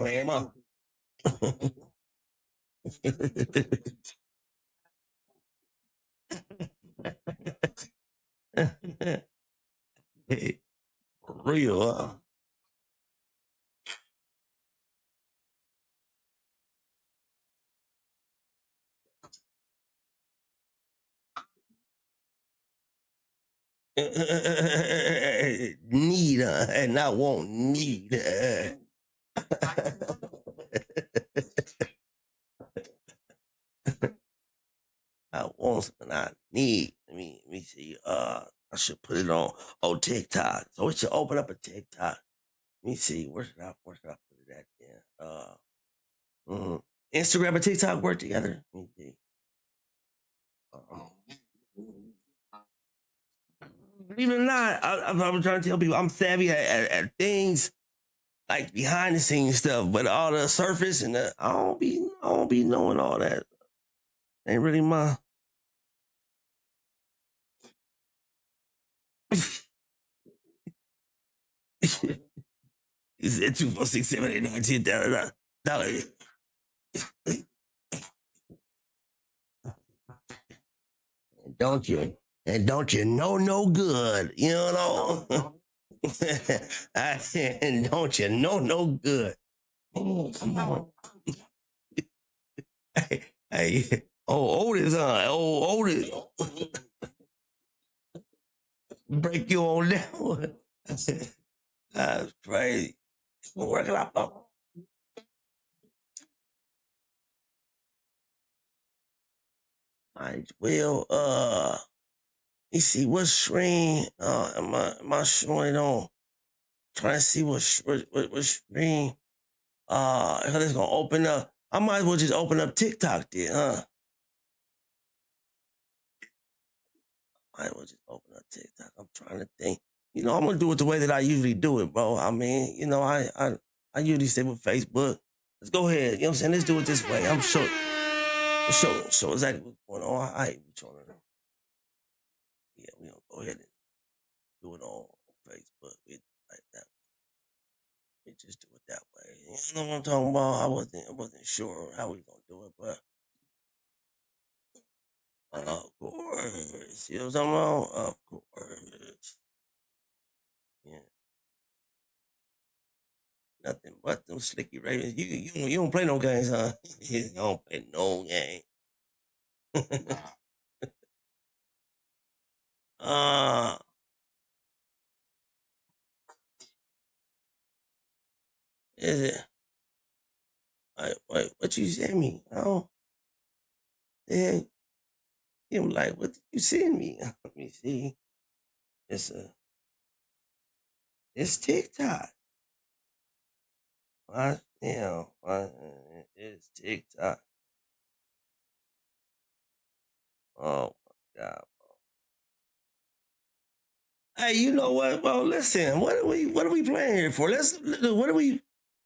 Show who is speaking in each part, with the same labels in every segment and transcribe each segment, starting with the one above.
Speaker 1: playing, huh? Hey, for real, huh? Need, and I won't need. I want something I need. Let me see. I should put it on TikTok. So we should open up a TikTok. Let me see. Where should I put it at? Yeah. Mhm. Instagram and TikTok work together. Let me see. Uh, Believe it or not, I'm trying to tell people I'm savvy at things like behind the scenes stuff, but all the surface and I don't be knowing all that. Ain't really my. He said 2 4 6 7 8 9 $10. Don't you? And don't you know no good? You know. I said, don't you know no good? Oh, come on. Hey, oh, Otis, Otis, break you on that one. That's crazy. Working out. Might well, you see what screen, am I showing it on? Trying to see what screen, if it's gonna open up. I might as well just open up TikTok then, huh? Might as well just open up TikTok. I'm trying to think. I'm gonna do it the way that I usually do it, bro. I mean, I usually stay with Facebook. Let's go ahead. You know what I'm saying? Let's do it this way. I'm sure. Show exactly what's going on. I ain't trying to. Yeah, we gonna go ahead and do it on Facebook. We like that. We just do it that way. You know what I'm talking about? I wasn't sure how we gonna do it, but of course. You know what I'm talking about? Of course. Yeah. Nothing but them slicky Ravens. You don't play no games, huh? You don't play no game. uh is it? Wait, what you send me? Oh, yeah. I'm like, what did you send me? Let me see. It's a it's TikTok. It's TikTok. Oh my god. Hey, you know what? Well, listen. What are we playing here for?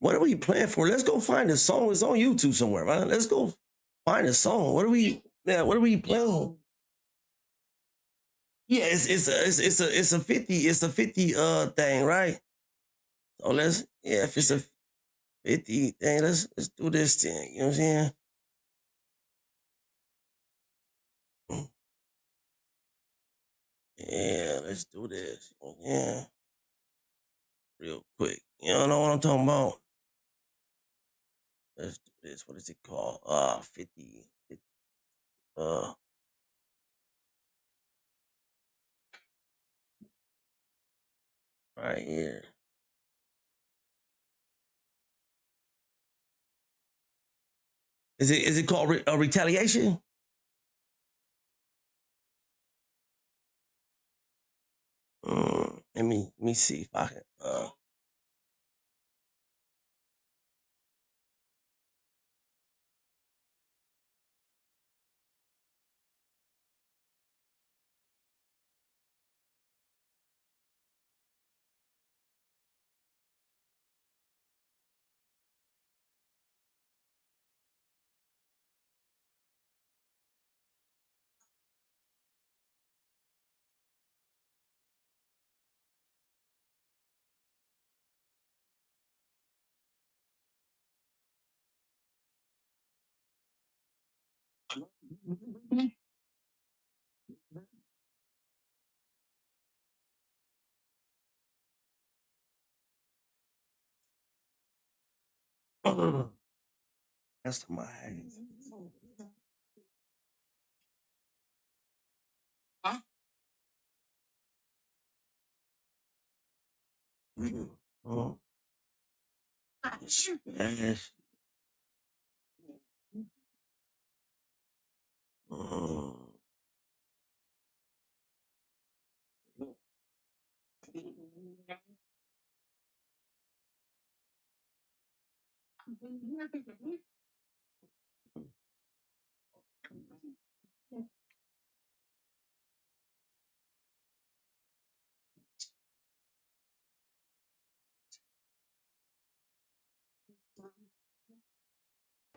Speaker 1: What are we playing for? Let's go find a song. It's on YouTube somewhere, man. Let's go find a song. What are we playing? Yeah, it's a 50 thing, right? So if it's a 50 thing, let's do this thing. You know what I'm saying? Mm, yeah, let's do this. Yeah, real quick. You know what I'm talking about? Let's do this. What is it called? 50. Uh, right here. Is it called retaliation? Let me see if I can. That's to my hands. Oh, smash. Oh.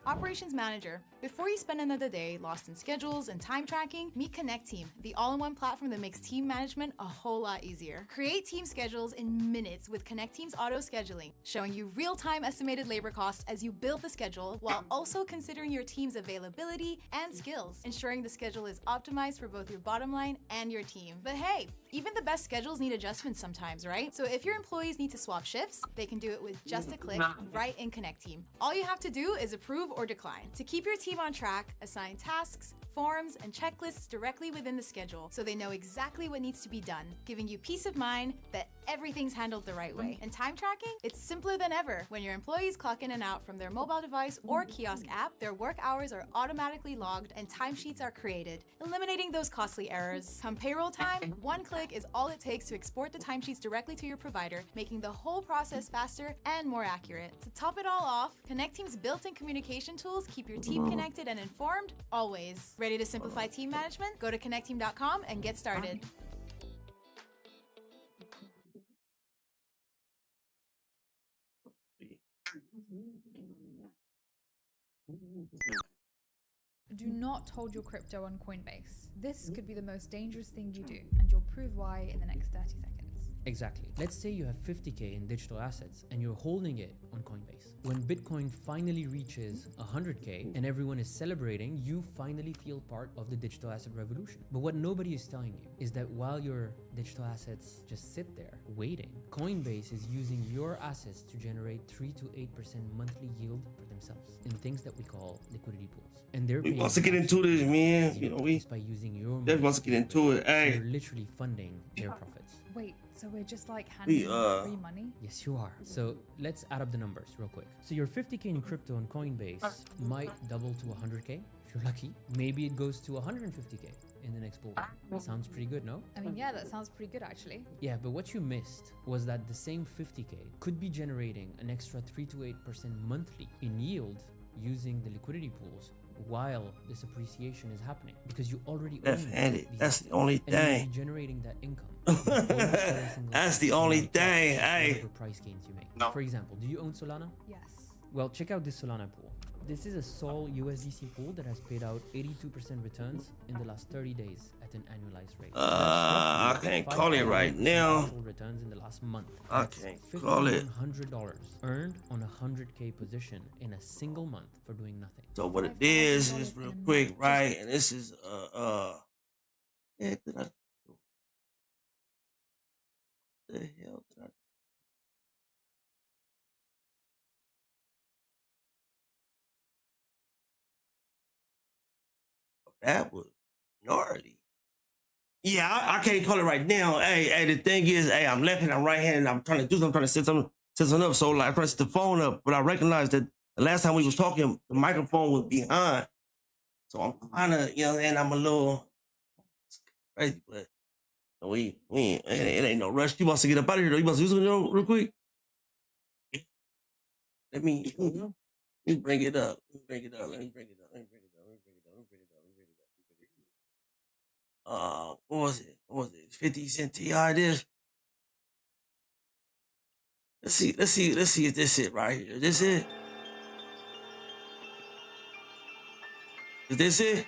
Speaker 2: Operations Manager. Before you spend another day lost in schedules and time tracking, meet Connect Team, the all-in-one platform that makes team management a whole lot easier. Create team schedules in minutes with Connect Team's auto scheduling, showing you real-time estimated labor costs as you build the schedule while also considering your team's availability and skills, ensuring the schedule is optimized for both your bottom line and your team. But hey, even the best schedules need adjustments sometimes, right? So if your employees need to swap shifts, they can do it with just a click right in Connect Team. All you have to do is approve or decline. To keep your team on track, assign tasks, forms, and checklists directly within the schedule so they know exactly what needs to be done, giving you peace of mind that everything's handled the right way. And time tracking? It's simpler than ever. When your employees clock in and out from their mobile device or kiosk app, their work hours are automatically logged and timesheets are created, eliminating those costly errors. Come payroll time, one click is all it takes to export the timesheets directly to your provider, making the whole process faster and more accurate. To top it all off, Connect Team's built-in communication tools keep your team connected and informed always. Ready to simplify team management? Go to connectteam.com and get started.
Speaker 3: Do not hold your crypto on Coinbase. This could be the most dangerous thing you do, and you'll prove why in the next 30 seconds.
Speaker 4: Exactly. Let's say you have 50K in digital assets and you're holding it on Coinbase. When Bitcoin finally reaches 100K and everyone is celebrating, you finally feel part of the digital asset revolution. But what nobody is telling you is that while your digital assets just sit there waiting, Coinbase is using your assets to generate 3 to 8% monthly yield for themselves in things that we call liquidity pools. And they're
Speaker 1: We want to get into this, man. You know, we
Speaker 4: by using your money.
Speaker 1: They're about to get into it. Hey,
Speaker 4: you're literally funding their profits.
Speaker 3: Wait, so we're just like handing them free money?
Speaker 4: Yes, you are. So let's add up the numbers real quick. So your 50K in crypto on Coinbase might double to 100K if you're lucky. Maybe it goes to 150K in the next bull run. Sounds pretty good, no?
Speaker 3: I mean, yeah, that sounds pretty good actually.
Speaker 4: Yeah, but what you missed was that the same 50K could be generating an extra 3 to 8% monthly in yield using the liquidity pools while this appreciation is happening, because you already
Speaker 1: left-handed. That's the only thing.
Speaker 4: Generating that income.
Speaker 1: That's the only thing. Hey.
Speaker 4: Price gains you make. No. For example, do you own Solana?
Speaker 3: Yes.
Speaker 4: Well, check out this Solana pool. This is a Sol USDC pool that has paid out 82% returns in the last 30 days at an annualized rate.
Speaker 1: I can't call it right now.
Speaker 4: Returns in the last month.
Speaker 1: I can't call it.
Speaker 4: $1,500 earned on a 100K position in a single month for doing nothing.
Speaker 1: So what it is real quick, right? And this is yeah, did I do? The hell did I do? That was gnarly. Yeah, I can't call it right now. Hey, the thing is, hey, I'm left-handed, I'm right-handed, I'm trying to do something, I'm trying to set something up. So like, I'm trying to set the phone up, but I recognized that the last time we was talking, the microphone was behind. So I'm kind of, you know, and I'm a little crazy, but we ain't, it ain't no rush. You wants to get up out of here, though. You must do something real quick. Let me bring it up. Let me bring it up. What was it? 50 Cent T.I. this? Let's see if this it right here. This it? Is this it?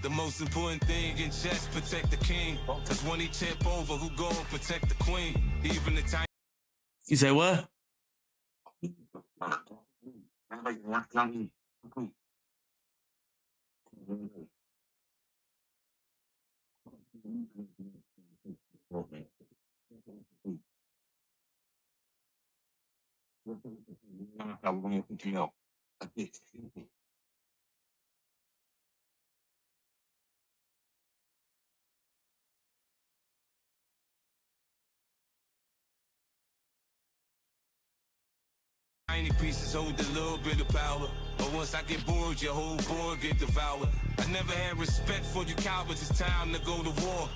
Speaker 5: The most important thing in chess, protect the king. Cause when he tip over, who gon' protect the queen? Even the time.
Speaker 1: You say what?
Speaker 5: Tiny pieces hold a little bit of power, but once I get bored, your whole board get devoured. I never had respect for you cowards. It's time to go to war.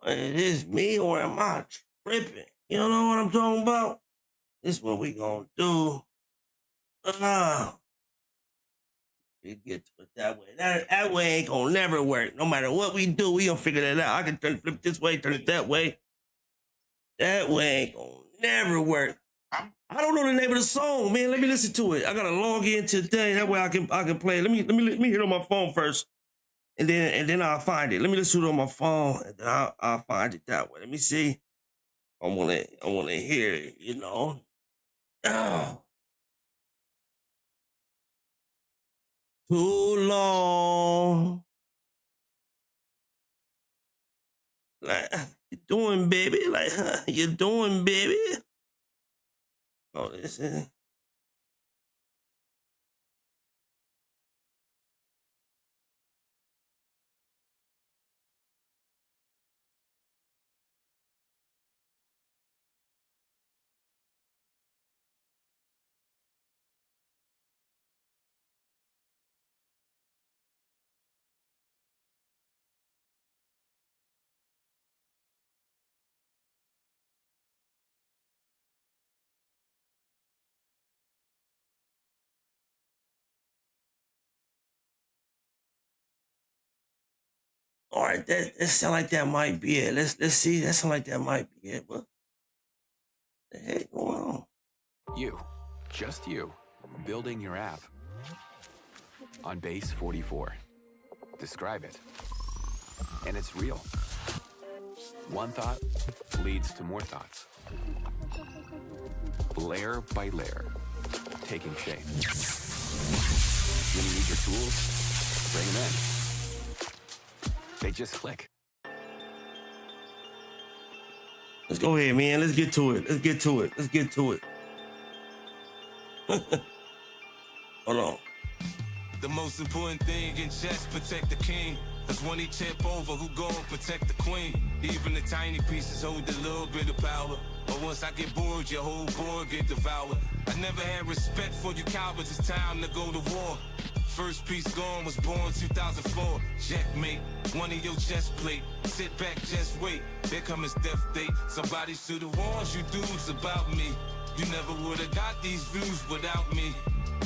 Speaker 1: Is this me or am I tripping? You know what I'm talking about? This is what we gonna do. We get to it that way. That way ain't gonna never work. No matter what we do, we gonna figure that out. I can flip this way, turn it that way. That way ain't gonna never work. I don't know the name of the song, man. Let me listen to it. I gotta log in today. That way I can play it. Let me hear it on my phone first. And then I'll find it. Let me listen to it on my phone, and then I'll find it that way. Let me see. I wanna hear it, you know. Oh, too long. Like you doing, baby? Like you doing, baby? Oh, this is. All right, that sound like that might be it. Let's see. That sound like that might be it. What the heck going on?
Speaker 6: You, just you, building your app on base 44. Describe it. And it's real. One thought leads to more thoughts. Layer by layer, taking shape. When you need your tools, bring them in. They just click.
Speaker 1: Let's go ahead, man. Let's get to it. Hold on.
Speaker 5: The most important thing in chess, protect the king. Cause when he tip over, who gon' protect the queen? Even the tiny pieces hold a little bit of power, but once I get bored, your whole board get devoured. I never had respect for you cowards. It's time to go to war. First piece gone, was born 2004. Checkmate, one of your chest plate. Sit back, just wait. There come his death date. Somebody should have warned you dudes about me. You never would've got these views without me.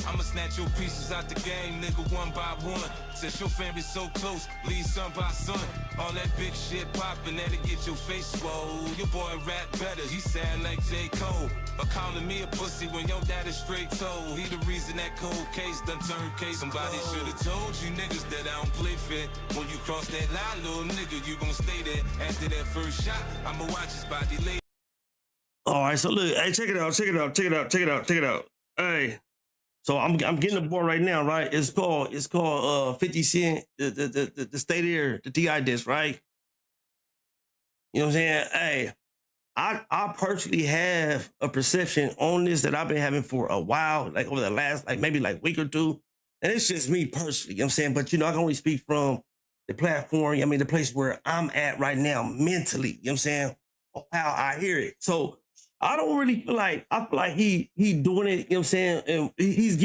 Speaker 5: I'ma snatch your pieces out the game, nigga, one by one. Since your family's so close, lead son by son. All that big shit poppin', that'll get your face swole. Your boy rap better, he sound like J. Cole. But calling me a pussy when your dad is straight told. He the reason that cold case done turned case. Somebody should've told you niggas that I don't play fair. When you cross that line, little nigga, you gon' stay there. After that first shot, I'ma watch his body lay.
Speaker 1: All right, so look, hey, check it out. Hey. So I'm getting the board right now, right? It's called 50 Cent, the State Air, the TI disc, right? You know what I'm saying? Hey, I personally have a perception on this that I've been having for a while, like over the last maybe week or two. And it's just me personally, you know what I'm saying? But I can only speak from the platform, the place where I'm at right now mentally, you know what I'm saying? How I hear it. So I don't really feel like he doing it, you know what I'm saying? And he's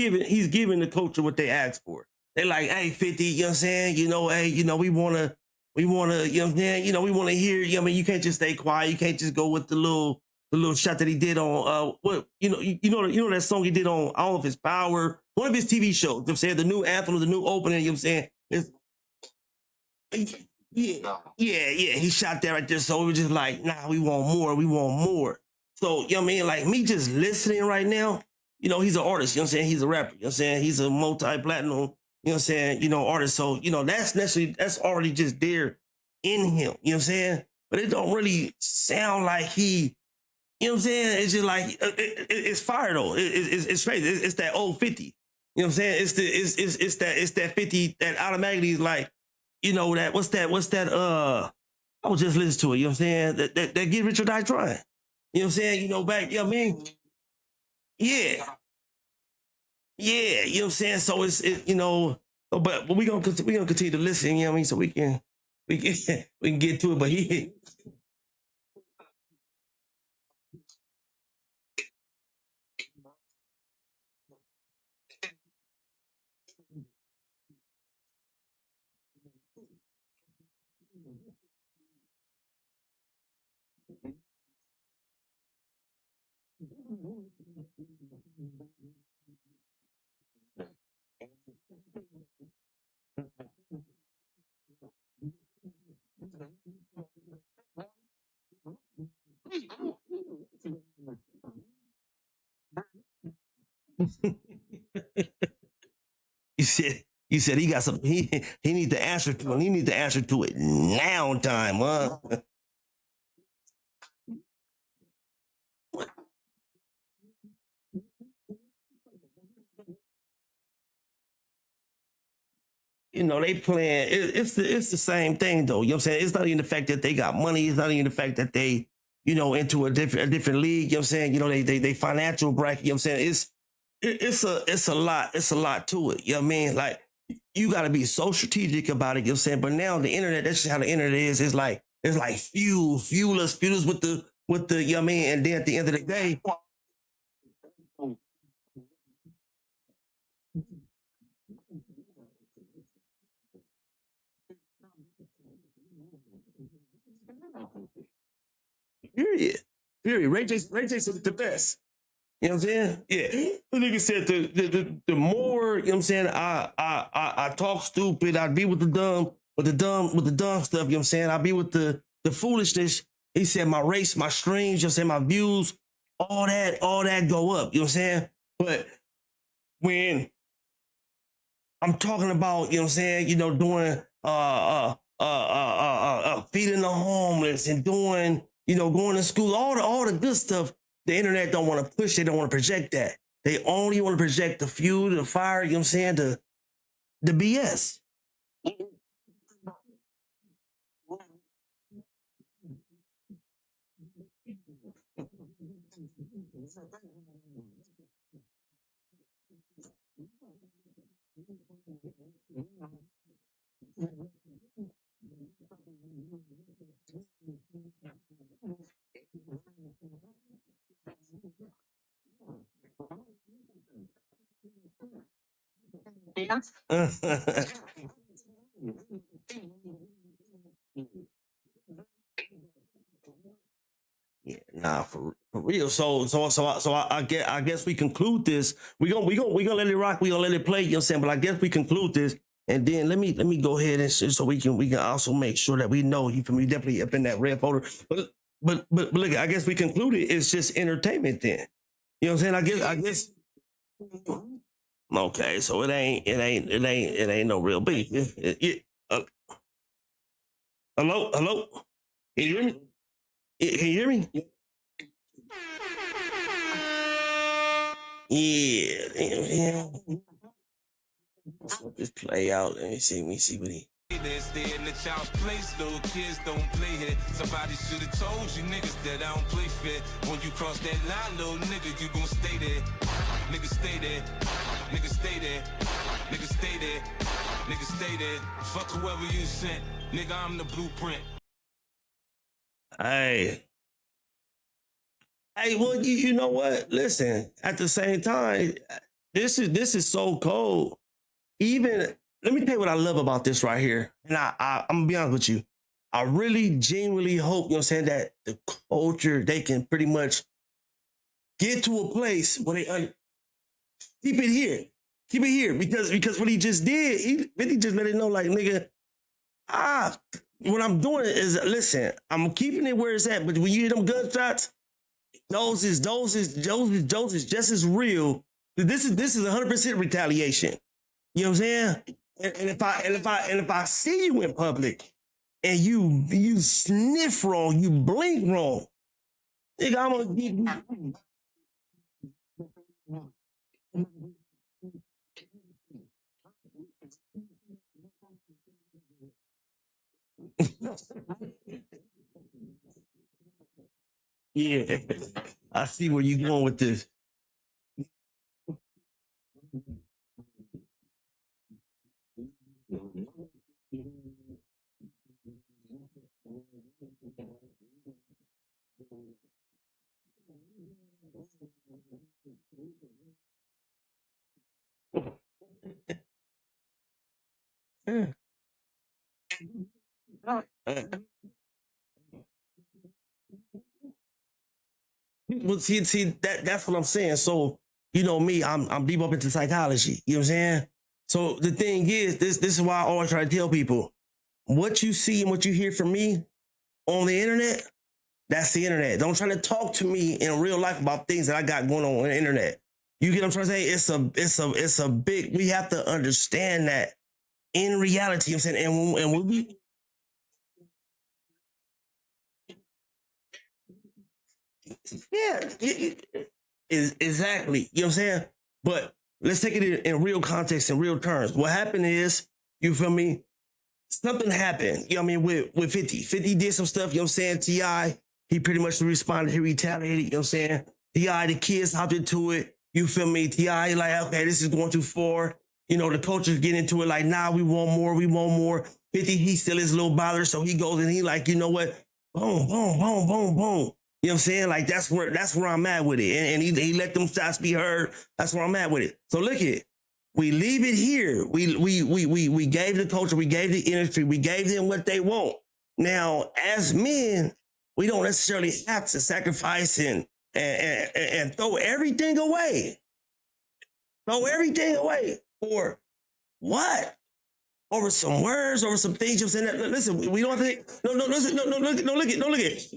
Speaker 1: giving the culture what they asked for. They like, hey, 50, you know what I'm saying? Hey, we wanna, you know what I'm saying? We wanna hear, you can't just stay quiet, you can't just go with the little the little shot that he did on what you know that song he did on All of His Power, one of his TV shows. You know what I'm saying, the new anthem, the new opening. You know what I'm saying? Yeah. He shot that right there. So we were just like, nah, we want more. So, you know what I mean? Like me just listening right now, you know, he's an artist, you know what I'm saying? He's a rapper, you know what I'm saying? He's a multi-platinum, you know what I'm saying, you know, artist. So, you know, that's already just there in him, you know what I'm saying? But it don't really sound like he, you know what I'm saying? It's just like, it's fire though. It's crazy. It's that old 50. You know what I'm saying? It's that 50 that automatically is like, you know, that what's that I was just listening to it, you know what I'm saying? That Get Rich or Die Trying. You know what I'm saying? You know, back, you know what I mean? Yeah. Yeah, you know what I'm saying? So you know, but we gonna continue to listen, you know what I mean? So we can get to it. But he you said he got something he need to answer to, and he need to answer to it now time, huh? You know, they playing it's the same thing though. You know what I'm saying? It's not even the fact that they got money, it's not even the fact that they, you know, into a different league, you know what I'm saying? You know, they financial bracket, you know what I'm saying? It's a lot to it. You know what I mean? Like you gotta be so strategic about it, you know what I'm saying? But now the internet, that's just how the internet is. It's like fuel us with the you know what I mean? And then at the end of the day, period. Period. Ray J said it the best. You know what I'm saying? Yeah. The nigga said the more, you know what I'm saying, I talk stupid, I be with the dumb stuff, you know what I'm saying? I be with the foolishness. He said my race, my streams, you know what I'm saying, my views, all that go up, you know what I'm saying? But when I'm talking about, you know what I'm saying, you know, doing feeding the homeless and doing, you know, going to school, all the good stuff. The internet don't want to push, they don't want to project that. They only want to project the fuel, the fire, you know what I'm saying, the BS. Yeah, nah, for real. I guess we conclude this. We gonna let it rock. We gonna let it play. You know what I'm saying? But I guess we conclude this, and then let me go ahead and so we can also make sure that we know you can be definitely up in that red folder. But look, I guess we concluded it's just entertainment then. You know what I'm saying? I guess. Okay, so it ain't no real beef. Hello. Can you hear me? Can you hear me? Yeah. Let's let this play out. Let me see what he.
Speaker 5: Stay in the child's place, though kids don't play here. Somebody should have told you niggas that I don't play fair. When you cross that line, little nigga, you gon' stay there. Niggas stay there. Niggas stay there. Niggas stay there. Niggas stay there. Fuck whoever you sent. Nigga, I'm the blueprint.
Speaker 1: Hey, well, you know what? Listen, at the same time, this is so cold. Even let me tell you what I love about this right here. And I'm gonna be honest with you. I really genuinely hope, you know what I'm saying, that the culture, they can pretty much get to a place where they keep it here. Keep it here. Because what he just did, he really just let it know, like, nigga, what I'm doing is, listen, I'm keeping it where it's at, but when you hear them gunshots, those is just as real. This is 100% retaliation. You know what I'm saying? And if I see you in public and you sniff wrong, you blink wrong, nigga, I'm gonna give you. Yeah, I see where you going with this. Well, see, that's what I'm saying. So, you know me, I'm deep up into psychology. You know what I'm saying? So the thing is, this is why I always try to tell people, what you see and what you hear from me on the internet, that's the internet. Don't try to talk to me in real life about things that I got going on the internet. You get what I'm trying to say? It's a big. We have to understand that in reality. You know what I'm saying, and when we yeah, is exactly. You know what I'm saying? But let's take it in real context, in real terms. What happened is, you feel me? Something happened, you know what I mean, with 50. 50 did some stuff, you know what I'm saying? T.I., he pretty much responded, he retaliated, you know what I'm saying? T.I., the kids hopped into it, you feel me? T.I., like, okay, this is going too far. You know, the coaches get into it like, nah, we want more, we want more. 50, he still is a little bothered, so he goes and he like, you know what? Boom, boom, boom, boom, boom. You know what I'm saying? Like, that's where I'm at with it. And he let them shots be heard. That's where I'm at with it. So look at it. We leave it here. We gave the culture, we gave the industry, we gave them what they want. Now, as men, we don't necessarily have to sacrifice and throw everything away. Throw everything away for what? Over some words, over some things. You know what I'm saying? Listen, we don't think. No, listen, no, look at, no, look at, no, look at.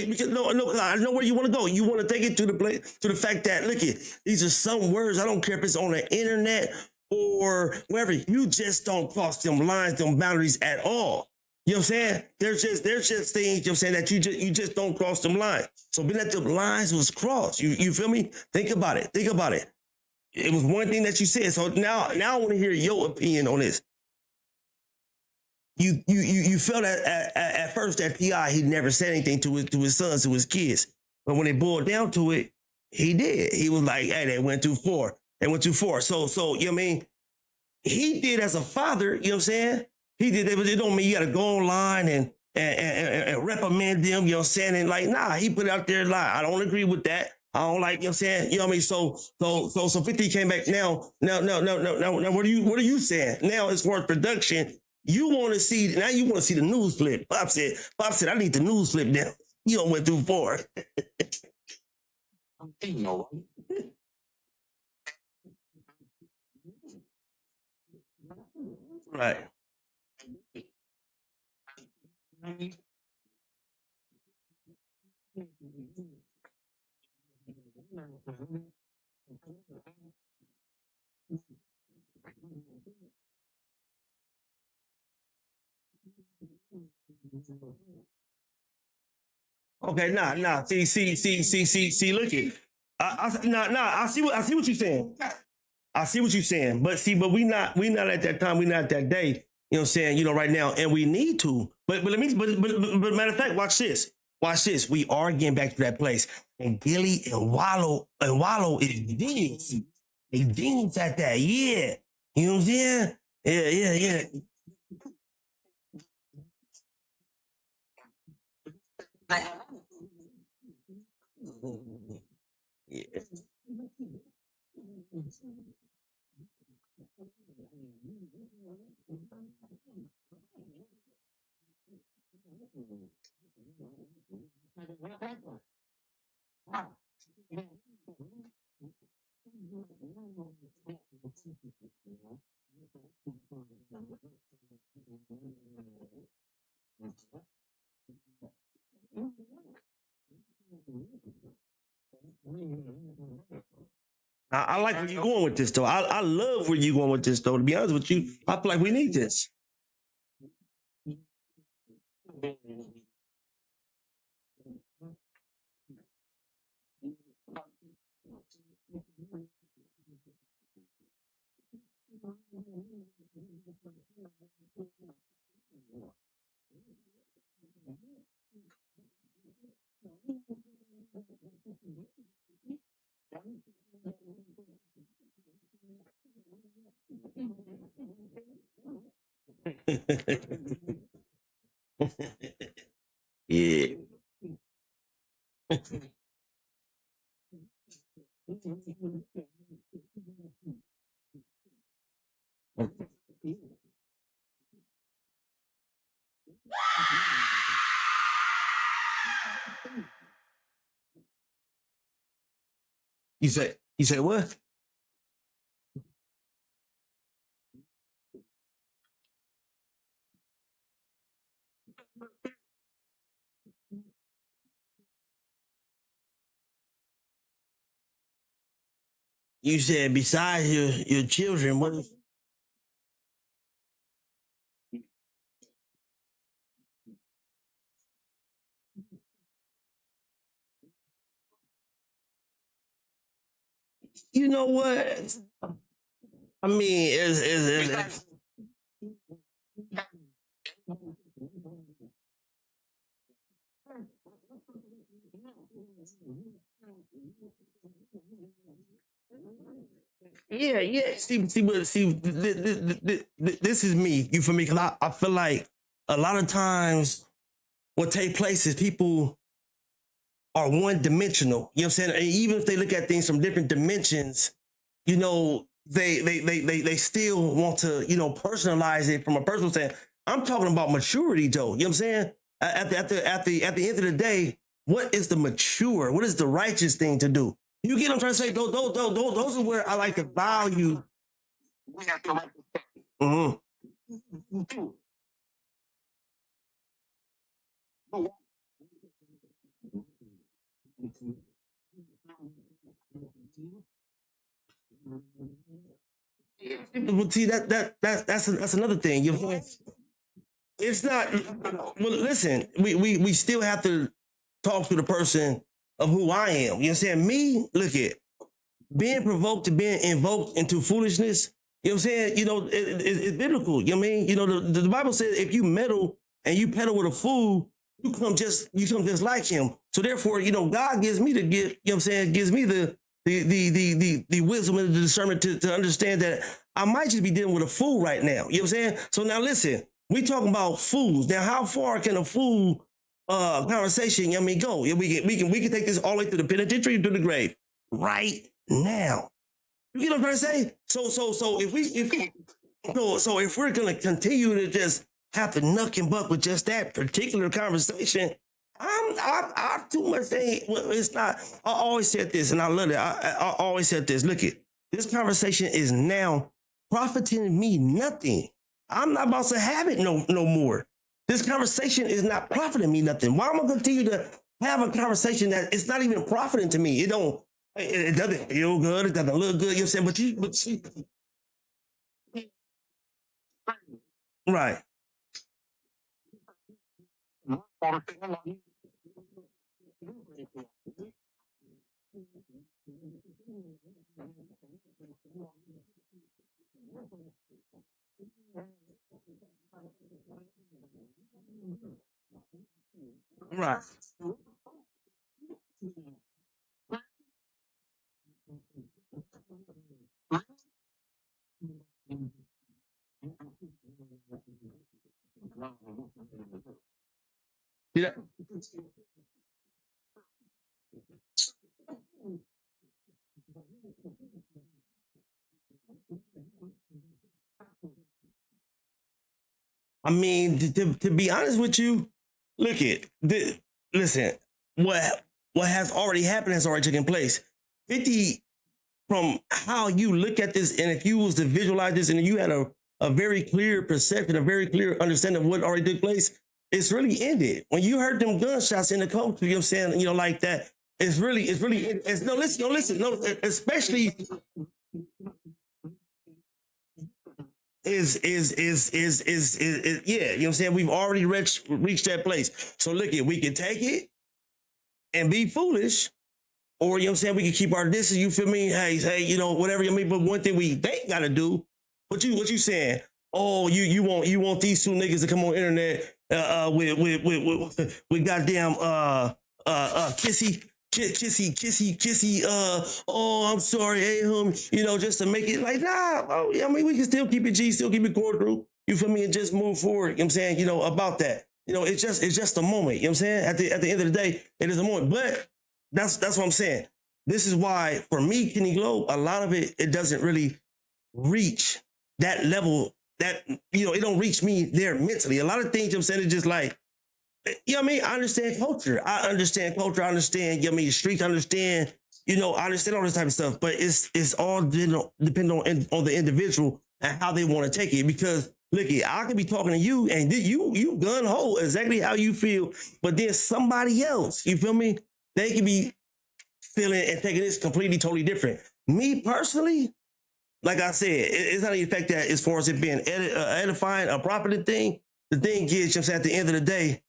Speaker 1: Because no, I know where you want to go. You want to take it to the fact that look at, these are some words. I don't care if it's on the internet or wherever. You just don't cross them lines, them boundaries at all. You know what I'm saying? There's just things, you know what I'm saying, that you just don't cross them lines. So being that the lines was crossed, you feel me? Think about it. It was one thing that you said. So now I want to hear your opinion on this. You felt at first that T.I., he never said anything to his sons, to his kids. But when it boiled down to it, he did. He was like, hey, they went too far. They went too far. So you know what I mean? He did as a father, you know what I'm saying? He did that, but it don't mean you gotta go online and reprimand them, you know what I'm saying? And like, nah, he put it out there like, I don't agree with that. I don't like, you know what I'm saying? You know what I mean? So 50 came back now, what are you saying? Now as far as production, you want to see the news flip. Bob said, I need the news flip now. You don't went too far. Right. Okay, nah. See. Look it. I see what you're saying. I see what you're saying, but we not at that time. We not at that day. You know what I'm saying? You know, right now, and we need to. But let me. But matter of fact, watch this. Watch this. We are getting back to that place, and Gilly and Wallow is demons. They demons at that. Yeah. You know what I'm saying? Yeah. Yeah. I like where you're going with this, though. I love where you're going with this, though. To be honest with you, I feel like we need this. Yeah. You say what? You said besides your children, what is you know what? I mean, yeah. This is me. You feel me? Because I feel like a lot of times what take place is people are one dimensional. You know what I'm saying? And even if they look at things from different dimensions, you know, they still want to, personalize it from a personal standpoint. I'm talking about maturity, though. You know what I'm saying? At the end of the day, what is the mature? What is the righteous thing to do? You get what I'm trying to say? Those are where I like to value. Mhm. Well, see that's another thing. You know, it's not. Well, listen, we still have to talk to the person of who I am. You know what I'm saying? Me, look at being provoked to being invoked into foolishness. You know what I'm saying? It's biblical. You know what I mean? The Bible says if you meddle and you pedal with a fool, you come just like him. So therefore, God gives me the gift. You know what I'm saying? Gives me the wisdom and the discernment to understand that I might just be dealing with a fool right now. You know what I'm saying? So now listen, we talking about fools. Now, how far can a fool conversation, go? We can take this all the way to the penitentiary to the grave right now. You get what I'm trying to say? So if we're gonna continue to just have to knuck and buck with just that particular conversation, I'm too much saying. Well, it's not. I always said this, and I love it. I always said this. Look it. This conversation is now profiting me nothing. I'm not about to have it no more. This conversation is not profiting me nothing. Why am I gonna continue to have a conversation that it's not even profiting to me? It doesn't feel good. It doesn't look good. You know what I'm saying? But see, right, right. Yeah. I mean, to be honest with you, look it. Listen, what has already happened has already taken place. 50, from how you look at this, and if you was to visualize this and you had a very clear perception, a very clear understanding of what already took place, it's really ended. When you heard them gunshots in the culture, you know what I'm saying, like that, especially, yeah, you know what I'm saying? We've already reached that place. So look it, we can take it and be foolish, or you know what I'm saying, we can keep our distance, you feel me? Hey, whatever you mean. But one thing we ain't gotta do, what you saying? Oh, you want these two niggas to come on internet with goddamn kissy, oh, I'm sorry, hey, just to make it like, nah, I mean, we can still keep it G, still keep it cordial, you feel me, and just move forward, you know what I'm saying, about that. It's just a moment, you know what I'm saying? At the end of the day, it is a moment. But that's what I'm saying. This is why, for me, Kenny Globe, a lot of it doesn't really reach that level, that, it don't reach me there mentally. A lot of things, you know what I'm saying, it's just like, you know what I mean? I understand culture. I understand, you know what I mean, streets, I understand all this type of stuff, but it's all depending on the individual and how they want to take it. Because look, I could be talking to you and you gun ho exactly how you feel, but then somebody else, you feel me? They can be feeling and taking this completely, totally different. Me personally, like I said, it's not the effect that as far as it being edifying, a profiting thing. The thing is, you know what I'm saying, at the end of the day,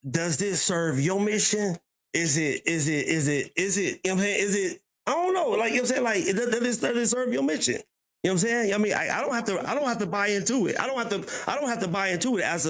Speaker 1: does this serve your mission? Is it, you know what I'm saying? Is it, I don't know. Like, you know what I'm saying? Like, does it serve your mission? You know what I'm saying? I mean, I don't have to buy into it. I don't have to buy into it as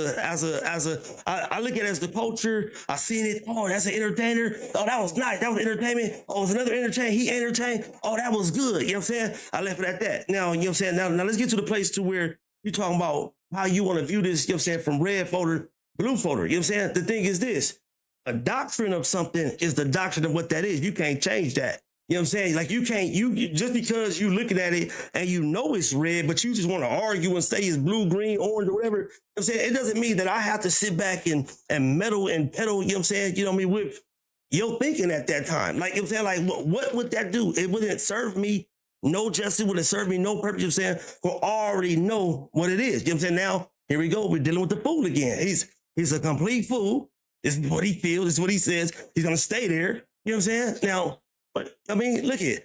Speaker 1: I look at it as the culture. I seen it. Oh, that's an entertainer. Oh, that was nice. That was entertainment. Oh, it was another entertainer. He entertained. Oh, that was good. You know what I'm saying? I left it at that. Now, you know what I'm saying? Now let's get to the place to where you're talking about how you want to view this, you know what I'm saying, from red folder, blue folder. You know what I'm saying? The thing is this. A doctrine of something is the doctrine of what that is. You can't change that. You know what I'm saying? Like, you can't, you just because you looking at it and you know it's red, but you just want to argue and say it's blue, green, orange, or whatever. You know what I'm saying? It doesn't mean that I have to sit back and meddle and pedal, you know what I'm saying? You know what I mean? With your thinking at that time. Like, you know what I'm saying? Like, what would that do? It wouldn't serve me no justice, wouldn't serve me no purpose, you know what I'm saying? For I already know what it is. You know what I'm saying? Now, here we go. We're dealing with the fool again. He's a complete fool. This is what he feels. This is what he says. He's going to stay there. You know what I'm saying? Now, but I mean, look at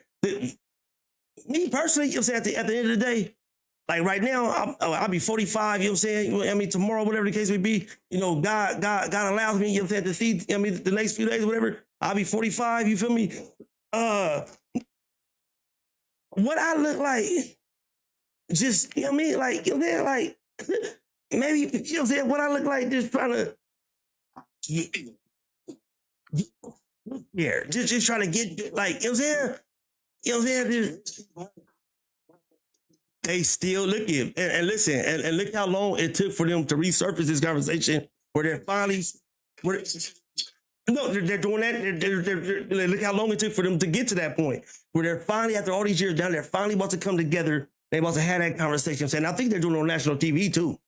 Speaker 1: me personally, you know what I'm saying, at the end of the day, like right now, I'll be 45, you know what I'm saying? I mean, tomorrow, whatever the case may be, God allows me, you know what I'm saying, to see, I mean, the next few days, whatever, I'll be 45, you feel me? What I look like, just, you know what I mean? Like, you know what I'm saying? Like, maybe, you know what I'm saying, what I look like, just trying to, yeah, just trying to get, like, you know what I'm saying? You know what I'm saying? They still looking. And listen, and look how long it took for them to resurface this conversation where they're finally, they're doing that. Look how long it took for them to get to that point where they're finally, after all these years down, they're finally about to come together. They about to have that conversation. And I think they're doing it on national TV too.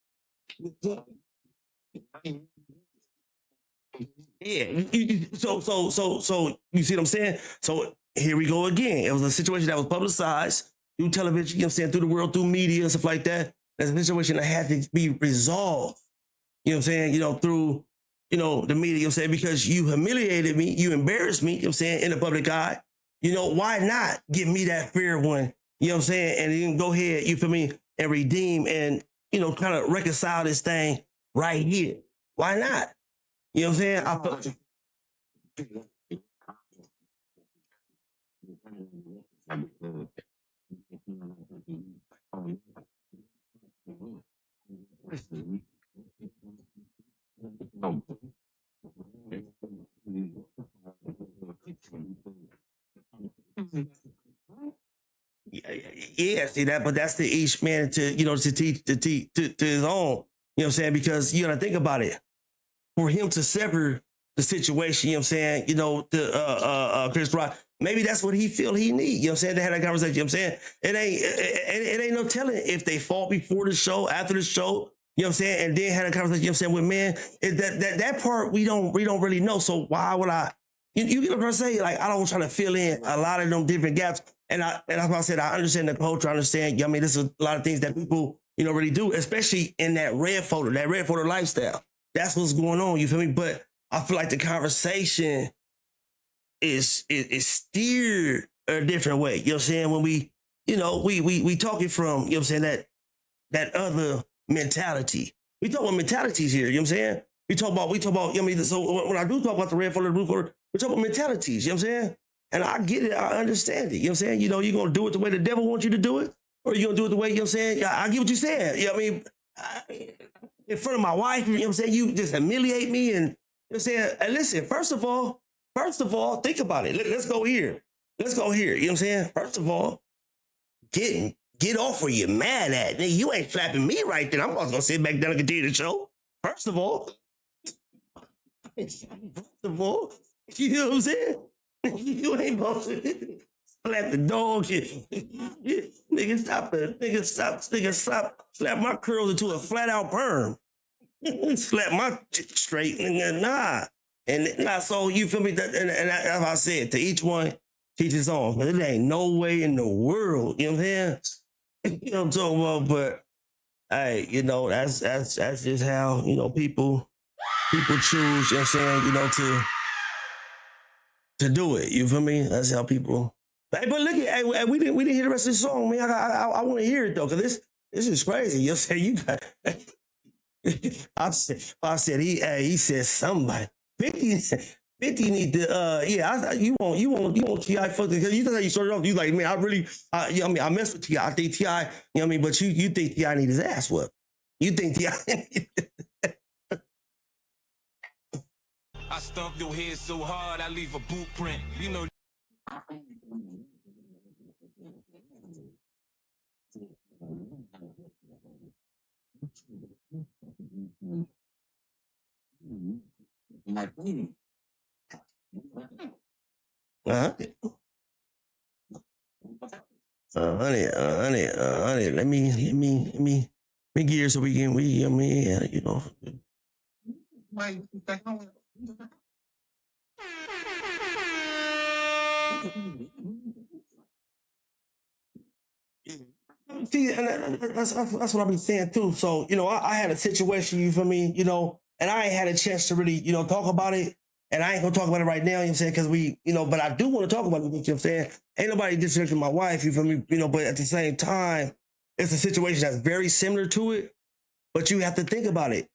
Speaker 1: Yeah. So you see what I'm saying? So here we go again. It was a situation that was publicized through television, you know what I'm saying, through the world, through media and stuff like that. That's a situation that had to be resolved. You know what I'm saying? Through, the media, you know what I'm saying? Because you humiliated me, you embarrassed me, you know what I'm saying, in the public eye. Why not give me that fair one? You know what I'm saying? And then go ahead, you feel me, and redeem and, kind of reconcile this thing right here. Why not? You know what I'm saying? Yeah, see that, but that's the each man to teach to his own. You know what I'm saying? Because you gotta think about it. For him to sever the situation, you know what I'm saying? To Chris Rock, maybe that's what he feel he need. You know what I'm saying? They had that conversation. You know what I'm saying? It ain't no telling if they fought before the show, after the show. You know what I'm saying? And then had a conversation, you know what I'm saying, with men. That part we don't really know. So why would I? You get what I'm saying? Like, I don't try to fill in a lot of them different gaps. And that's why I said I understand the culture. I understand. I mean, there's a lot of things that people, really do, especially in that red folder lifestyle. That's what's going on. You feel me? But I feel like the conversation is steered a different way. You know what I'm saying? When we talking from, you know what I'm saying, that other mentality. We talk about mentalities here, you know what I'm saying? We talk about, so when I do talk about the red folder, the blue folder, we talk about mentalities, you know what I'm saying? And I get it, I understand it, you know what I'm saying? You're going to do it the way the devil wants you to do it, or you're going to do it the way, you know what I'm saying? I get what you're saying, you know what I mean? In front of my wife, you know what I'm saying? You just humiliate me and, you know what I'm saying? And listen, first of all, think about it. Let's go here. You know what I'm saying? First of all, get off where you're mad at. Nigga, you ain't slapping me right then. I'm just gonna sit back down and continue the show. First of all, you know what I'm saying? You ain't supposed to slap the dog. Nigga, slap my curls into a flat out perm. Slap my straight, nigga, nah. And nah, so you feel me? And that's what I said, to each one, teach his own. But it ain't no way in the world, you know what I'm saying? You know what I'm talking about? But hey, that's just how, people choose, you know what I'm saying, to do it. You feel me? That's how people. Hey, but look at, hey, we didn't hear the rest of the song, man. I want to hear it though, because this is crazy. You know what I'm saying? I said he said somebody. 50 need to you want T.I. fuck, because you know how you started off, you like, man, I mess with T.I. I think T.I., you know what I mean, but you think T.I. need his ass whooped. You think T.I.
Speaker 5: I stomp your head so hard I leave a boot print. You know.
Speaker 1: Honey, let me get here so we can, See, and that's what I've been saying too. So, I had a situation, you feel me, and I ain't had a chance to really, talk about it. And I ain't gonna talk about it right now, you know what I'm saying? Because we, but I do want to talk about it, you know what I'm saying? Ain't nobody disrespecting my wife, you feel me? But at the same time, it's a situation that's very similar to it, but you have to think about it.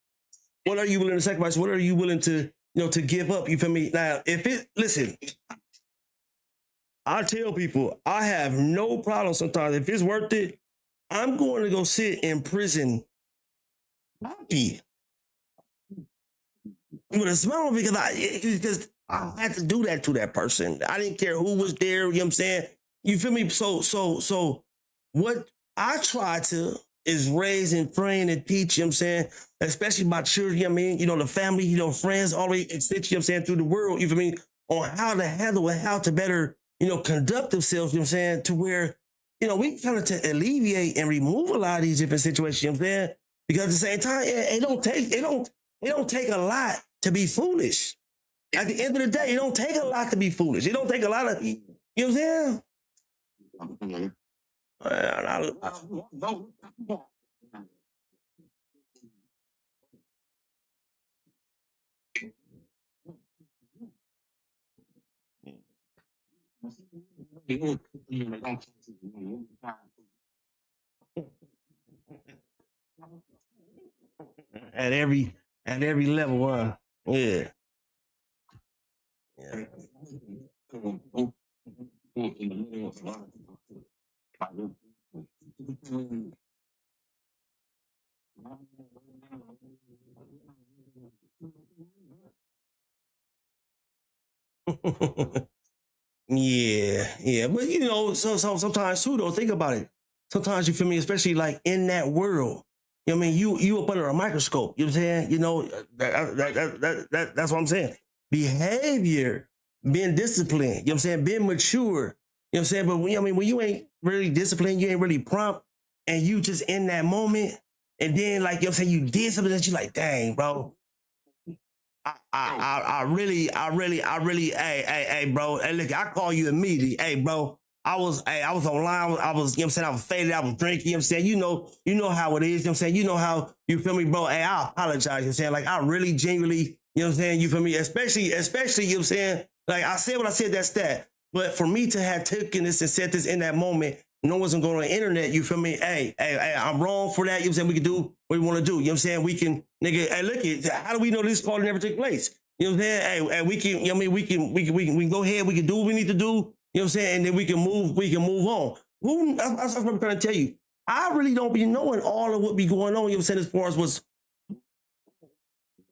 Speaker 1: What are you willing to sacrifice? What are you willing to, to give up? You feel me? Now, listen, I tell people, I have no problem sometimes. If it's worth it, I'm going to go sit in prison happy with a smile, because I had to do that to that person. I didn't care who was there, you know what I'm saying? You feel me? So what I try to is raise and train and teach, you know what I'm saying? Especially my children, you know what I mean? The family, friends, all the way extend, you know what I'm saying, through the world, you feel me? On how to handle and how to better, conduct themselves, you know what I'm saying? To where, we kind of to alleviate and remove a lot of these different situations, you know what I'm saying? Because at the same time, it don't take a lot to be foolish. At the end of the day, it don't take a lot to be foolish. It don't take a lot of, you know what I'm saying? At every level, yeah. Yeah. Yeah, but so sometimes too, though, think about it. Sometimes you feel me, especially like in that world. You know what I mean? You up under a microscope. You know what I'm saying? That's what I'm saying. Behavior, being disciplined. You know what I'm saying? Being mature. You know what I'm saying? But when you ain't really disciplined, you ain't really prompt, and you just in that moment, and then like you know what I'm saying, you did something that you like, dang, bro. I really, hey, bro. Hey, look, I call you immediately. Hey, bro. I was online. I was, you know what I'm saying, I was faded. I was drinking, you know what I'm saying? You know how it is, you know what I'm saying? You know how, you feel me, bro? Hey, I apologize, you know what I'm saying? Like, I really genuinely, you know what I'm saying? You feel me? Especially, you know what I'm saying? Like, I said what I said, that's that. But for me to have taken this and said this in that moment, no one's gonna go on the internet, you feel me? Hey, I'm wrong for that. You know what I'm saying? We can do what we want to do. You know what I'm saying? We can, nigga, hey, look at, how do we know this party never took place? You know what I'm saying? Hey, we can, you know what I mean? We can go ahead, we can do what we need to do, you know what I'm saying? And then we can move on. That's what I'm trying to tell you. I really don't be knowing all of what be going on, you know what I'm saying, as far as what's,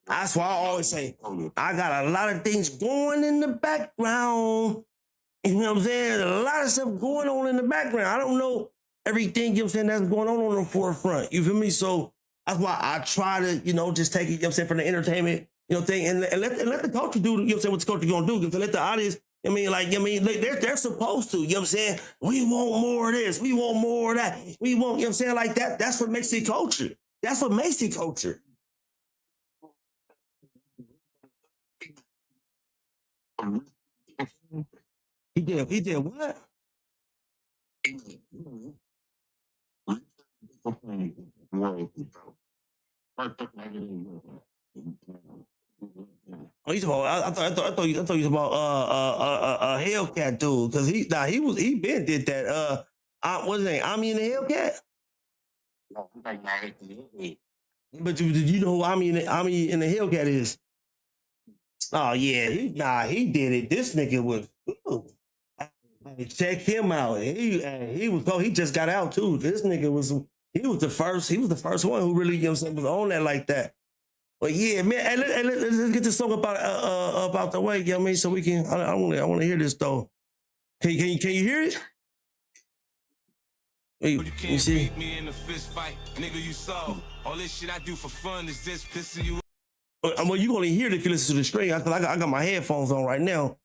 Speaker 1: that's why I always say, I got a lot of things going in the background. You know what I'm saying? A lot of stuff going on in the background. I don't know everything, you know what I'm saying, that's going on the forefront. You feel me? So that's why I try to, you know, just take it, you know what I'm saying, from the entertainment, you know, thing, and let the culture do, you know what I'm saying, what the culture gonna do. You know, let the audience, I mean, like, I mean, they're supposed to, you know what I'm saying? We want more of this. We want more of that. We want, you know what I'm saying, like that. That's what makes it culture. That's what makes it culture. He did what? Oh, you talking about? I thought you was about a Hellcat dude, because he been did that. What's his name? Ami and the Hellcat. But did you know who Ami and the Hellcat is? Oh yeah, he did it. This nigga was. Ooh. Check him out. He just got out too. This nigga was the first one who really, you know what I'm saying, was on that like that. But yeah, man, let's get this song about the way, you know what I mean? So we can, I want to hear this though. Can you hear it? Wait,
Speaker 5: You
Speaker 1: you
Speaker 5: can't
Speaker 1: see?
Speaker 5: beat me in a fist fight, nigga. You saw all this shit I do for fun is just pissing you.
Speaker 1: Well, you only hear it if you listen to the string. I got my headphones on right now. You know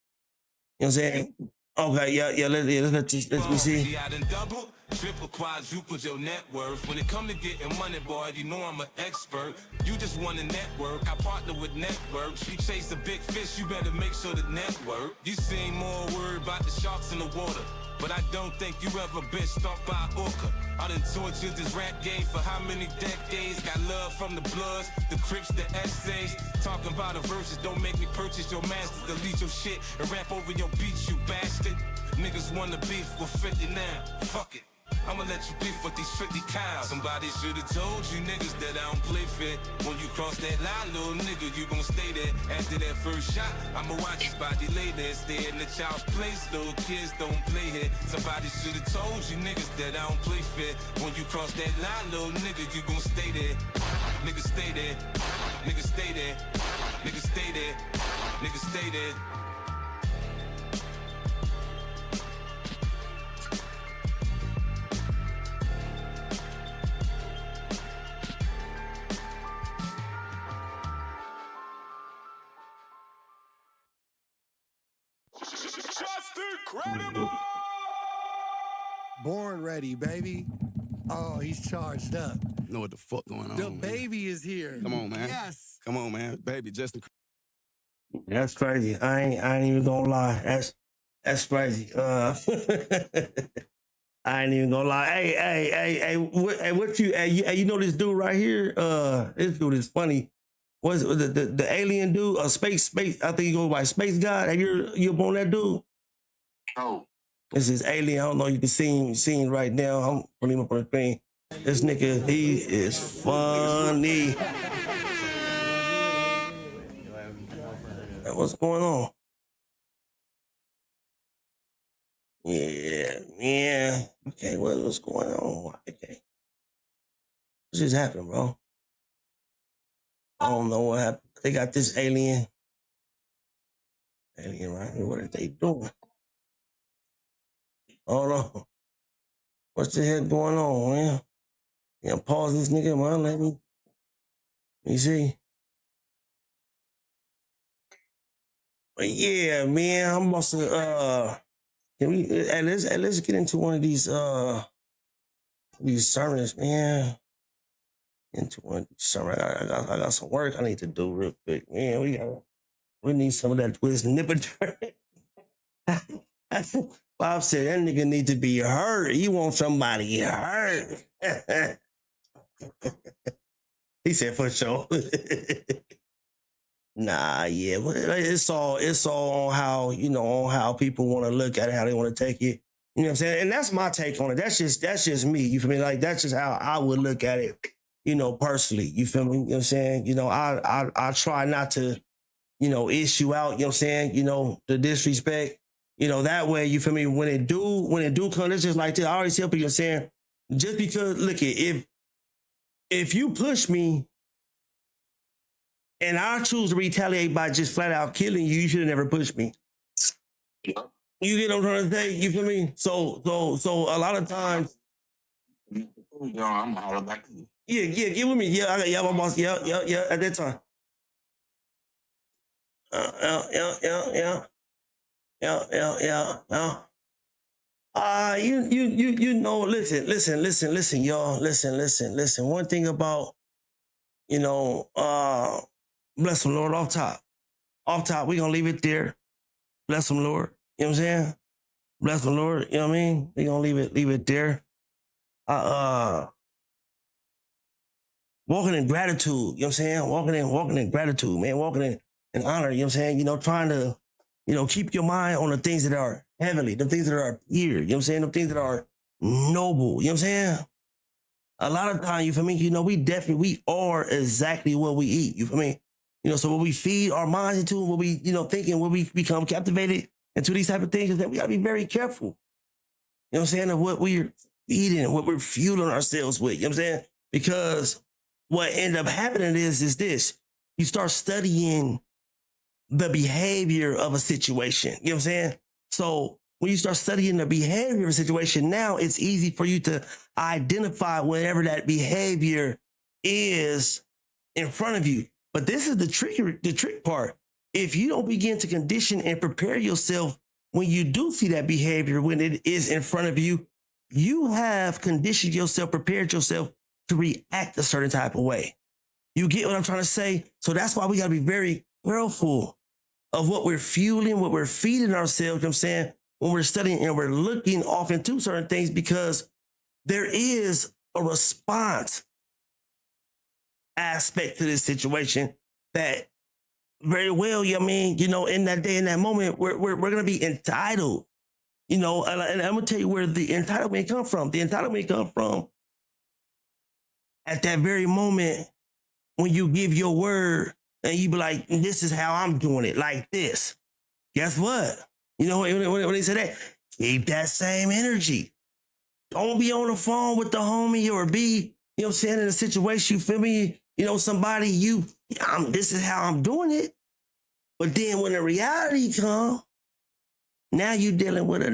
Speaker 1: what I'm saying? Okay, yeah. Let me see.
Speaker 5: See, I done double, triple, quadruple your net worth. When it come to getting money, boy, you know I'm an expert. You just want a network. I partner with networks. You chase a big fish, you better make sure the network. You seem more worried about the sharks in the water, but I don't think you ever been stomped by an orca. I done tortured this rap game for how many decades? Got love from the Bloods, the Crips, the essays. Talking about the verses don't make me purchase your master. Delete your shit and rap over your beats, you bastard. Niggas wanna beef with 50 now. Fuck it. I'ma let you beef with these 50 cows. Somebody should've told you niggas that I don't play fair. When you cross that line, little nigga, you gon' stay there. After that first shot, I'ma watch his body lay there. Stay in the child's place, little kids don't play here. Somebody should've told you niggas that I don't play fair. When you cross that line, little nigga, you gon' stay there. Nigga stay there. Nigga stay there. Nigga stay there. Nigga stay there.
Speaker 7: Born ready, baby. Oh, he's charged up.
Speaker 8: Know what the fuck going on?
Speaker 7: The
Speaker 8: man.
Speaker 7: baby is here.
Speaker 8: Come on, man.
Speaker 7: Yes.
Speaker 8: Come on, man. Baby, Justin.
Speaker 1: That's crazy. I ain't even gonna lie. That's crazy. I ain't even gonna lie. Hey, what you know this dude right here? This dude is funny. What's the alien dude? Space. I think he goes by Space God. Have you up on that dude?
Speaker 8: Oh.
Speaker 1: This is alien. I don't know. You can see him right now. I'm putting him up on the screen. This nigga, he is funny. What's going on? Yeah. Okay, what's going on? Okay. What just happened, bro? I don't know what happened. They got this alien right here. What are they doing? Hold on. What's the heck going on, man? Yeah, pause this nigga, man. Let me see. But yeah, man, I'm about to let's get into one of these sermons, man. into one summer. I got some work I need to do real quick. Man, we need some of that twist nipper. Bob said that nigga need to be hurt. He want somebody hurt. He said for sure. Nah, yeah, but it's all on how, on how people want to look at it, how they want to take it. You know what I'm saying? And that's my take on it. That's just me. You feel me? Like that's just how I would look at it, personally. You feel me? You know what I'm saying? I try not to, issue out, you know what I'm saying, the disrespect. That way, you feel me? When it do come, it's just like this. I always tell people, you know what I'm saying, just because, look, if you push me and I choose to retaliate by just flat out killing you, you should have never pushed me. You get what I'm trying to say? You feel me? So a lot of times.
Speaker 8: Yo, I'm gonna holler back to you.
Speaker 1: Yeah, get with me. Yeah, my boss. Yeah, at that time. Yeah. Listen, y'all. Listen. One thing about, bless him, Lord, off top, we gonna leave it there. Bless him, Lord. You know what I'm saying? Bless him, Lord. You know what I mean? We gonna leave it there. Walking in gratitude, you know what I'm saying? Walking in gratitude, man. Walking in honor, you know what I'm saying? Trying to, keep your mind on the things that are heavenly, the things that are pure, you know what I'm saying? The things that are noble, you know what I'm saying? A lot of time, you feel me? We are exactly what we eat, you feel me? So what we feed our minds into, what we, thinking, what we become captivated into these type of things, is that we gotta be very careful. You know what I'm saying? Of what we're eating, what we're fueling ourselves with, you know what I'm saying? Because what end up happening is this. You start studying the behavior of a situation. You know what I'm saying? So when you start studying the behavior of a situation, now it's easy for you to identify whatever that behavior is in front of you. But this is the trick part. If you don't begin to condition and prepare yourself when you do see that behavior, when it is in front of you, you have conditioned yourself, prepared yourself to react a certain type of way. You get what I'm trying to say? So that's why we got to be very careful of what we're fueling, what we're feeding ourselves, you know what I'm saying, when we're studying and we're looking off into certain things, because there is a response aspect to this situation that very well, in that day, in that moment, we're going to be entitled, and I'm going to tell you where the entitlement come from. The entitlement come from at that very moment when you give your word and you be like, this is how I'm doing it, like this. Guess what? When they say that, keep that same energy. Don't be on the phone with the homie or be, in a situation, you feel me? Somebody, this is how I'm doing it. But then when the reality comes, now you dealing with a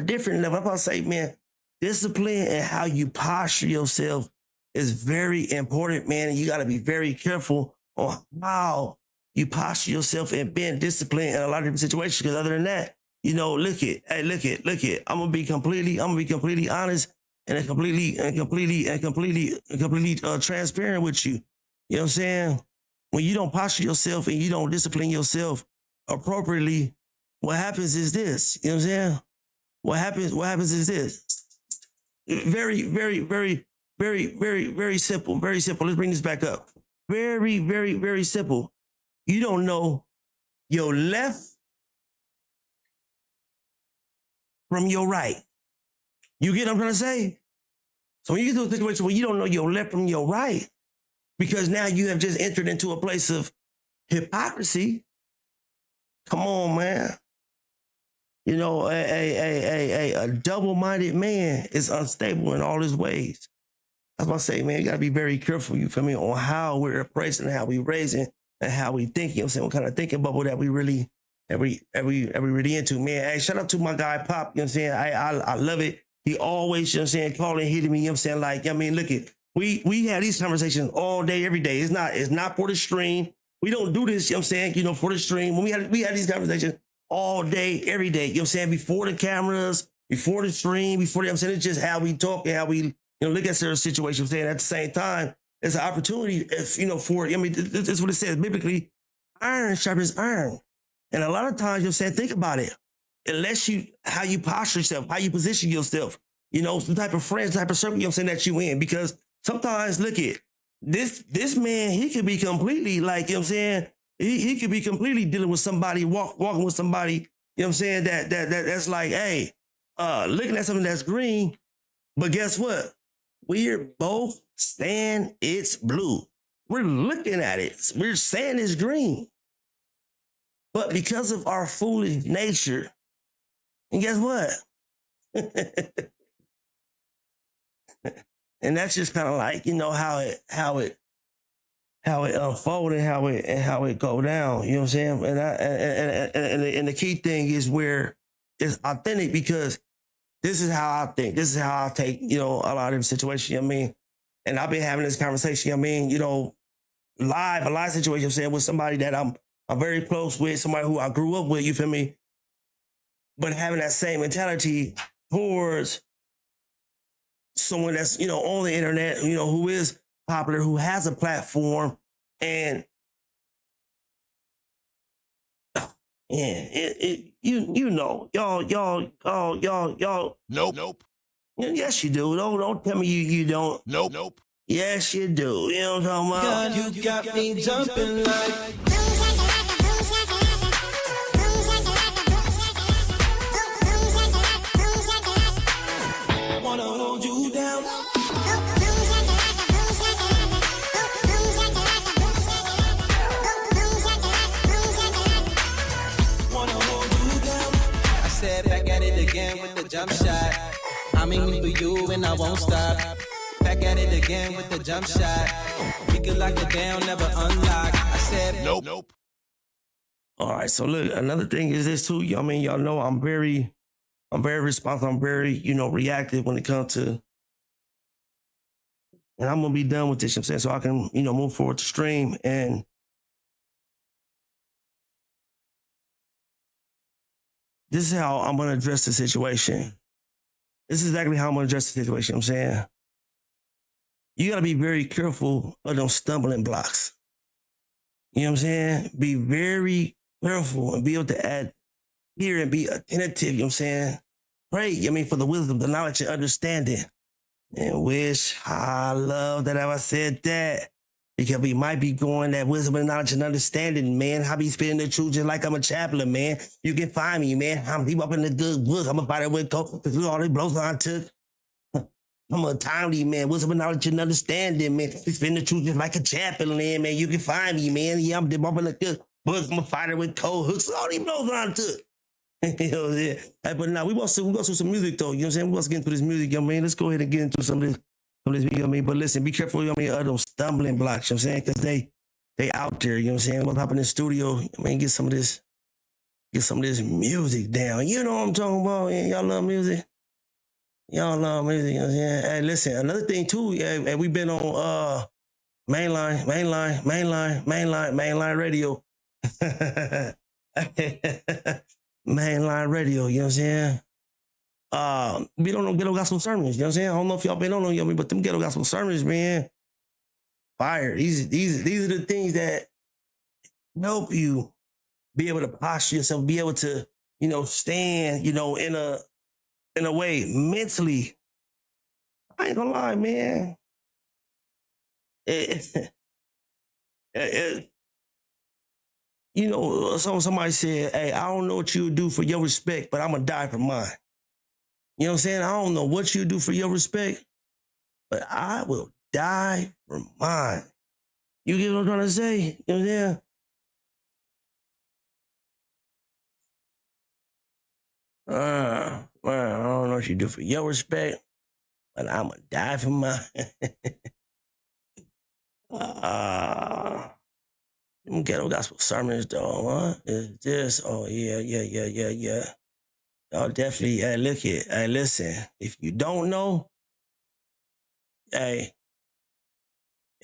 Speaker 1: different level. I'm about to say, man, discipline and how you posture yourself is very important, man. And you got to be very careful on how you posture yourself and being disciplined in a lot of different situations. Because other than that, look it. I'm gonna be completely honest and completely transparent with you. You know what I'm saying? When you don't posture yourself and you don't discipline yourself appropriately, what happens is this. You know what I'm saying? What happens is this. Very, very, very, very, very, very simple. Very simple. Let's bring this back up. Very, very, very simple. You don't know your left from your right. You get what I'm trying to say? So when you get to a situation where you don't know your left from your right, because now you have just entered into a place of hypocrisy. Come on, man. A double-minded man is unstable in all his ways. That's why I say, man, you gotta be very careful, you feel me, on how we're appraising, how we raising, and how we think, you know what I'm saying, what kind of thinking bubble that we really really into, man. Hey, shout out to my guy Pop, you know what I'm saying? I love it. He always, you know what I'm saying, calling, hitting me, you know what I'm saying? Like, look it, we have these conversations all day, every day. It's not for the stream. We don't do this, you know what I'm saying, for the stream. When we had these conversations all day, every day, you know what I'm saying? Before the cameras, before the stream, you know what I'm saying? It's just how we talk and how we look at certain situations. Saying at the same time, it's an opportunity. If for this is what it says biblically: iron sharpens iron. And a lot of times, think about it. Unless how you posture yourself, how you position yourself, some type of friends, type of circle, that you in. Because sometimes, look at this man, he could be completely he could be completely dealing with somebody, walking with somebody, that's like, hey, looking at something that's green, but guess what? We're both saying it's blue. We're looking at it. We're saying it's green. But because of our foolish nature, and guess what? And that's just kind of like, how it unfold and how it go down. You know what I'm saying? And the key thing is where it's authentic, because this is how I think. This is how I take, a lot of the situations, And I've been having this conversation, a live situation, with somebody that I'm very close with, somebody who I grew up with, you feel me? But having that same mentality towards someone that's, on the internet, who is popular, who has a platform, and y'all.
Speaker 5: Nope.
Speaker 1: Yes, you do. Don't tell me you don't.
Speaker 5: Nope.
Speaker 1: Yes, you do. You know what I'm talking about?
Speaker 9: God, you got me jumping like. Wanna hold you down. Wanna hold you down. I said back at it again with the jump shot. I'm aiming for you and I won't stop. Back at it again with the jump shot. We could lock it down, never unlock. I said
Speaker 5: Nope.
Speaker 1: All right, so look, another thing is this too. Y'all know I'm very responsive. I'm very, reactive when it comes to, and I'm gonna be done with this, so I can, move forward to stream. And this is how I'm gonna address the situation. This is exactly how I'm gonna address the situation. You gotta be very careful of those stumbling blocks. You know what I'm saying? Be very careful and be able to hear and be attentive, Pray, for the wisdom, the knowledge, and understanding. And wish I love that I said that. Because we might be going that wisdom and knowledge and understanding, man. I be spitting the truth just like I'm a chaplain, man. You can find me, man. I'm deep up in the good book. I'm a fighter with coke. Because all these blows I took. I'm a timely man, wisdom and knowledge and understanding, man. We spitting the truth just like a chaplain, man. You can find me, man. Yeah, I'm deep up in the good book. I'm a fighter with coke hooks. All these blows I took. Hey, but now we go through some music though. We want to get into this music, Let's go ahead and get into some of this music, But listen, be careful, of those stumbling blocks, because they out there, We'll hop in the studio, get some of this music down. You know what I'm talking about? Y'all love music. Hey, listen, another thing too, we've been on mainline radio. Mainline radio, we don't know Ghetto Gospel sermons, I don't know if y'all been on them, but them Ghetto Gospel sermons, man, fire. These are the things that help you be able to posture yourself, be able to, stand, in a way mentally. I ain't gonna lie, man. Somebody said, hey, I don't know what you would do for your respect, but I'm going to die for mine. You know what I'm saying? I don't know what you do for your respect, but I will die for mine. You get what I'm trying to say? You know what I'm saying? Man, I don't know what you do for your respect, but I'm going to die for mine. Them Ghetto Gospel sermons, though, huh? Is this? Oh, yeah. Oh, definitely. Hey, look it. Hey, listen. If you don't know, you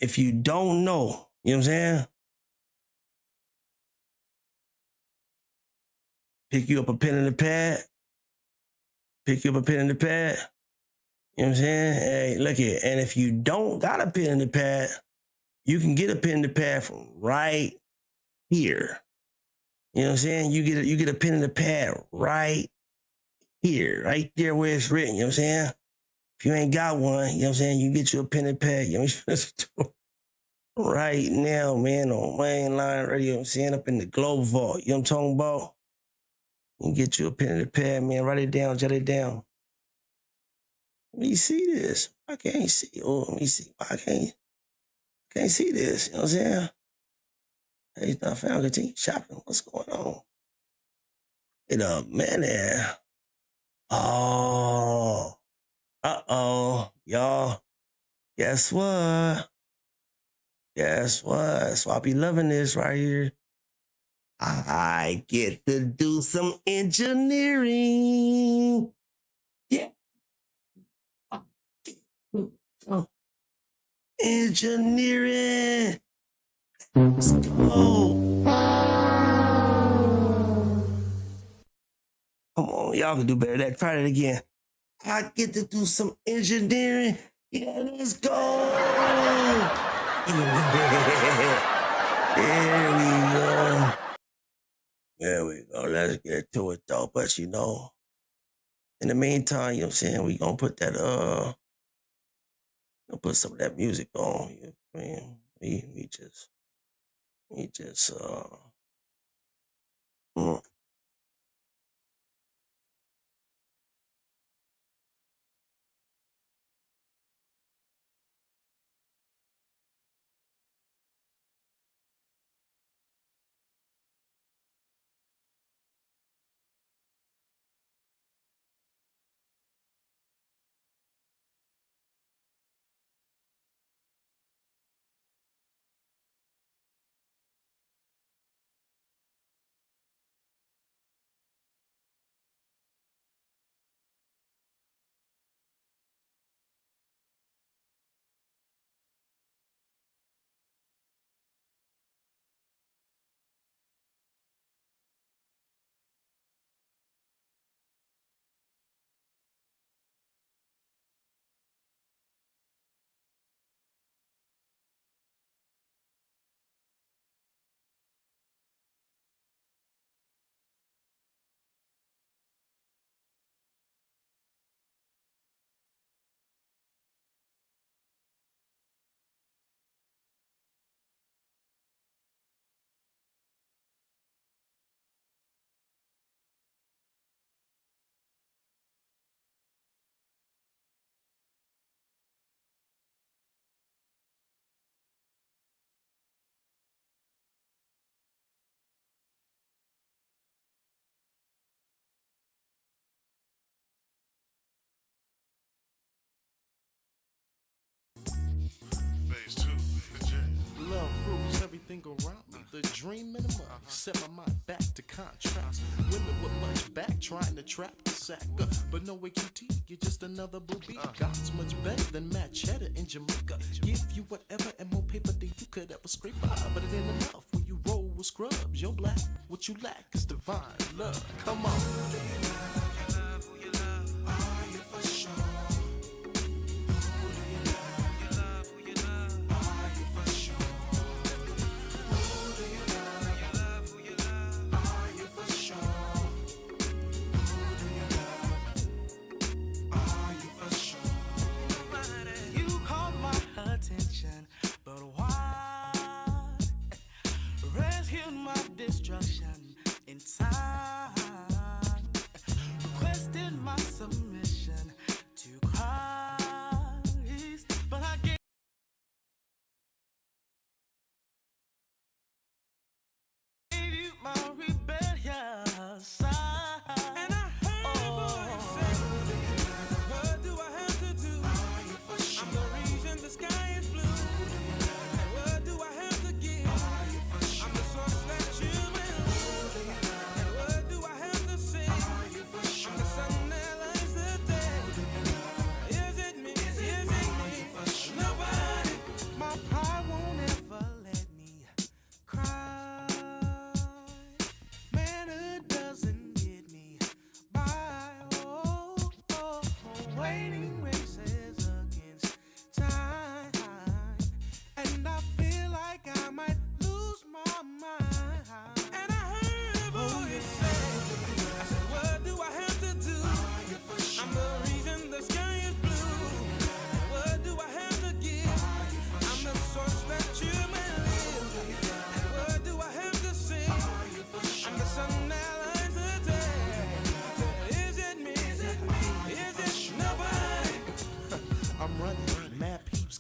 Speaker 1: know what I'm saying? Pick you up a pen and a pad. You know what I'm saying? Hey, look here. And if you don't got a pen in the pad, you can get a pen in the pad from right here. You know what I'm saying? You get a pen in the pad right here, right there where it's written. You know what I'm saying? If you ain't got one, you know what I'm saying? You get you a pen and pad. You know what I'm saying? Right now, man, on mainline radio, you know what I'm saying? Up in the Global Vault. You know what I'm talking about? You can get you a pen and a pad, man. Write it down, jot it down. Let me see this. I can't see. Oh, let me see. I can't see this. You know what I'm saying? Hey, it's not found. Continue shopping. What's going on? Wait a minute. Oh. Uh-oh. Y'all. Guess what? Guess what? So I be loving this right here. I get to do some engineering. Yeah. Oh. Engineering. Let's go. Come on, y'all can do better than that. Try that again. I get to do some engineering. Yeah, let's go. There we go. There we go. Let's get to it though. But you know, in the meantime, you know what I'm saying, we gonna put that gonna put some of that music on. You know what I mean? We just
Speaker 10: Love rules everything around me. The dream minimum. Set my mind back to contrast. Women with much back trying to trap the sack. But no way QT, you're just another booby. God's much better than Matt Cheddar in Jamaica. Give you whatever and more paper than you could ever scrape by. But it ain't enough when you roll with scrubs. You're black. What you lack is divine love. Come on.
Speaker 9: But why rescue my destruction in time? Requested my submission to Christ, but I gave you my rebellious side. And I heard a voice say, what do I have to do? I'm the reason the sky is blue. What do I have to give? I'm the source that you will. And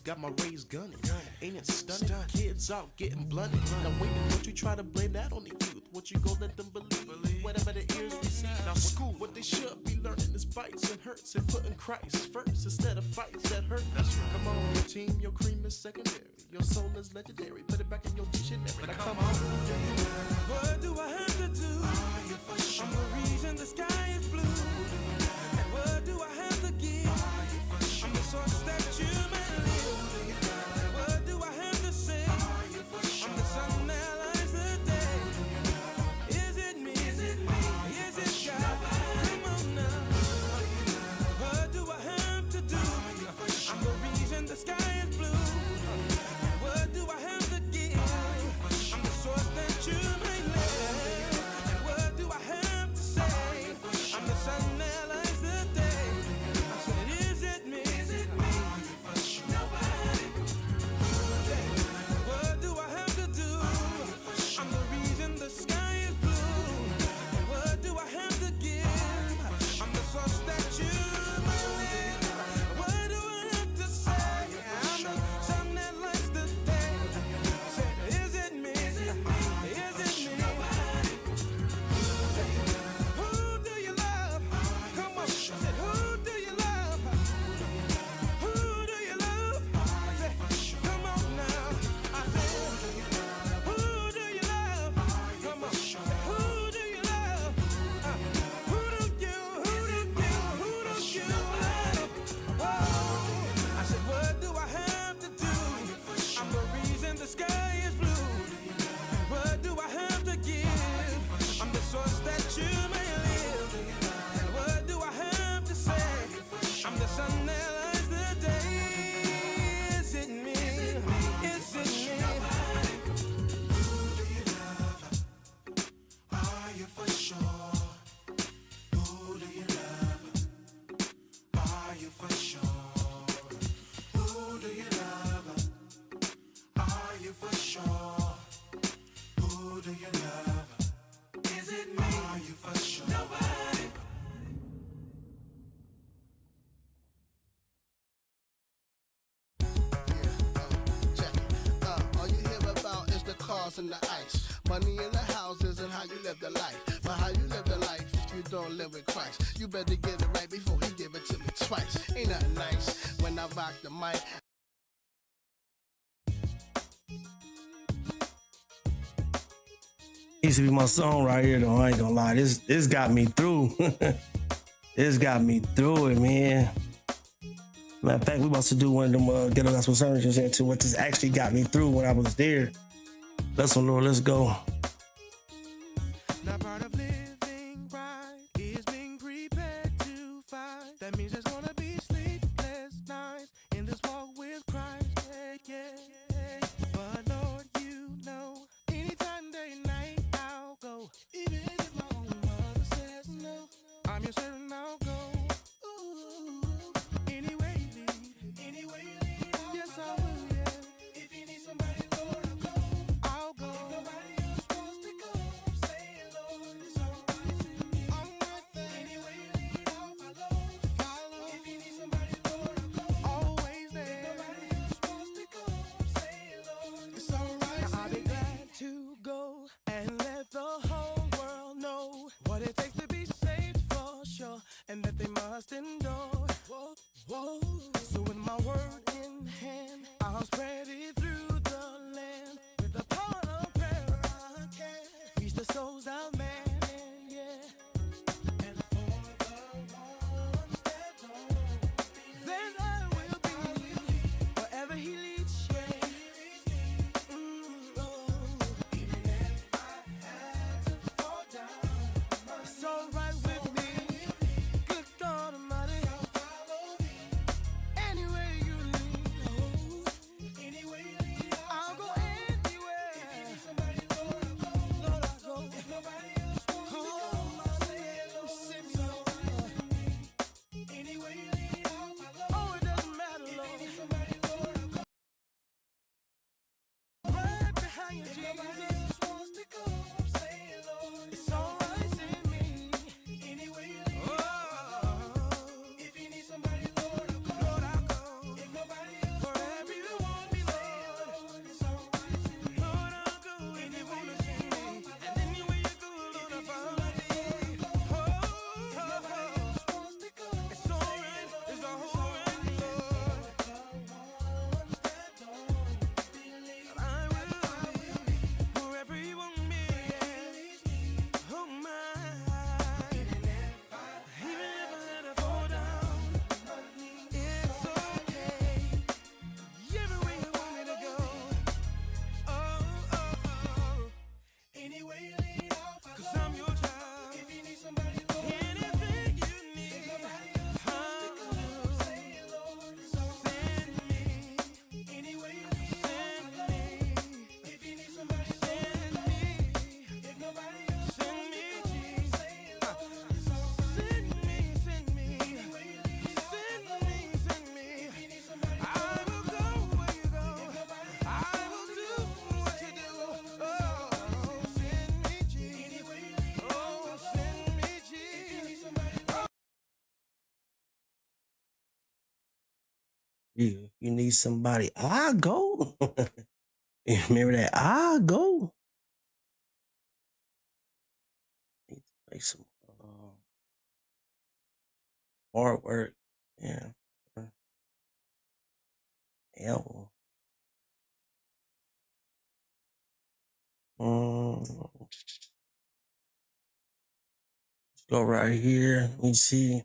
Speaker 10: got my rays gunning. Ain't it stunning? Kids out getting blunted. Now wait, don't you try to blame that on the youth. What you gon' let them believe? Whatever the ears receive. Now school, what they should be learning is bites and hurts and putting Christ first instead of fights that hurt. Come on, your team, your cream is secondary. Your soul is legendary. Put it back in your dictionary. Now come on.
Speaker 9: What do I have to do? I'm the reason the sky is blue. And what do I have to give? I'm the source that you may live. And what do I have to say? I'm the sun that lights the day. Is it me? Is it God? Come on now. What do I have to do? I'm the reason the sky is blue. And what do I have to give? I'm the source that you may live. And what do I have to say? I'm the sun that lights the day. I said, is it me? Nobody. What do I have to do? I'm the reason the sky is blue. And what do I have to give? I'm the source that you may live. What do I have to say? I'm the sun that lights the day. I said, is it me? Is it me? Who do you love? Come on. I said, who do you love? Who do you love? I said, come on now. I said, who do you love? Come on. Who do you love? Who do you love? Oh, I said, what do I have to do? I'm the reason the sky is blue. What do I have to give? I'm the source that you may live. And what do I have to say? I'm the sun that lights the day. Is it me? Is it me?
Speaker 5: Who do you love? Are you for sure? Who do you love? Are you for sure? Who do you love? Are you for sure? Who do you love? Is it me? Are you for sure? Nobody.
Speaker 7: Check it. All you hear about is the cars and the ice. Money in the houses and how you live the life. But how you live the life if you don't live with Christ? You better get it right before he give it to me twice. Ain't nothing nice when I rock the mic.
Speaker 1: Used to be my song right here, though. I ain't gonna lie. This got me through. This got me through it, man. Matter of fact, we about to do one of them Ghetto Gospel sermons into what this actually got me through when I was there. BlessemLord, let's go.
Speaker 9: Now part of living right is being prepared to fight. That means there's gonna be sleepless nights in this walk with Christ. Yeah. But Lord, you know, anytime, day, night, I'll go. Even if my own mother says no, I'm your servant, I'll go. Ooh. Anyway you lead, yes I will, yeah. If you need somebody, Lord, I'll go. If nobody else wants to go, say it, Lord, it's alright with me. I'm right there. Anyway you lead, I'll follow. If you need somebody, Lord, always there. If nobody else wants to go, say it, Lord, it's alright. Now I'll be glad to go and let the whole world know what it takes to be saved for sure, and that they must endure. Whoa. So with my word in hand, I'll spread it through the land. With the power of prayer, I can reach the souls of man. Yeah. And for the ones that don't, then I will be wherever he leads. Yeah. Even if I had to fall down, it's alright with me. Good God Almighty. Anyway you lead, I'll go anywhere. If you need somebody, Lord, I'll go. If nobody else
Speaker 1: You need somebody. I'll go. You remember that? I'll go. Need to make some hard work. Yeah. Yeah. Let's go right here. Let me see.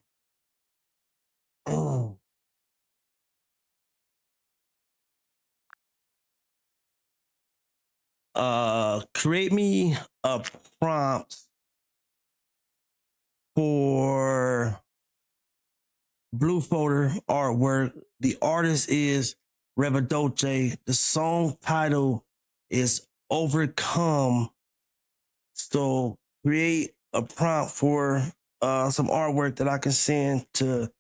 Speaker 1: Create me a prompt for Blue Folder artwork. The artist is Rebadoche. The song title is Overcome. So create a prompt for some artwork that I can send to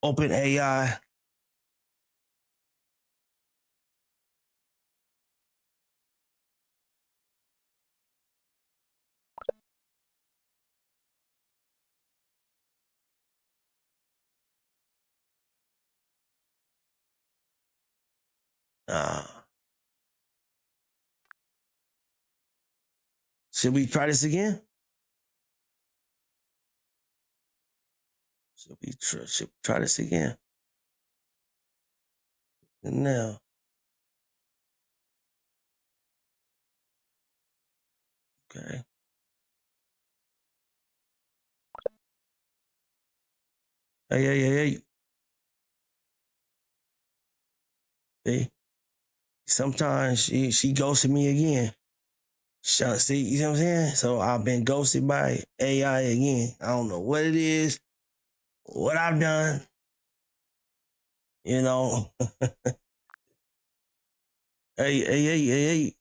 Speaker 1: OpenAI. Should we try this again? Should we try this again? And now. Okay. Hey. See? Sometimes she ghosted me again. See, you know what I'm saying? So I've been ghosted by AI again. I don't know what it is, what I've done. You know. Hey.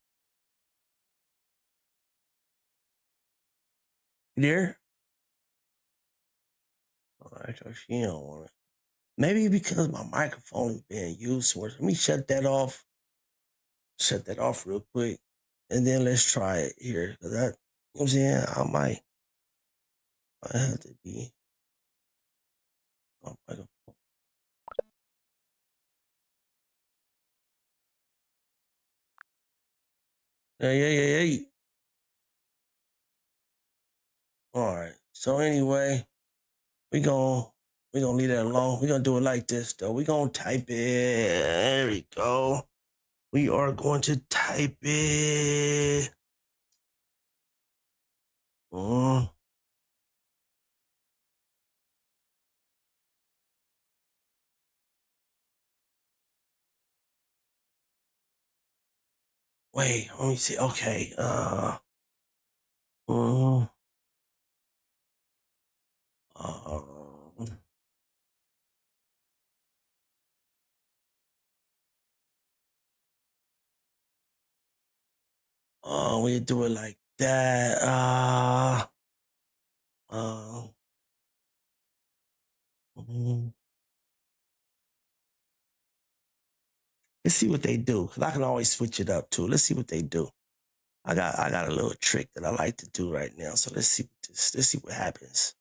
Speaker 1: You there? All right, so she don't want it. Maybe because my microphone is being used so much. Let me shut that off. Shut that off real quick. And then let's try it here. Cause you know what I'm saying? I might have to be on microphone. Hey. All right. So anyway, we gonna leave that alone. We're gonna do it like this though. We're gonna type it. There we go. We are going to type it. Wait, let me see. Okay. We do it like that. Let's see what they do, because I can always switch it up too. Let's see what they do. I got a little trick that I like to do right now. So let's see what happens.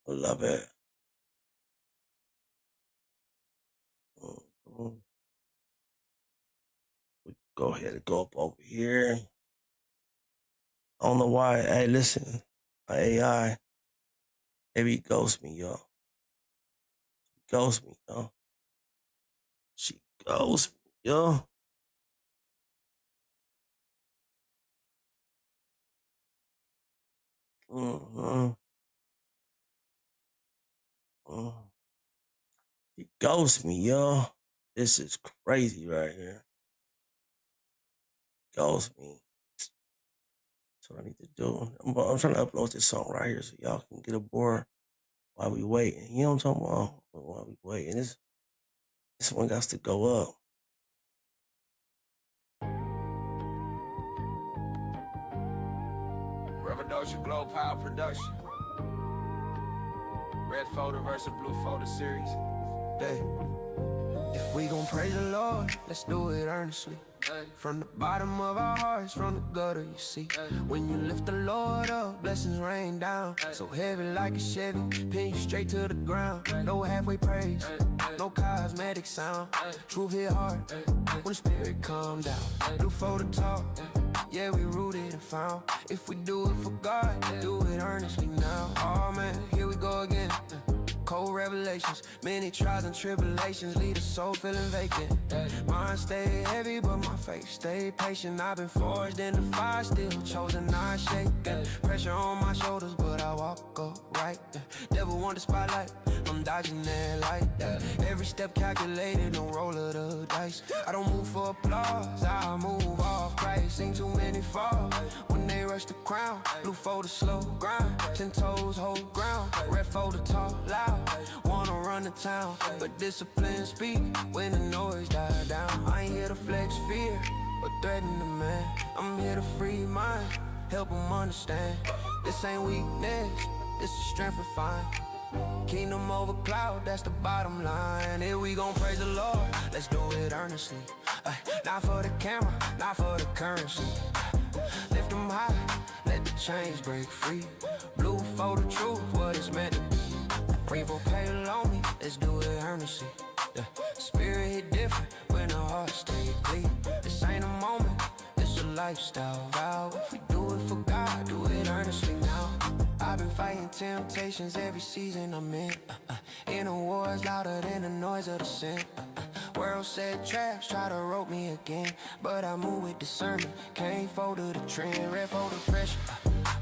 Speaker 1: I love it. We go ahead and go up over here. I don't know why. Hey, listen, my AI, maybe it ghosts me, yo. Ghosts me, yo. She ghosts me, yo. She ghosts me, yo. This is crazy right here. Ghosts me. That's what I need to do. I'm trying to upload this song right here so y'all can get aboard while we waiting. You know what I'm talking about? While we waiting. This one got to go up.
Speaker 11: Rebadoche Glow Power Production. Red Folder versus Blue Folder series.
Speaker 12: If we gon' praise the Lord, let's do it earnestly.
Speaker 11: From the bottom of our hearts, from the gutter, you see. When you lift the Lord up, blessings rain down. So heavy like a Chevy, pin you straight to the ground. No halfway praise, no cosmetic sound. Truth hit hard when the spirit calm down. Do for the talk, yeah, we rooted and found. If we do it for God, do it earnestly now. Oh man, here we go again. Cold revelations, many trials and tribulations leave the soul feeling vacant. Mine stay heavy, but my faith stay patient. I've been forged in the fire, still chosen, not shaken. Pressure on my shoulders, but I walk upright. Devil want the spotlight, I'm dodging that light. Every step calculated, no roll of the dice. I don't move for applause, I move off Christ. Seen too many fall when they rush the crown. Blue for the slow grind, 10 toes hold ground. Red for the talk loud. Wanna run the town, but discipline speak when the noise die down. I ain't here to flex fear or threaten the man. I'm here to free mind, help him understand. This ain't weakness, this is strength refined. Kingdom over cloud, that's the bottom line. Here we gon' praise the Lord, let's do it earnestly. Not for the camera, not for the currency. Lift them high, let the chains break free. Blue for the truth, what it's meant to be. Rainbow pale on me, let's do it earnestly. The spirit hit different when the heart stay clean. This ain't a moment, it's a lifestyle vow. If we do it for God, do it earnestly now. I've been fighting temptations every season I'm in. Inner wars louder than the noise of the sin. World set traps, try to rope me again, but I move with discernment. Can't fold to the trend, red for the pressure.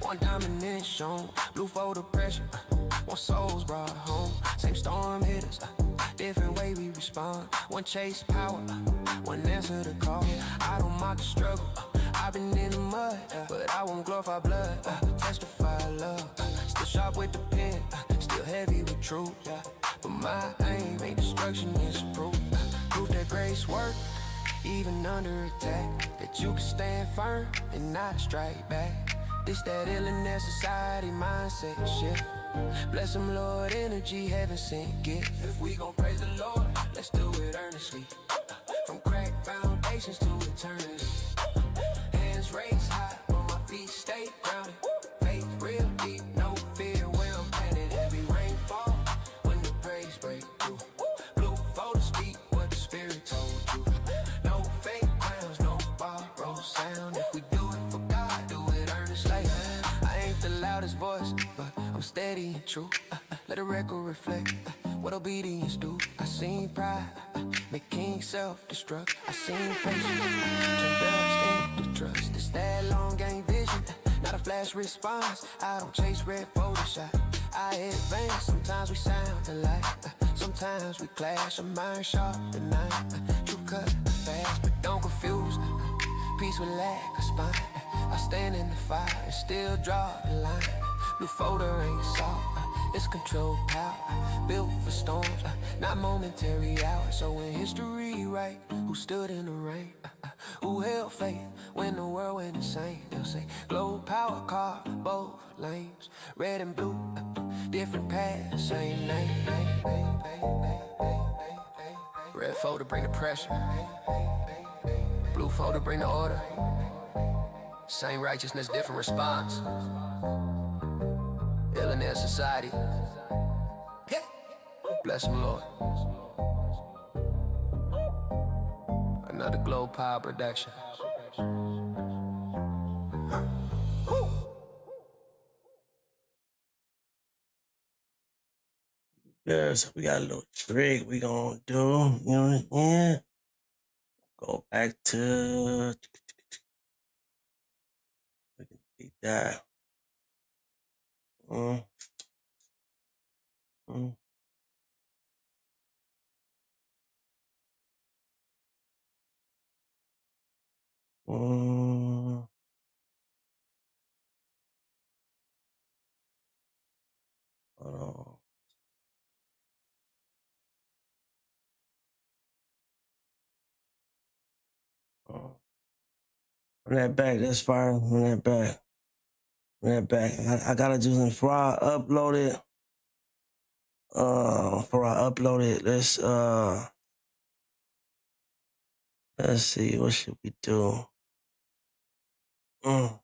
Speaker 11: One diamond in shown, blue for the pressure. One souls brought home, same storm hit us. Different way we respond. One chase power, one answer the call. I don't mock the struggle. I've been in the mud, but I won't glorify blood. Testify love, still sharp with the pen, still heavy with truth. But my aim ain't destruction, it's proof. Proof that grace work, even under attack. That you can stand firm and not strike back. This that illness society mindset shift. BlessemLord energy, heaven sent gift. If we gon' praise the Lord, let's do it earnestly. From crack foundations to eternity. Hands raised high, but my feet stay grounded. Faith real deep, no fear where I'm planted. Heavy rainfall when the praise break through. Blue for the speak what the spirit told you. No fake crowns, no borrowed sound. If we do it for God, do it earnestly. I ain't the loudest voice, but I'm steady and true. Let the record reflect what obedience do. I seen pride make kings self-destruct. I seen patience turn dust into trust. It's that long game vision, not a flash response. I don't chase red Photoshop, I advance. Sometimes we sound alike, sometimes we clash. I'm iron sharp tonight. Truth cut fast, but don't confuse. Peace with lack of spine. I stand in the fire and still draw the line. Blue folder ain't soft, it's control power. Built for storms, not momentary hours. So when history right, who stood in the rain? Who held faith when the world went insane? They'll say, glow power car, both lanes. Red and blue, different paths, same name. Red folder bring the pressure. Blue folder bring the order. Same righteousness, different response. Illness society. BlessemLord. Another Glow Power production.
Speaker 1: Yeah, so we got a little trick we gonna do. You know what I'm saying? Go back to. We can beat that. Mm. Mm. Mm. Hold on. Run that back, that's fire. Run that back. Run that back. I gotta do something before I upload it. Let's Let's see, what should we do? What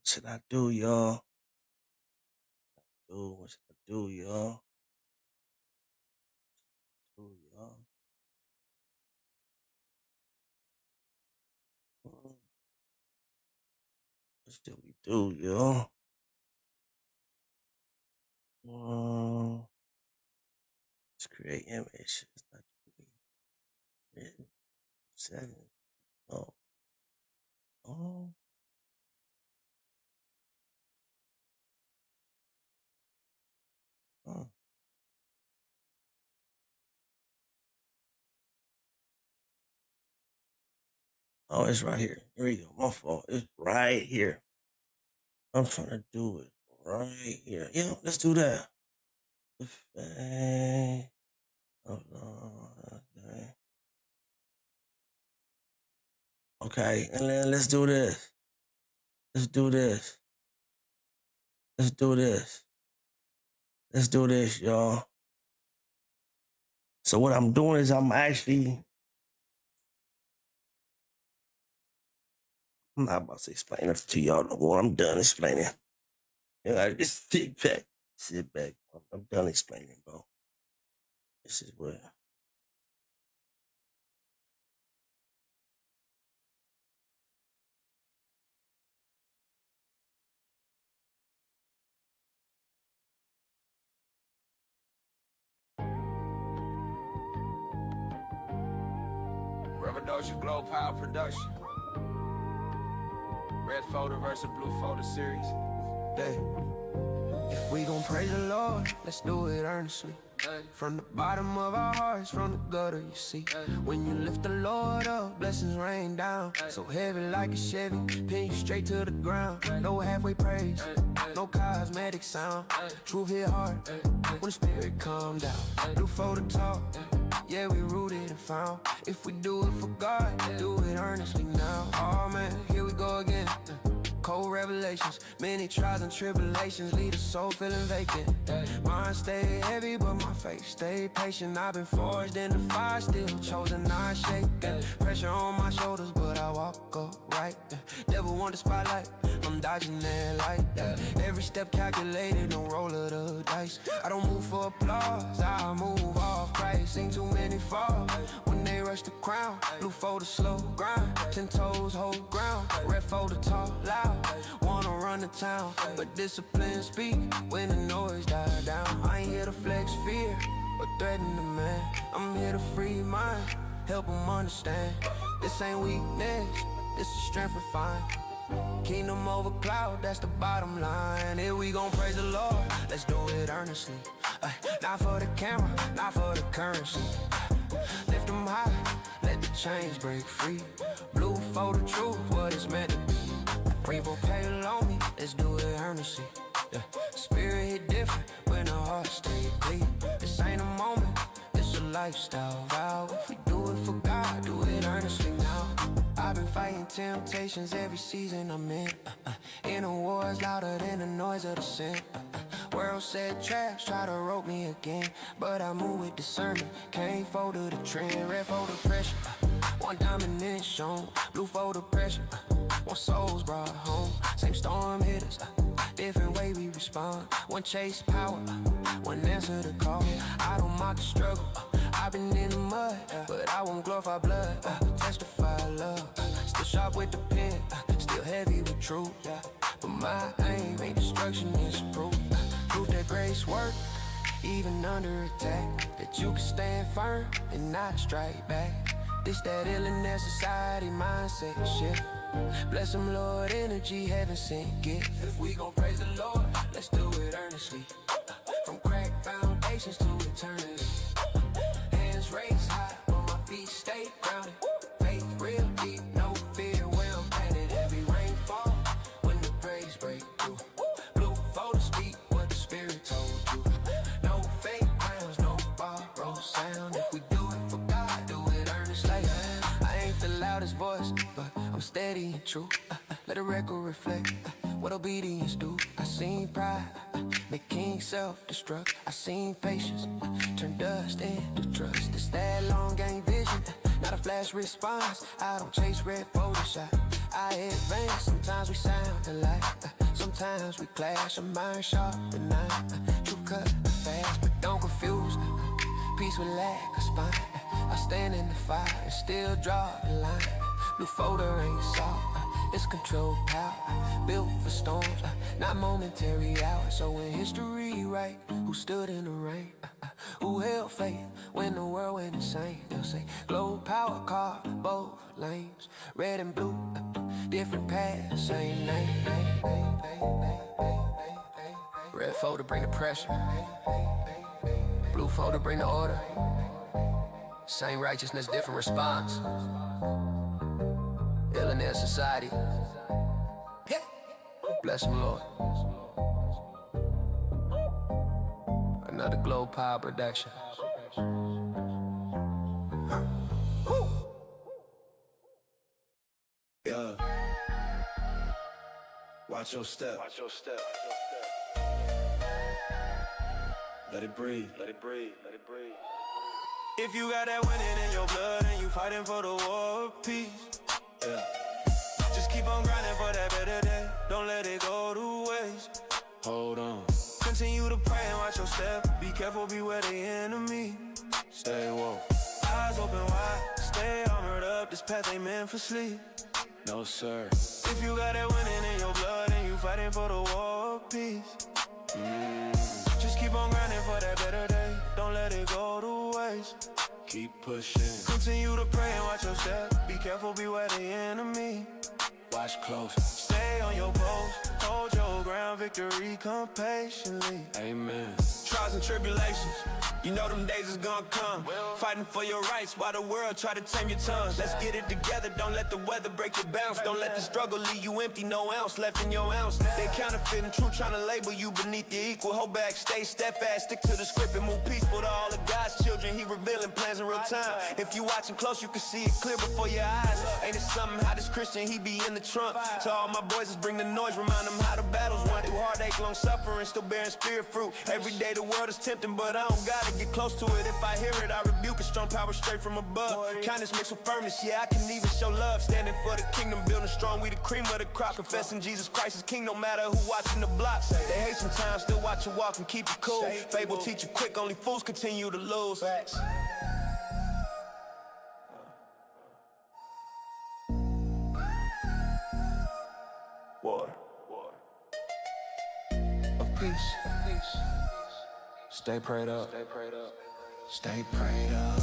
Speaker 1: should I do, y'all? What should I do, y'all? What should we do, y'all? Let's create image. It's not create. Second. Oh. Oh. Oh. Oh, it's right here. Here we go. My fault. It's right here. I'm trying to do it right here. Yeah, let's do that. Hold on. Okay. Okay, and then let's do this. Let's do this. Let's do this. Let's do this, y'all. So what I'm doing is I'm not about to explain it to y'all no more. I'm done explaining. You know, I just sit back. Sit back. I'm done explaining, bro. This is what.
Speaker 12: Revolution Glow Power Production. Red folder versus blue folder series.
Speaker 11: If we gon' praise the Lord, let's do it earnestly. From the bottom of our hearts, from the gutter, you see. When you lift the Lord up, blessings rain down. So heavy like a Chevy, pin you straight to the ground. No halfway praise, no cosmetic sound. Truth hit hard, when the spirit calm down. Do for the talk, yeah, we rooted and found. If we do it for God, do it earnestly now. Oh man, here we go again. Cold revelations, many trials and tribulations leave the soul feeling vacant. Mine stay heavy, but my faith stay patient. I've been forged in the fire, still chosen, not shaken. Pressure on my shoulders, but I walk upright. Devil want the spotlight, I'm dodging that light. Every step calculated, no roll of the dice. I don't move for applause, I move off Christ. Seen too many fall when they rush the crown. Blue for the slow grind, 10 toes hold ground. Red for the talk loud. Wanna run the town, but discipline speak when the noise dies down. I ain't here to flex fear or threaten the man. I'm here to free mind, help them understand. This ain't weakness, this is strength refined. Kingdom over cloud, that's the bottom line. Here we gon' praise the Lord, let's do it earnestly. Not for the camera, not for the currency. Lift them high, let the chains break free. Blue for the truth, what it's meant to be. Rainbow pale on me, let's do it earnestly. Spirit hit different when the heart stay clean. This ain't a moment, it's a lifestyle vow. If we do it for God, do it earnestly now. I've been fighting temptations every season I'm in. Inner wars louder than the noise of the sin. World set traps, try to rope me again. But I move with discernment, can't fold to the trend. Red for the pressure, one dominance shown. Blue for the pressure, one souls brought home. Same storm hit us, different way we respond. One chase power, one answer the call. I don't mock the struggle, I've been in the mud, but I won't glorify blood, testify love. Still sharp with the pen, still heavy with truth. But my aim ain't destruction, it's proof. Proof that grace work, even under attack. That you can stand firm and not strike back. This that illness society mindset shift. BlessemLord energy, heaven sent gift. If we gon' praise the Lord, let's do it earnestly. From cracked foundations to eternity. Hands raised high, on my feet stay grounded. Faith real deep, no fear where I'm planted. Every rainfall, when the praise break through. Blue for the speak what the Spirit told you. No fake crowns, no borrowed sound. If we do it for God, do it earnestly. I ain't the loudest voice, but I'm steady and true. Let the record reflect what obedience do. I seen pride make kings self-destruct. I seen patience turn dust into trust. It's that long game vision, not a flash response. I don't chase red Photoshop, I advance. Sometimes we sound alike, sometimes we clash. A mind sharp and truth cut fast, but don't confuse peace with lack of spine. I stand in the fire and still draw the line. Blue folder ain't soft, it's control power, built for storms, not momentary hours. So when history right, who stood in the rain, who held faith when the world went insane? They'll say glow power car, both lanes, red and blue, different paths, same name. Red folder bring the pressure, blue folder bring the order. Same righteousness, different response. Illinois society. Bless him, Lord. Another Glow Power production.
Speaker 13: Yeah. Watch your step. Watch your step. Let it breathe. Let it breathe. Let it breathe.
Speaker 9: If you got that winning in your blood and you fighting for the war of peace,
Speaker 13: Yeah.
Speaker 9: just keep on grinding for that better day. Don't let it go to waste.
Speaker 13: Hold on.
Speaker 9: Continue to pray and watch your step. Be careful, beware the enemy.
Speaker 13: Stay woke.
Speaker 9: Eyes open wide, stay armored up. This path ain't meant for sleep.
Speaker 13: No, sir.
Speaker 9: If you got that winning in your blood and you fighting for the war of peace, just keep on grinding for that better day. Don't let it go to waste.
Speaker 13: Keep pushing.
Speaker 9: Continue to pray and watch your step. Be careful, beware the enemy.
Speaker 13: Watch close.
Speaker 9: Stay on your post, hold your ground. Victory come patiently.
Speaker 13: Amen.
Speaker 9: Trials and tribulations, you know them days is gonna come. Fighting for your rights while the world try to tame your tongue. Let's get it together, don't let the weather break your bounce. Don't let the struggle leave you empty, no ounce left in your ounce. They counterfeiting truth, trying to label you beneath your equal. Hold back, stay steadfast, stick to the script and move peaceful to all of God's children. He revealing plans in real time. If you watching close, you can see it clear before your eyes. Ain't it something how this Christian, he be in the trunk. To all my boys, just bring the noise, remind them how the battles won. Through heartache, long suffering, still bearing spirit fruit. Every day the world is tempting, but I don't gotta get close to it. If I hear it, I rebuke it. Strong power straight from above. Kindness mixed with firmness, yeah, I can even show love. Standing for the kingdom, building strong, we the cream of the crop. Confessing Jesus Christ is king, no matter who watching the block. They hate sometimes, still watch you walk and keep it cool. Fable teach you quick, only fools continue to lose.
Speaker 13: Water.
Speaker 11: Of peace.
Speaker 13: Stay prayed up.
Speaker 11: Stay prayed up. Stay prayed up.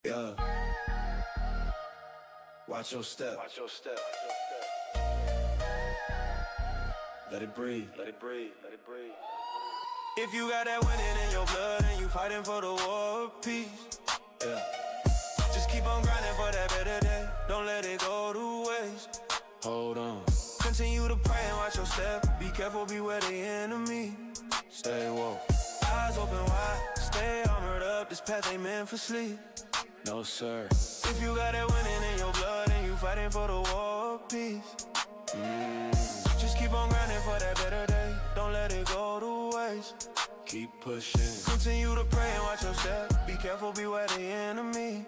Speaker 13: Yeah. Watch your step. Watch your step. Let it breathe. Let it breathe. Let it breathe. If you got that winning in your blood and you fighting for the war of peace, yeah. Just keep on grinding for that better day. Don't let it go to waste. Hold on. Continue to pray and watch your step. Be careful, beware the enemy. Stay woke. Eyes open wide. Stay armored up. This path ain't meant for sleep. No, sir. If you got that winning in your blood and you fighting for the war of peace, just keep on grinding for that better day. Don't let it go to waste. Keep pushing. Continue to pray and watch your step. Be careful, beware the enemy.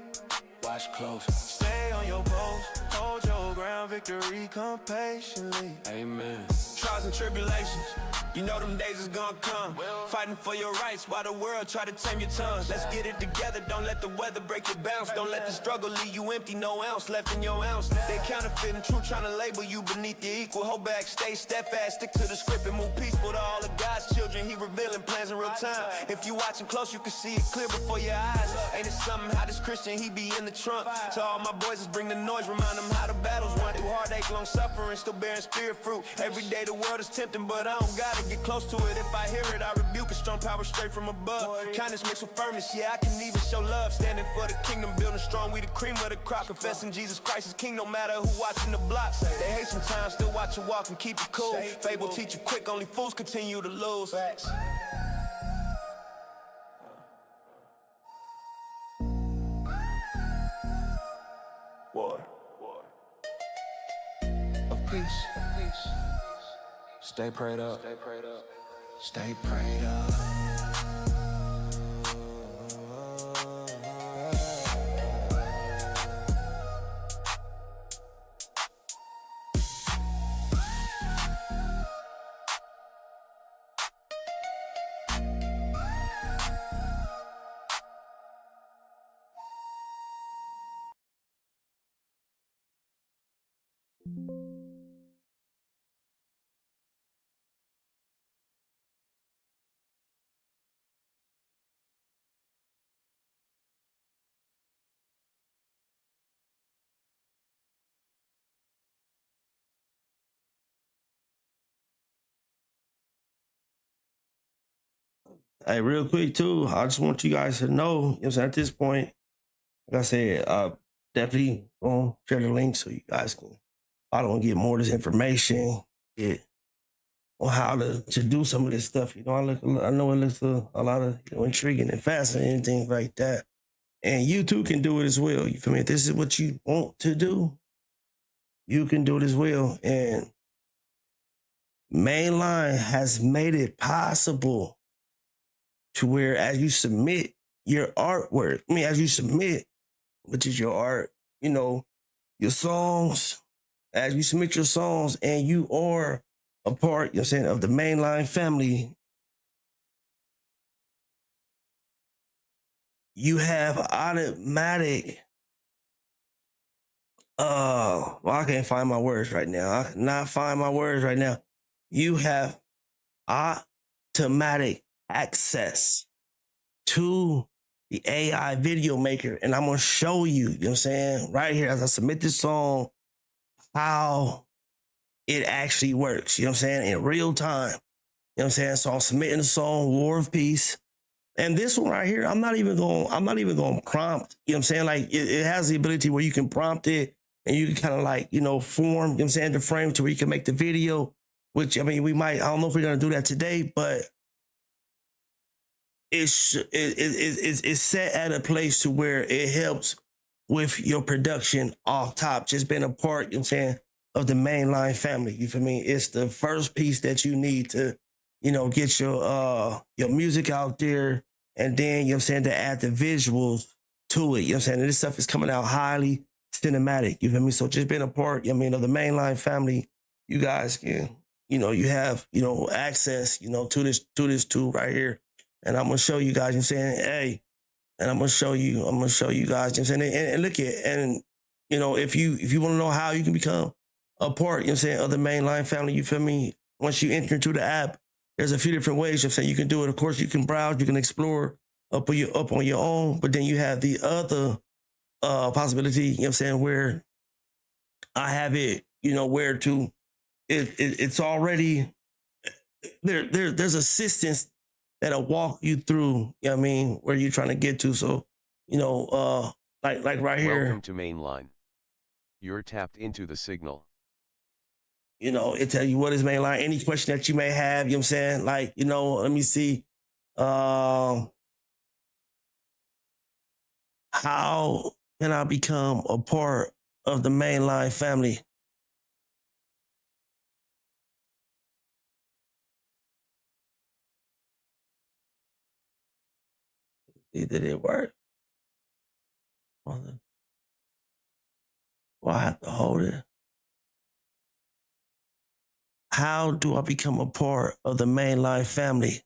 Speaker 13: Watch close. Stay on your post. Hold your ground. Victory come patiently. Amen. Trials and tribulations, you know them days is gonna come. Fighting for your rights while the world try to tame your tongue. Let's get it together, don't let the weather break your bounce. Don't let the struggle leave you empty, no ounce left in your ounce. They counterfeiting truth, trying to label you beneath your equal. Hold back, stay steadfast, stick to the script and move peaceful to all of God's children. He revealing plans in real time. If you watching close, you can see it clear before your eyes. Ain't it something how this Christian, he be in the trunk. To all my boys, just bring the noise, remind them how the battles won. Through heartache, long suffering, still bearing spirit fruit. Every day the world is tempting, but I don't gotta get close to it. If I hear it, I rebuke it. Strong power straight from above. Kindness mixed with firmness, yeah, I can even show love. Standing for the kingdom, building strong, we the cream of the crop. Confessing Jesus Christ is king, no matter who watching the block. They hate sometimes, still watch you walk and keep it cool. Fable teach you quick, only fools continue to lose. War. Of peace. Stay prayed up. Stay prayed up. Stay prayed up.
Speaker 1: Hey, real quick too, I just want you guys to know, you know what I'm saying, at this point, like I said, definitely gonna share the link so you guys can, I don't get more of this information, get on how to do some of this stuff. You know, I know it looks a lot of, you know, intriguing and fascinating and things like that. And you too can do it as well. You feel me? If this is what you want to do, you can do it as well. And Mainline has made it possible to where as you submit your artwork, as you submit, which is your art, you know, your songs, as you submit your songs and you are a part, you know what I'm saying, of the Mainline family, you have automatic, well, I can't find my words right now. I cannot find my words right now. You have automatic access to the AI video maker. And I'm going to show you, you know what I'm saying, right here as I submit this song, how it actually works, you know what I'm saying, in real time. You know what I'm saying? So I'm submitting the song War of Peace. And this one right here, I'm not even going to prompt, you know what I'm saying? Like it has the ability where you can prompt it and you can kind of like, you know, form, you know what I'm saying, the frame to where you can make the video, which, I mean, I don't know if we're going to do that today, but it's set at a place to where it helps with your production off top, just being a part, you know what I'm saying, of the Mainline family. You feel me? It's the first piece that you need to, you know, get your music out there, and then, you know what I'm saying, to add the visuals to it. You know what I'm saying? And this stuff is coming out highly cinematic. You feel me? So just being a part, you know what I mean, of the Mainline family, you guys can, you know, you have, you know, access, you know, to this tool right here. And I'm gonna show you guys, you know what I'm saying, hey, and I'm gonna show you guys, you know what I'm saying, and look at, and you know, if you want to know how you can become a part, you know what I'm saying, of the Mainline family, you feel me? Once you enter into the app, there's a few different ways, you know what I'm saying, you can do it. Of course, you can browse, you can explore up on your own, but then you have the other possibility, you know what I'm saying, where I have it, where to, it's already, there's assistance that'll walk you through, you know what I mean, where you're trying to get to. So, like right here.
Speaker 14: Welcome to mainline. You're tapped into the signal.
Speaker 1: It tell you what is mainline, any question that you may have, you know what I'm saying? Like, let me see. How can I become a part of the mainline family? Did it work? Well, I have to hold it. How do I become a part of the mainline family?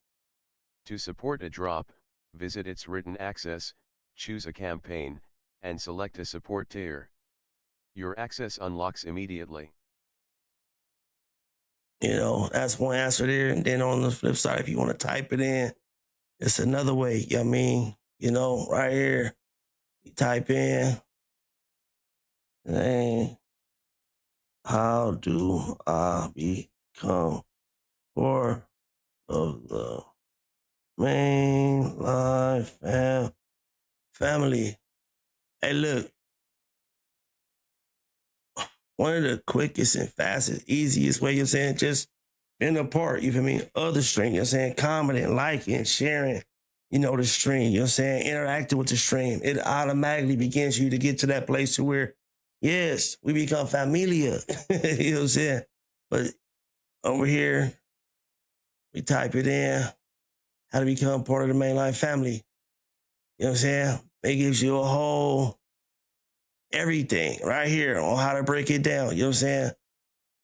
Speaker 14: To support a drop, visit its written access, choose a campaign, and select a support tier. Your access unlocks immediately.
Speaker 1: That's one answer there. And then on the flip side, if you want to type it in, it's another way. You know what I mean? Right here, you type in, and how do I become part of the mainline family? Hey, look. One of the quickest and fastest, easiest way, you're saying, just in a part, you feel me? Other stream, you're saying, commenting, liking, sharing, the stream, you're saying, interacting with the stream. It automatically begins you to get to that place to where, yes, we become familiar. You know what I'm saying? But over here, we type it in, how to become part of the mainline family. You know what I'm saying? It gives you a whole everything right here on how to break it down. You know what I'm saying?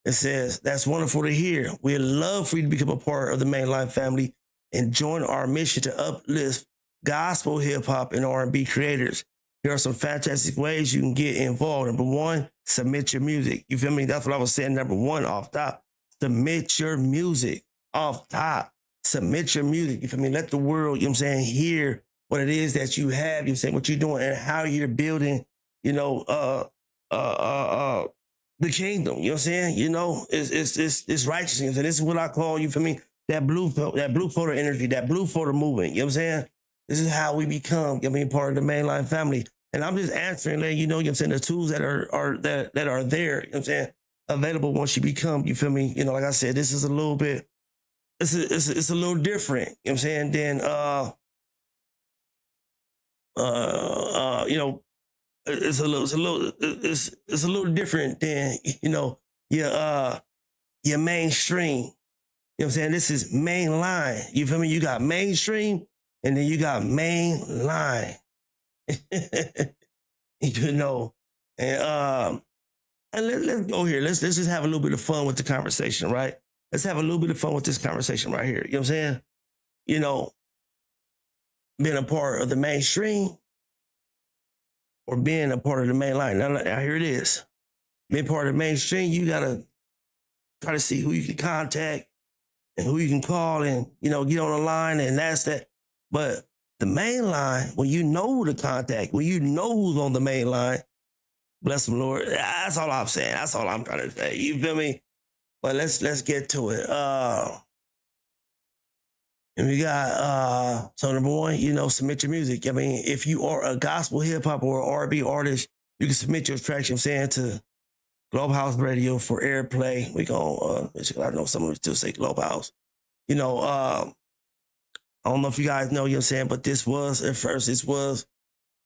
Speaker 1: It says, that's wonderful to hear. We'd love for you to become a part of the mainline family and join our mission to uplift gospel, hip hop, and R&B creators. Here are some fantastic ways you can get involved. Number one, submit your music. You feel me? That's what I was saying. Number one, off top, submit your music off top. Submit your music. You feel me? Let the world, you know what I'm saying, hear what it is that you have, you know what I'm saying, what you're doing and how you're building the kingdom, you know what I'm saying? It's righteousness. And this is what I call, you feel me, that blue photo energy, that blue photo movement, you know what I'm saying? This is how we become, part of the mainline family. And I'm just answering, you know what I'm saying, the tools that are there, you know what I'm saying, available once you become, you feel me? Like I said, this is a little bit, it's a little different, you know what I'm saying, than it's a little different than, your mainstream. You know what I'm saying? This is mainline. You feel me? You got mainstream and then you got mainline. And let's go here. Let's just have a little bit of fun with the conversation, right? Let's have a little bit of fun with this conversation right here. You know what I'm saying? Being a part of the mainstream or being a part of the main line. Now here it is. Being part of the mainstream, you gotta try to see who you can contact and who you can call and, get on the line, and that's that. But the main line, when you know who to contact, when you know who's on the main line, BlessemLord, that's all I'm saying. That's all I'm trying to say. You feel me? But let's get to it. And we got, so number one, submit your music. I mean, if you are a gospel, hip hop, or R&B artist, you can submit your tracks, you know what I'm saying, to Clubhouse Radio for airplay. We gon', I know some of them still say Clubhouse. I don't know if you guys know, you know what I'm saying, but this was, at first, Clubhouse,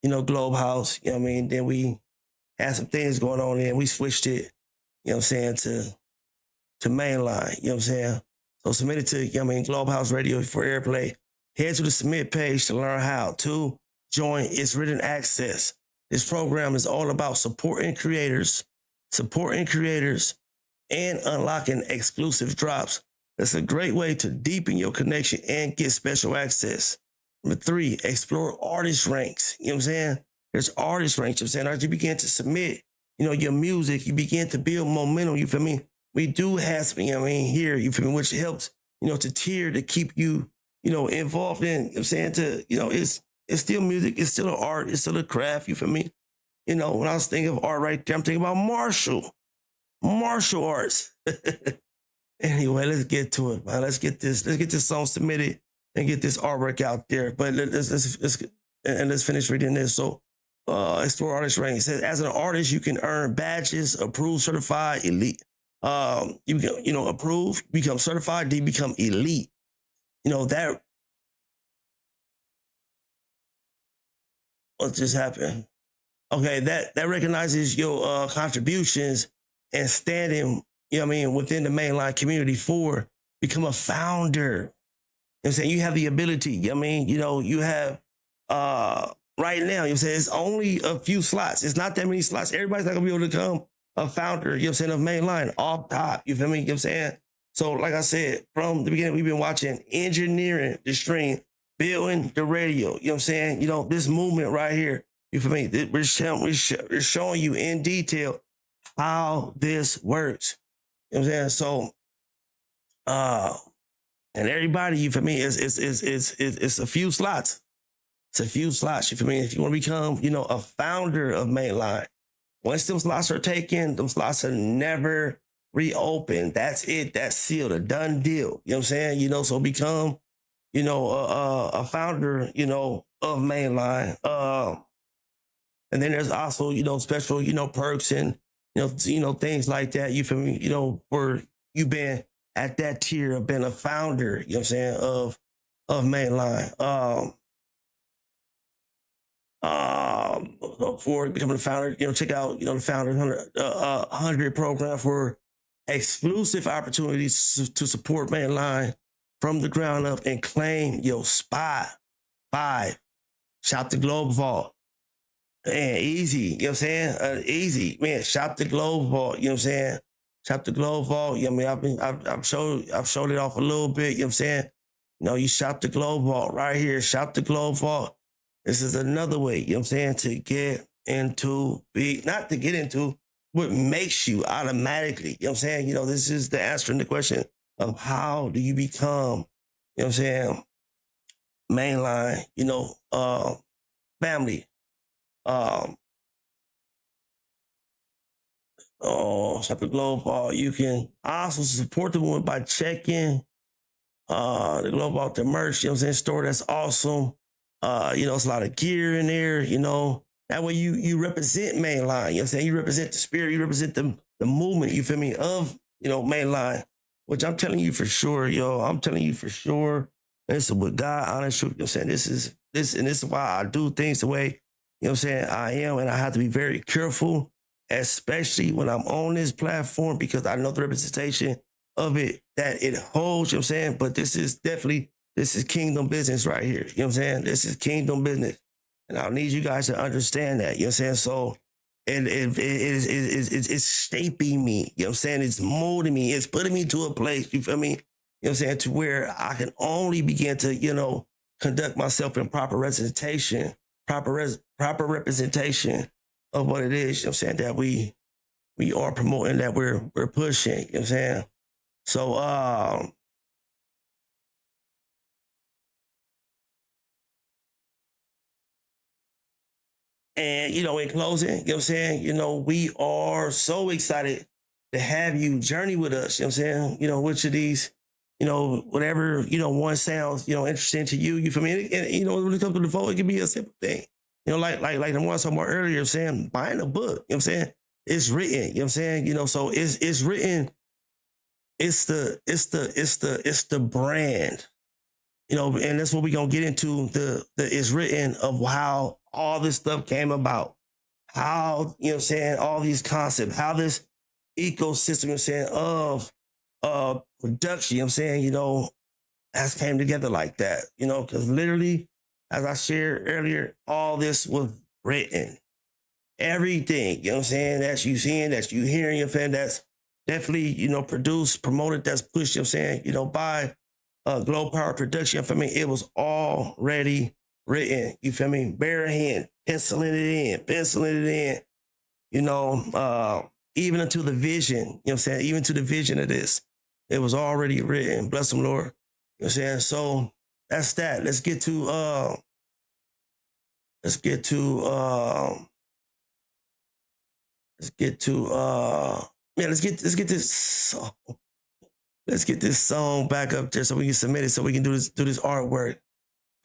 Speaker 1: you know what I mean? Then we had some things going on there and we switched it, you know what I'm saying, to mainline, you know what I'm saying? So submit it to, Clubhouse Radio for airplay. Head to the submit page to learn how to join its written access. This program is all about supporting creators, and unlocking exclusive drops. That's a great way to deepen your connection and get special access. Number 3, explore artist ranks. You know what I'm saying? There's artist ranks. You know what I'm saying? As you begin to submit, your music, you begin to build momentum. You feel me? We do have some, here, you feel me, which helps, to tier to keep you, involved in, you know what I'm saying, it's still music, it's still an art, it's still a craft, you feel me? You know, when I was thinking of art right there, I'm thinking about martial arts. Anyway, let's get to it, man. Let's get this song submitted and get this artwork out there. But let's finish reading this. So, explore artist range. It says, as an artist, you can earn badges, approved, certified, elite. You can, approved, become certified, then you become elite. That what just happened? Okay, that recognizes your contributions and standing, within the mainline community for become a founder. I'm saying you have the ability. You have right now, it's only a few slots. It's not that many slots. Everybody's not gonna be able to become a founder, of mainline off top. You feel me? You know what I'm saying? So, like I said, from the beginning, we've been watching engineering the stream, building the radio. You know what I'm saying? This movement right here. You feel me? We're showing you in detail how this works. You know what I'm saying? So, and everybody, you feel me? It's a few slots. It's a few slots. You feel me? If you want to become, a founder of mainline, once them slots are taken, them slots are never reopened. That's it. That's sealed. A done deal. You know what I'm saying? So become, a founder, of mainline. And then there's also, special, perks and, things like that. You feel me? Where you've been at that tier of being a founder, you know what I'm saying, of mainline. For becoming a founder, check out, the Founder 100 program for exclusive opportunities to support mainline from the ground up and claim your spot. 5, shop the Globe Vault. Man, easy, you know what I'm saying? Easy, man. Shop the Globe Vault, you know what I'm saying? Shop the Globe Vault. I've showed it off a little bit, you know what I'm saying? You shop the Globe Vault right here. Shop the Globe Vault. This is another way, you know what I'm saying, to get into, not to get into, what makes you automatically, you know what I'm saying? This is the answering the question of how do you become, you know what I'm saying, mainline, family. Shop the Globe Ball. You can also support the movement by checking the Globe Ball, the merch, store. That's awesome. It's a lot of gear in there, That way you represent mainline, You represent the spirit, you represent the movement, you feel me, of, mainline, which I'm telling you for sure, I'm telling you for sure. This is what God, honest truth, This is why I do things the way, I am, and I have to be very careful, especially when I'm on this platform, because I know the representation of it that it holds, but this is kingdom business right here. This is kingdom business. And I need you guys to understand that. So it's shaping me. It's molding me. It's putting me to a place, you feel me? To where I can only begin to, conduct myself in proper representation, proper representation of what it is, that we are promoting, that we're pushing, So, and, in closing, we are so excited to have you journey with us, which of these, whatever, one sounds, interesting to you, you feel me? And, when it comes to the vote, it can be a simple thing. Like the one I was talking about earlier, buying a book, it's written, so it's written, it's the brand, and that's what we're going to get into, the it's written of how all this stuff came about, how, all these concepts, how this ecosystem, of production, has came together like that, because literally, as I shared earlier, all this was written. Everything, that you seeing, that you hearing, that's definitely, produced, promoted, that's pushed, by Glow Power Production. It was already written, you feel me? Bare hand, penciling it in, even into the vision, even to the vision of this, it was already written. Bless them, Lord. You know what I'm saying? So that's that. Let's get to let's get to let's get this song. Let's get this song back up there so we can submit it so we can do this artwork.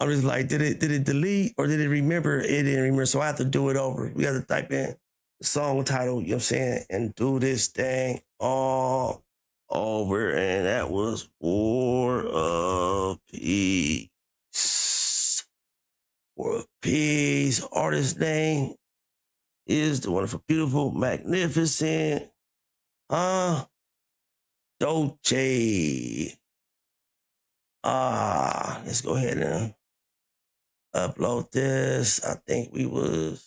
Speaker 1: I'm just like, did it delete or did it remember? It didn't remember, so I have to do it over. We got to type in the song title, you know what I'm saying, and do this thing all over. And that was War of Peace. War of Peace. Artist name is the wonderful, beautiful, magnificent, Dolce. Let's go ahead and upload this. I think we was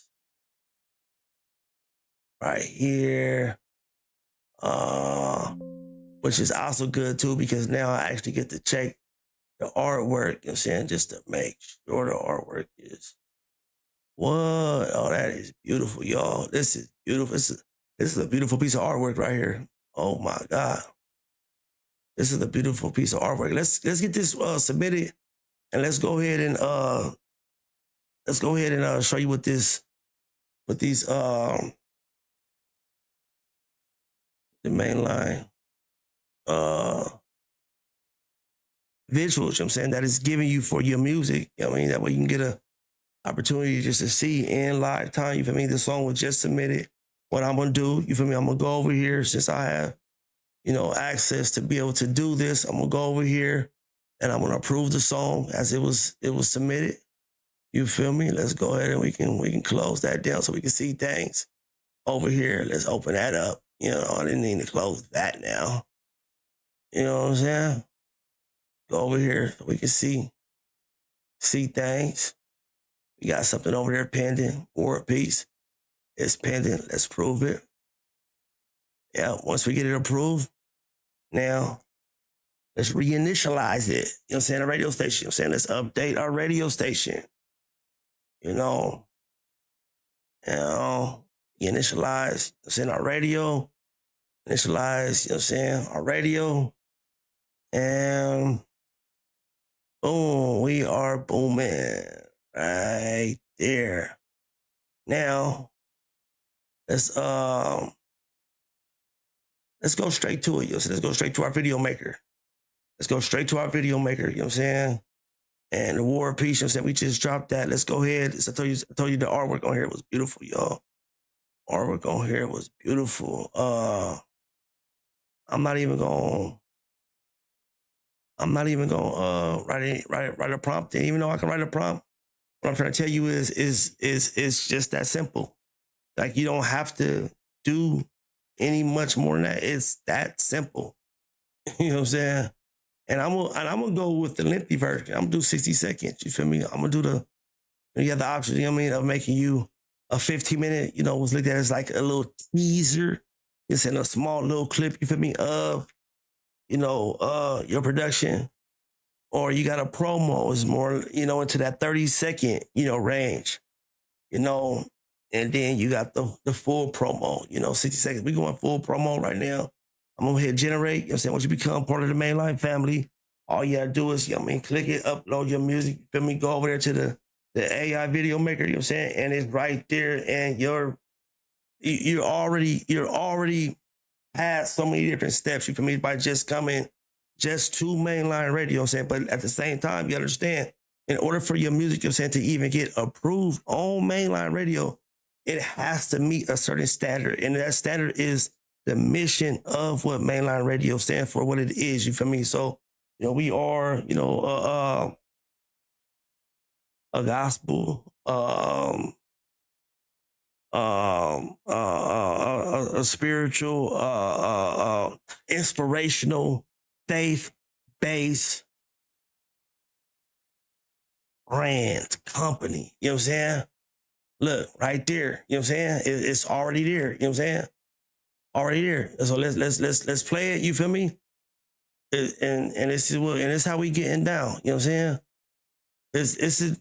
Speaker 1: right here. Which is also good too, because now I actually get to check the artwork, you know what I'm saying, just to make sure the artwork is what? Oh, that is beautiful, y'all. This is beautiful. This is a beautiful piece of artwork right here. Oh my God. This is a beautiful piece of artwork. Let's get this submitted, and let's go ahead and show you what these the mainline visuals, you know what I'm saying, that is giving you for your music. You know what I mean? That way you can get a opportunity just to see in live time. You feel me? This song was just submitted. What I'm gonna do, you feel me? I'm gonna go over here since I have, you know, access to be able to do this. I'm gonna go over here and I'm gonna approve the song as it was submitted. You feel me? Let's go ahead and we can close that down so we can see things over here. Let's open that up. You know, I didn't need to close that now. You know what I'm saying? Go over here so we can see things. We got something over there pending. War of Peace. It's pending. Let's prove it. Yeah, once we get it approved, now let's reinitialize it. You know what I'm saying? A radio station. You know what I'm saying? Let's update our radio station. You know, initialize, you know what I'm saying, our radio. Initialize, you know what I'm saying, our radio. And boom, we are booming right there. Now, let's go straight to it. You know, so let's go straight to our video maker. Let's go straight to our video maker. You know what I'm saying? And the War of Peace. You know what I'm saying? We just dropped that. Let's go ahead. I told you the artwork on here was beautiful, y'all. Artwork on here was beautiful. I'm not even gonna write a prompt. And even though I can write a prompt, what I'm trying to tell you is just that simple. Like, you don't have to do any much more than that. It's that simple. You know what I'm saying? And I'm gonna go with the lengthy version. I'm gonna do 60 seconds. You feel me? I'm gonna do you have the option, you know what I mean, of making you a 15-minute, you know, was looked at as like a little teaser. It's in a small little clip, you feel me, of, you know, your production. Or you got a promo, is more, you know, into that 30-second, you know, range. You know, and then you got the full promo, you know, 60 seconds. We going full promo right now. I'm gonna hit generate, you know what I'm saying? Once you become part of the Mainline family, all you gotta do is, you know what I mean, click it, upload your music, you feel me, go over there to the AI video maker, you know what I'm saying? And it's right there, and you're already past so many different steps, you feel me, by just coming just to Mainline radio, you know what I'm saying? But at the same time, you understand, in order for your music, you know what I'm saying, to even get approved on Mainline radio, it has to meet a certain standard. And that standard is the mission of what Mainline radio stands for, what it is, you feel me? So, you know, we are, you know, a gospel, a spiritual, inspirational, faith-based brand company. You know what I'm saying? Look, right there. You know what I'm saying? It's already there. You know what I'm saying? Already there. So let's play it. You feel me? And this is how we getting down. You know what I'm saying?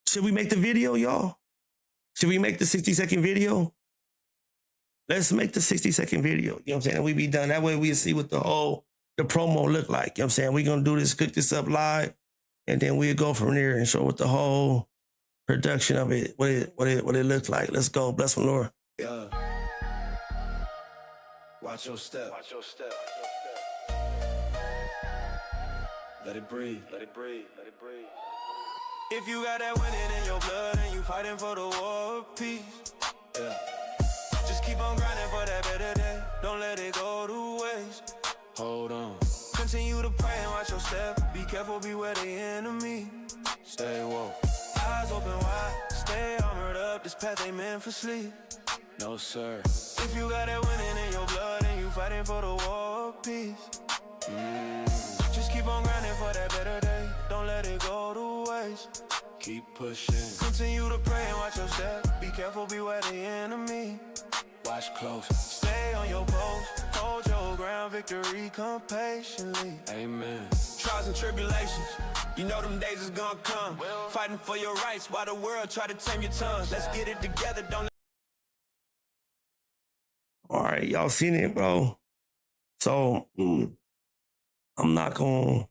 Speaker 1: Should we make the video, y'all? Should we make the 60-second video? Let's make the 60-second video. You know what I'm saying? And we be done. That way we'll see what the promo look like. You know what I'm saying? We're going to do this, cook this up live, and then we'll go from there and show what the whole production of it, what it looks like. Let's go. BlessemLord.
Speaker 15: Yeah.
Speaker 13: Watch your step. Watch your step. Let it breathe. Let it breathe. Let it breathe. If you got that winning in your blood and you fighting for the war of peace, yeah. Just keep on grinding for that better day. Don't let it go to waste. Hold on. Continue to pray and watch your step. Be careful, beware the enemy. Stay woke. Eyes open wide. Stay armored up. This path ain't meant for sleep. No, sir. If you got that winning in your blood and you fighting for the war of peace, just keep on grinding for that better day. Don't let it go to waste. Keep pushing. Continue to pray and watch your step. Be careful, beware the enemy. Watch close. Stay on your post. Hold your ground. Victory come patiently. Amen. Trials and tribulations, you know them days is gonna come. Fighting for your rights while the world try to tame your tongue. Let's get it together. Don't.
Speaker 1: All right, y'all seen it, bro? So I'm not gonna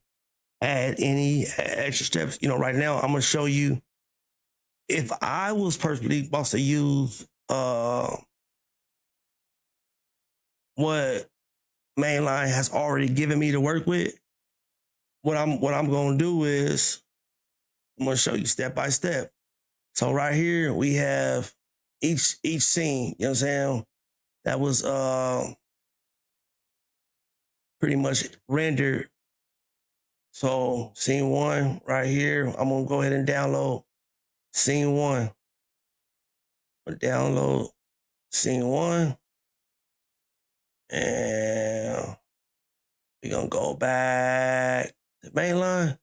Speaker 1: add any extra steps. You know, right now I'm gonna show you if I was personally supposed to use what Mainline has already given me to work with. What I'm gonna do is I'm gonna show you step by step. So right here we have each scene. You know what I'm saying? That was pretty much rendered. So scene 1 right here, I'm gonna go ahead and download scene 1. Download scene 1. And we're gonna go back to Mainline.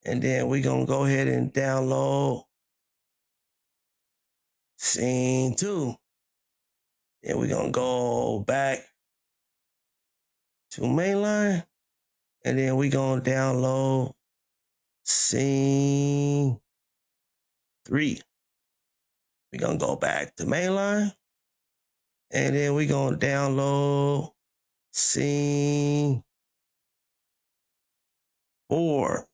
Speaker 1: And then we're gonna go ahead and download scene 2. Then we're gonna go back to Mainline. And then we're gonna download scene 3. We're gonna go back to Mainline. And then we're gonna download scene 4.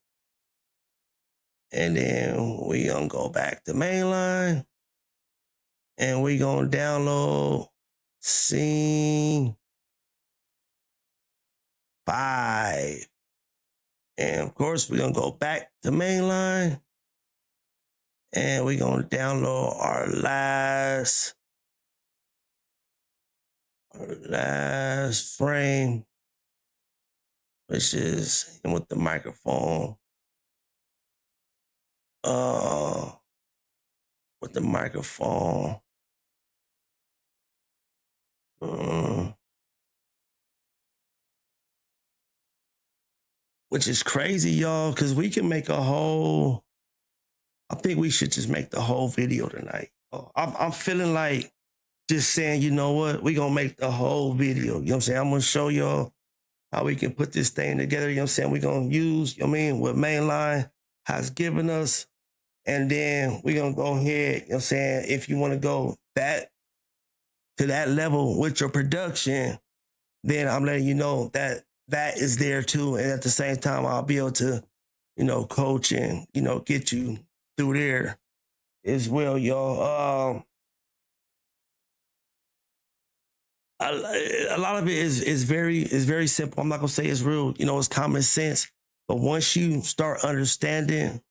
Speaker 1: And then we gonna go back to Mainline. And we gonna download scene 5. And of course, we're gonna go back to Mainline. And we're gonna download our last frame, which is him with the microphone. With the microphone. Which is crazy, y'all, because we can make a whole, I think we should just make the whole video tonight. I'm feeling like just saying, you know what, we gonna make the whole video. You know what I'm saying? I'm gonna show y'all how we can put this thing together. You know what I'm saying? We're gonna use, you know what I mean, what Mainline has given us. And then we're gonna go ahead, you know what I'm saying, if you wanna go to that level with your production, then I'm letting you know that that is there too. And at the same time, I'll be able to, you know, coach and, you know, get you through there as well, y'all. A lot of it is very simple. I'm not gonna say it's real, you know, it's common sense. But once you start understanding,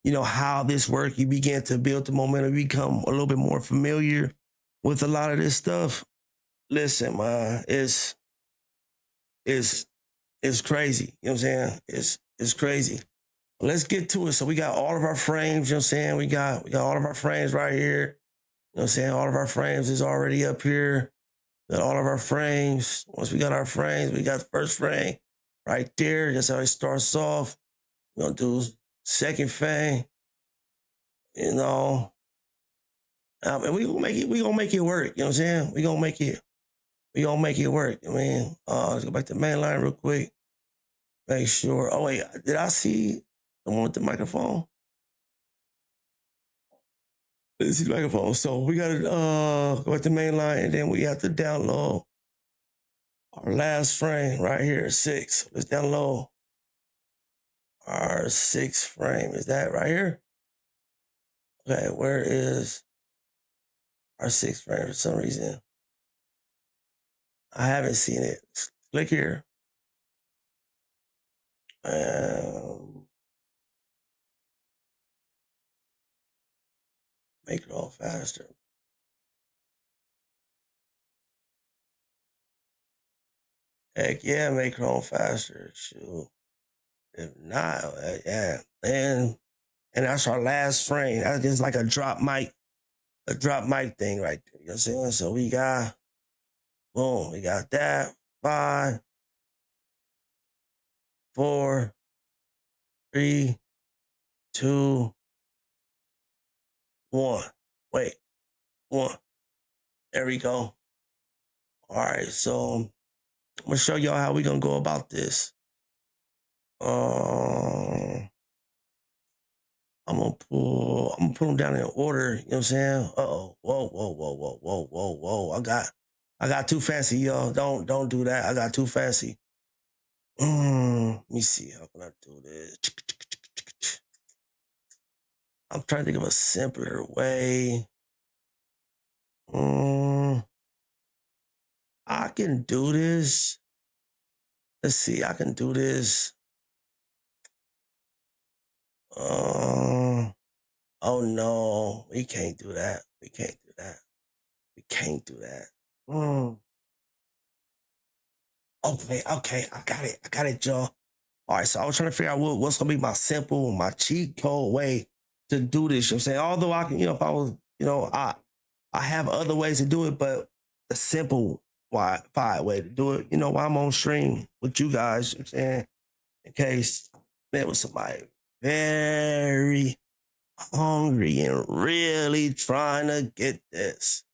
Speaker 1: you know, how this works, you begin to build the momentum, become a little bit more familiar with a lot of this stuff. Listen, man, it's crazy. You know what I'm saying? It's crazy. Let's get to it. So we got all of our frames, you know what I'm saying? We got all of our frames right here. You know what I'm saying? All of our frames is already up here. Got all of our frames. Once we got our frames, we got the first frame right there. That's how it starts off. We're gonna do second frame, you know. And we gonna make it work, you know what I'm saying? We gonna make it work. I mean, let's go back to Mainline real quick. Make sure. Oh wait, did I see the one with the microphone? Let's see the microphone. So we gotta go back to Mainline, and then we have to download our last frame right here, 6. Let's download our 6th frame. Is that right here? Okay, where is our 6th frame for some reason? I haven't seen it. Click here. Make it all faster. Heck yeah, make it all faster. Shoot. If not, yeah. And that's our last frame. That's just like a drop mic thing right there. You know what I'm saying? So we got, boom, we got that. 5, 4, 3, 2, 1. Wait, 1. There we go. All right, so I'm gonna show y'all how we gonna go about this. I'm gonna put them down in order. You know what I'm saying? Uh-oh. Whoa. I got too fancy, y'all. Don't do that. I got too fancy. Let me see. How can I do this? I'm trying to think of a simpler way. I can do this. Let's see. I can do this. Oh no, we can't do that. We can't do that. Okay, I got it, y'all. All right, so I was trying to figure out what's gonna be my simple, my cheat code way to do this. You know what I'm saying? Although I can, if I was, I have other ways to do it, but the simple way to do it, while I'm on stream with you guys, you know what I'm saying? In case there was somebody very hungry and really trying to get this.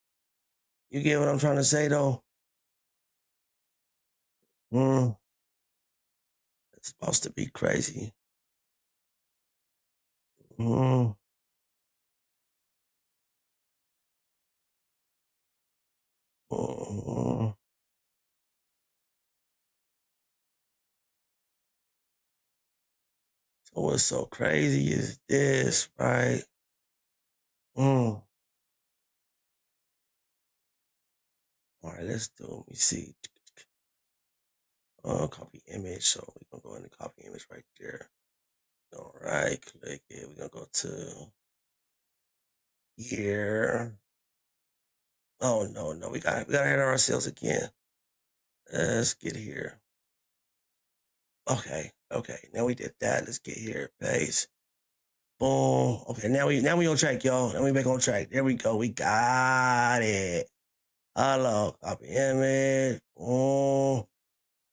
Speaker 1: You get what I'm trying to say, though? It's supposed to be crazy. So what's so crazy is this, right? All right, let me see. Copy image. So we're gonna go in the copy image right there. All right, click it. We're gonna go to here. Oh no, we gotta hit ourselves again. Let's get here. Okay. Now we did that. Let's get here. Paste. Boom. Okay, now we on track, y'all. Now we back on track. There we go. We got it. Hello. Copy image. Boom.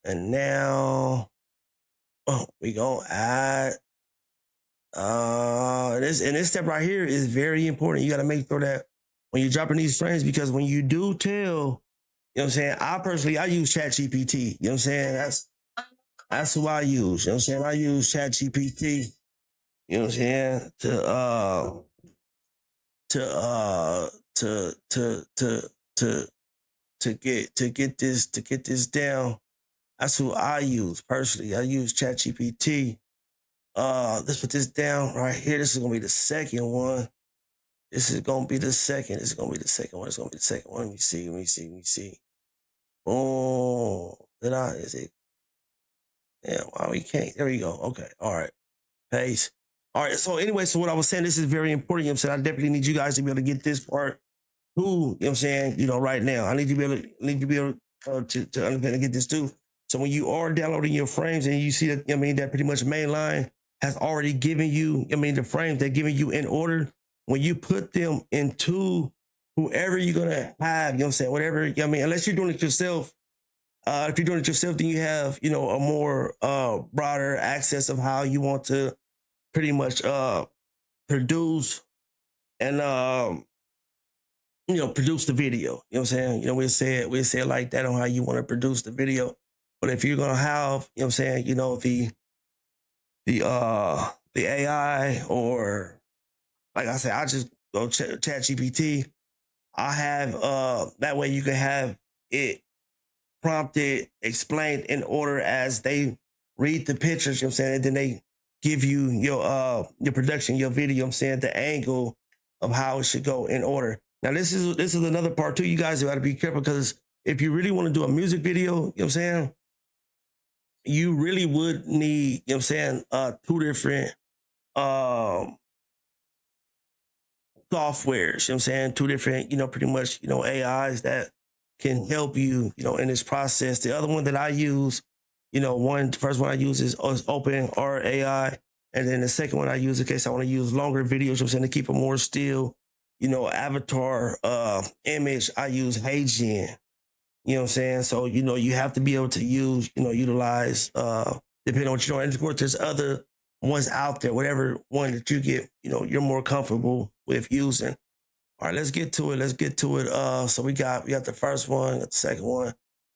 Speaker 1: And now we gonna add this step right here is very important. You gotta make sure that when you're dropping these frames, because when you do tell, you know what I'm saying? I use ChatGPT. You know what I'm saying? That's who I use. You know what I'm saying? I use ChatGPT. You know what I'm saying? To get this down. That's who I use personally. I use ChatGPT. Let's put this down right here. This is gonna be the second one. This is gonna be the second one. Let me see. Oh, is it? Yeah, why we can't? There we go. Okay, all right. Paste. All right, so anyway, so what I was saying, this is very important. You know what I'm saying? I definitely need you guys to be able to get this part too. You know what I'm saying? Right now. I need you to be able to understand and get this too. So when you are downloading your frames and you see that, that pretty much mainline has already given you, the frames they're giving you in order. When you put them into whoever you're gonna have, you know what I'm saying? Whatever, unless you're doing it yourself. If you're doing it yourself, then you have, a more broader access of how you want to pretty much produce and produce the video. You know what I'm saying? We'll say it like that on how you want to produce the video. But if you're gonna have, you know what I'm saying, the AI, or like I said, I just go chat GPT. I have that way you can have it prompted, explained in order as they read the pictures, you know what I'm saying? And then they give you your production, your video, you know what I'm saying, the angle of how it should go in order. Now this is another part too. You guys got to be careful because if you really want to do a music video, you know what I'm saying? You really would need, you know what I'm saying, 2 different softwares, you know what I'm saying? 2 different, pretty much, AIs that can help you, in this process. The other one that I use, the first one I use is Open or AI. And then the second one I use in case I want to use longer videos, you know what I'm saying, to keep a more still, avatar image, I use HeyGen. You know what I'm saying? So, you have to be able to use, utilize, depending on what you're doing. And of course, there's other ones out there, whatever one that you get, you're more comfortable with using. All right, let's get to it. So we got the first one, got the second one,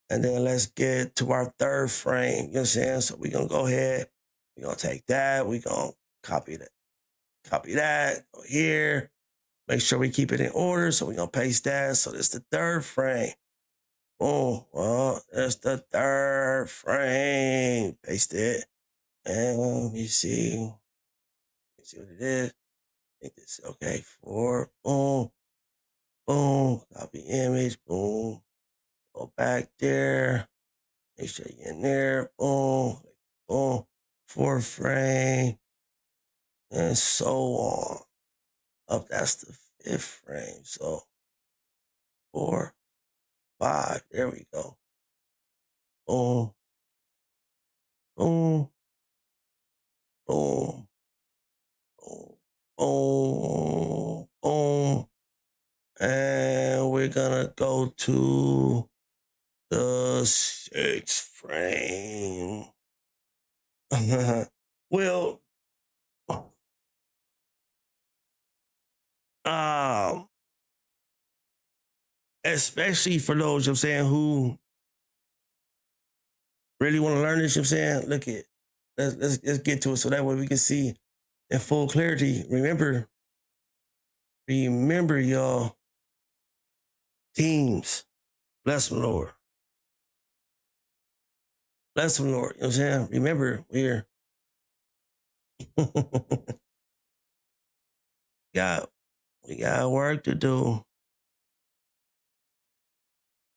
Speaker 1: and then let's get to our third frame. You know what I'm saying? So we're going to go ahead. We're going to take that. We're going to copy that, go here. Make sure we keep it in order. So we're going to paste that. So this is the third frame. Boom. Well, that's the third frame. Paste it. And let me see. What it is. Make this okay. 4. Boom. Boom. Copy image. Boom. Go back there. Make sure you're in there. Boom. Boom. 4th frame. And so on. Up. That's the 5th frame. So 4, 5. There we go. Boom. Boom. Boom. Boom. Boom. Boom. And we're gonna go to the 6th frame. Well, especially for those, you know what I'm saying, who really want to learn this, you know what I'm saying, look at, let's get to it so that way we can see in full clarity. Remember, y'all, teams, BlessemLord. BlessemLord, you know what I'm saying? Remember, we're we got work to do.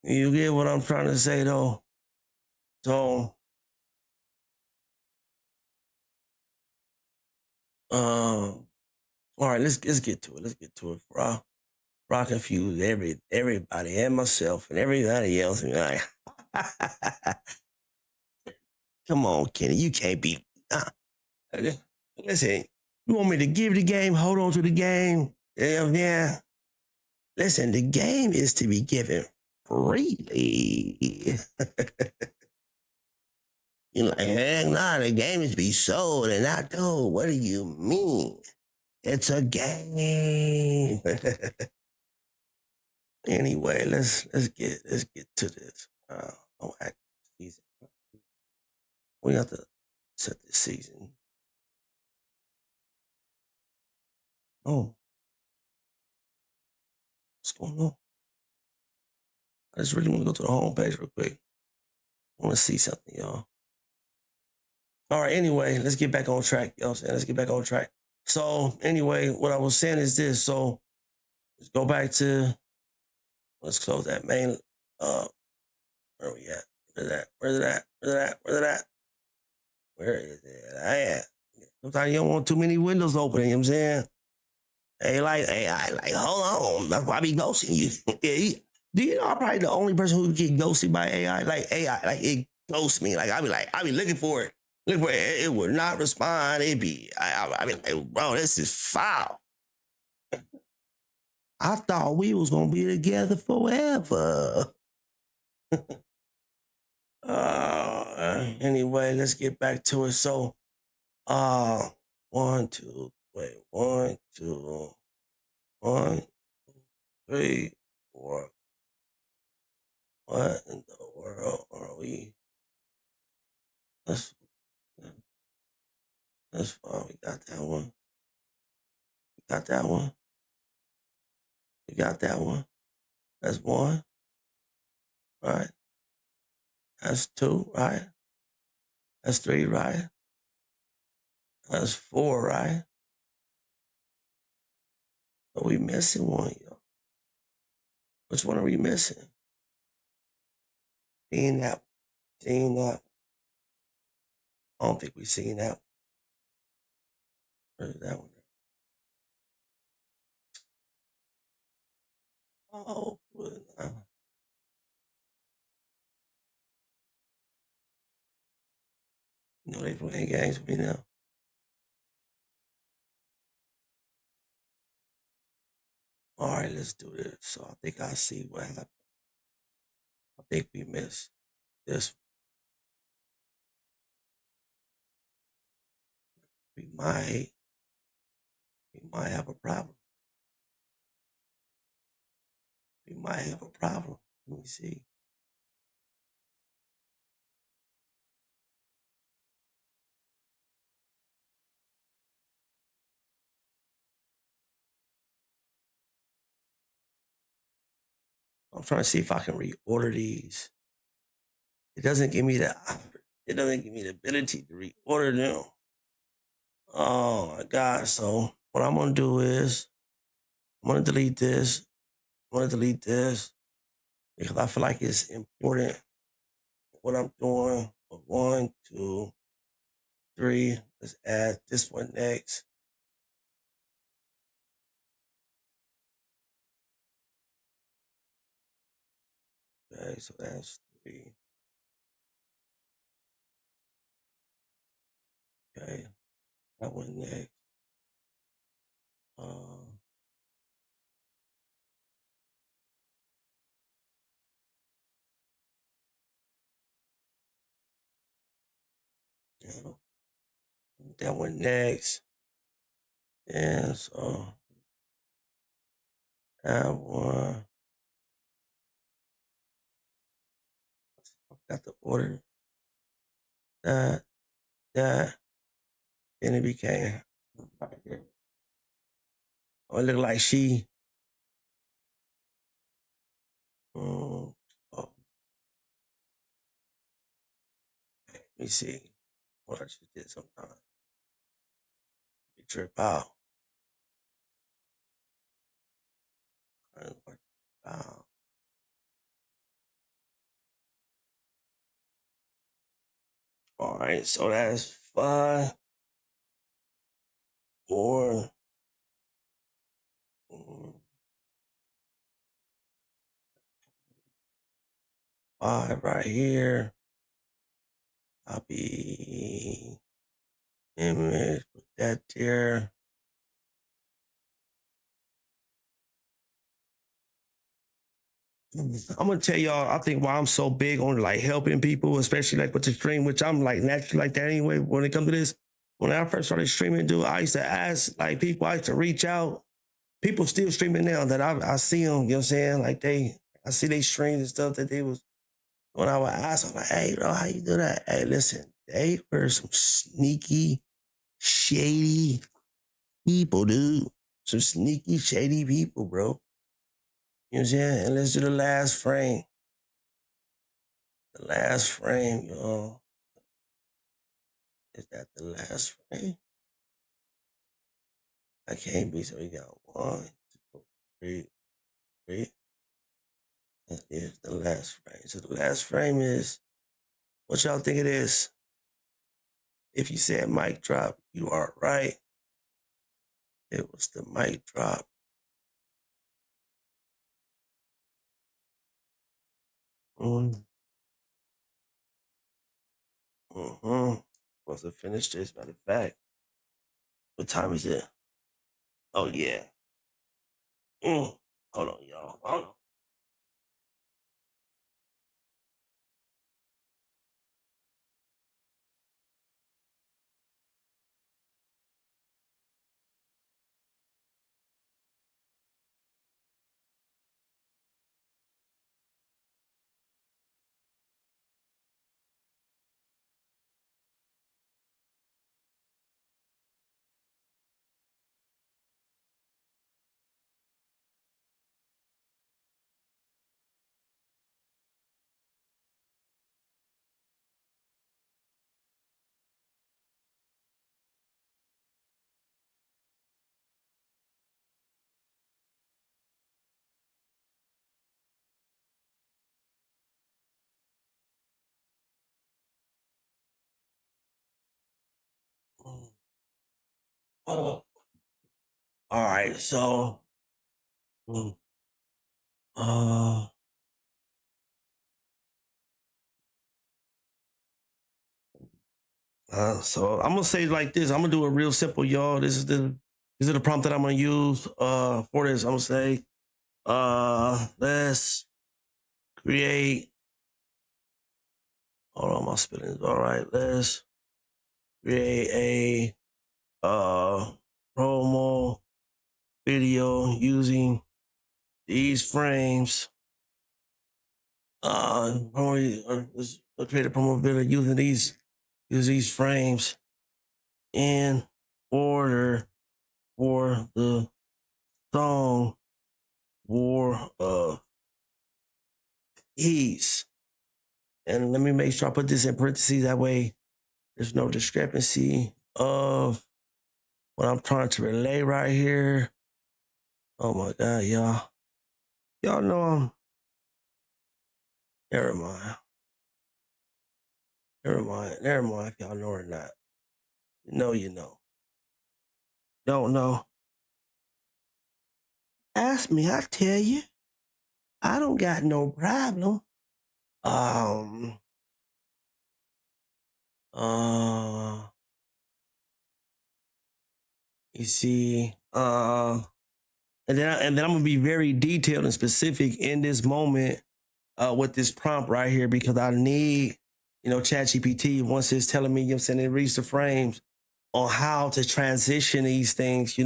Speaker 1: You get what I'm trying to say, though? So, all right, let's get to it. Let's get to it. Bro, I confuse everybody and myself and everybody else. And like, come on, Kenny, you can't be. Listen, you want me to give the game? Hold on to the game. Yeah. Listen, the game is to be given freely. You're like, heck nah, the game is to be sold and not told. What do you mean? It's a game. Anyway, let's get to this. Season. We have to set this season. Oh, what's going on? I just really want to go to the homepage real quick. I want to see something, y'all. All right, anyway, let's get back on track. You know what I'm saying? Let's get back on track. So, anyway, what I was saying is this. So, let's go back to, let's close that main, where we at? Where's it at? Where is it at? Sometimes you don't want too many windows open, you know what I'm saying? Hey, like, hold on. That's why I be ghosting you. Yeah, do you know I'm probably the only person who get ghosted by AI? Like, AI, like, it ghosts me. Like, I be looking for it. It would not respond. I be like, bro, this is foul. I thought we was going to be together forever. Anyway, let's get back to it. So, 1, 2, 3, 4. What in the world are we? That's fine. We got that one. That's 1, right? That's 2, right? That's 3, right? That's 4, right? So we missing one, yo. Which one are we missing? Seen that. Seen that. I don't think we seen that. Where's that one? Oh, you know they playing games with me now. All right, let's do this. So I think I see what happened. I think we missed this. We might have a problem. We might have a problem. Let me see. I'm trying to see if I can reorder these. It doesn't give me the ability to reorder them. Oh my God. So what I'm gonna do is I'm gonna delete this. I'm gonna delete this because I feel like it's important what I'm doing. 1, 2, 3. Let's add this one next. Okay, so that's 3. Okay, that one next. Yeah, that one next. And so that one. I got the order. That. Then it became. Oh, it looked like she. Oh, let me see. What I just did sometimes. You trip out. Wow. All right, so that's 5, 4, 5 right here. Copy image, put that there. I'm gonna tell y'all, I think why I'm so big on like helping people, especially like with the stream, which I'm like naturally like that anyway. When it comes to this, when I first started streaming, dude, I used to ask like people, I used to reach out. People still streaming now that I see them, you know what I'm saying? Like I see they streams and stuff that they was, when I would ask, I'm like, hey, bro, how you do that? Hey, listen, they were some sneaky, shady people, dude. Some sneaky, shady people, bro. You know what I'm saying? And let's do the last frame. The last frame, y'all. Is that the last frame? I can't be, so we got 1, 2, 3, 3. That is the last frame. So the last frame is, what y'all think it is? If you said mic drop, you are right. It was the mic drop. Mm-hmm. Supposed to finish this, matter of fact. What time is it? Oh, yeah. Hold on, y'all. Hold on. All right, so uh so I'm gonna say it like this. I'm gonna do it real simple, y'all. This is the prompt that I'm gonna use for this. I'm gonna say let's create, hold on, my spelling is all right. Let's create a promo video using these frames. Let's create a promo video using these frames in order for the song War of Peace. And let me make sure I put this in parentheses. That way there's no discrepancy of what I'm trying to relay right here. Oh my God, y'all. Y'all know I'm, never mind. Never mind if y'all know or not. You know, you know. Don't know. Ask me, I tell you. I don't got no problem. You see, and then I'm gonna be very detailed and specific in this moment with this prompt right here, because I need, ChatGPT, once it's telling me, it reads the frames on how to transition these things,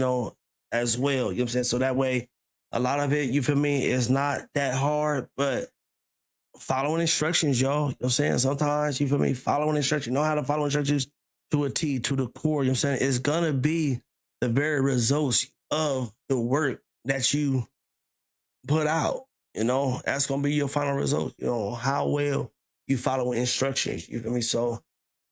Speaker 1: as well. So that way, a lot of it, you feel me, is not that hard, but following instructions, y'all. Sometimes, you feel me, following instructions, know how to follow instructions to a T, to the core, it's gonna be the very results of the work that you put out. That's gonna be your final result, how well you follow instructions. You feel me? So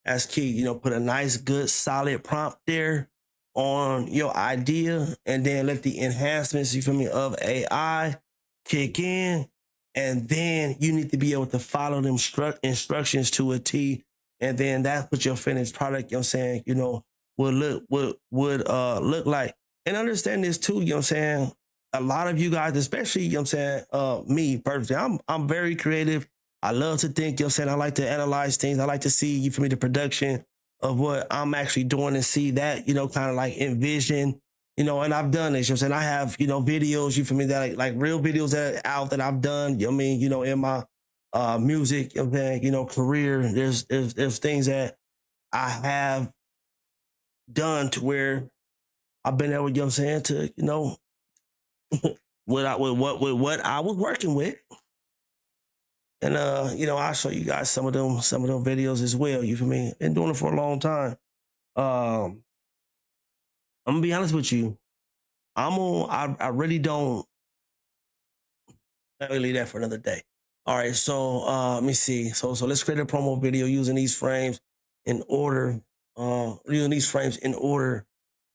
Speaker 1: that's key. Put a nice, good, solid prompt there on your idea, and then let the enhancements, you feel me, of AI kick in. And then you need to be able to follow them instructions to a T. And then that's what your finished product, would look like. And understand this too, a lot of you guys, especially, me personally, I'm very creative. I love to think, I like to analyze things. I like to see, you feel me, the production of what I'm actually doing, and see that, kind of like envision, and I've done this, I have, videos, you feel me, that like real videos that out that I've done, in my music, career. There's things that I have done to where I've been able, to, with what I was working with. And I'll show you guys some of them videos as well. You feel me? Been doing it for a long time. I'm gonna be honest with you. I really don't. Let me leave that for another day. All right, so let me see. So let's create a promo video using these frames in order. Using these frames in order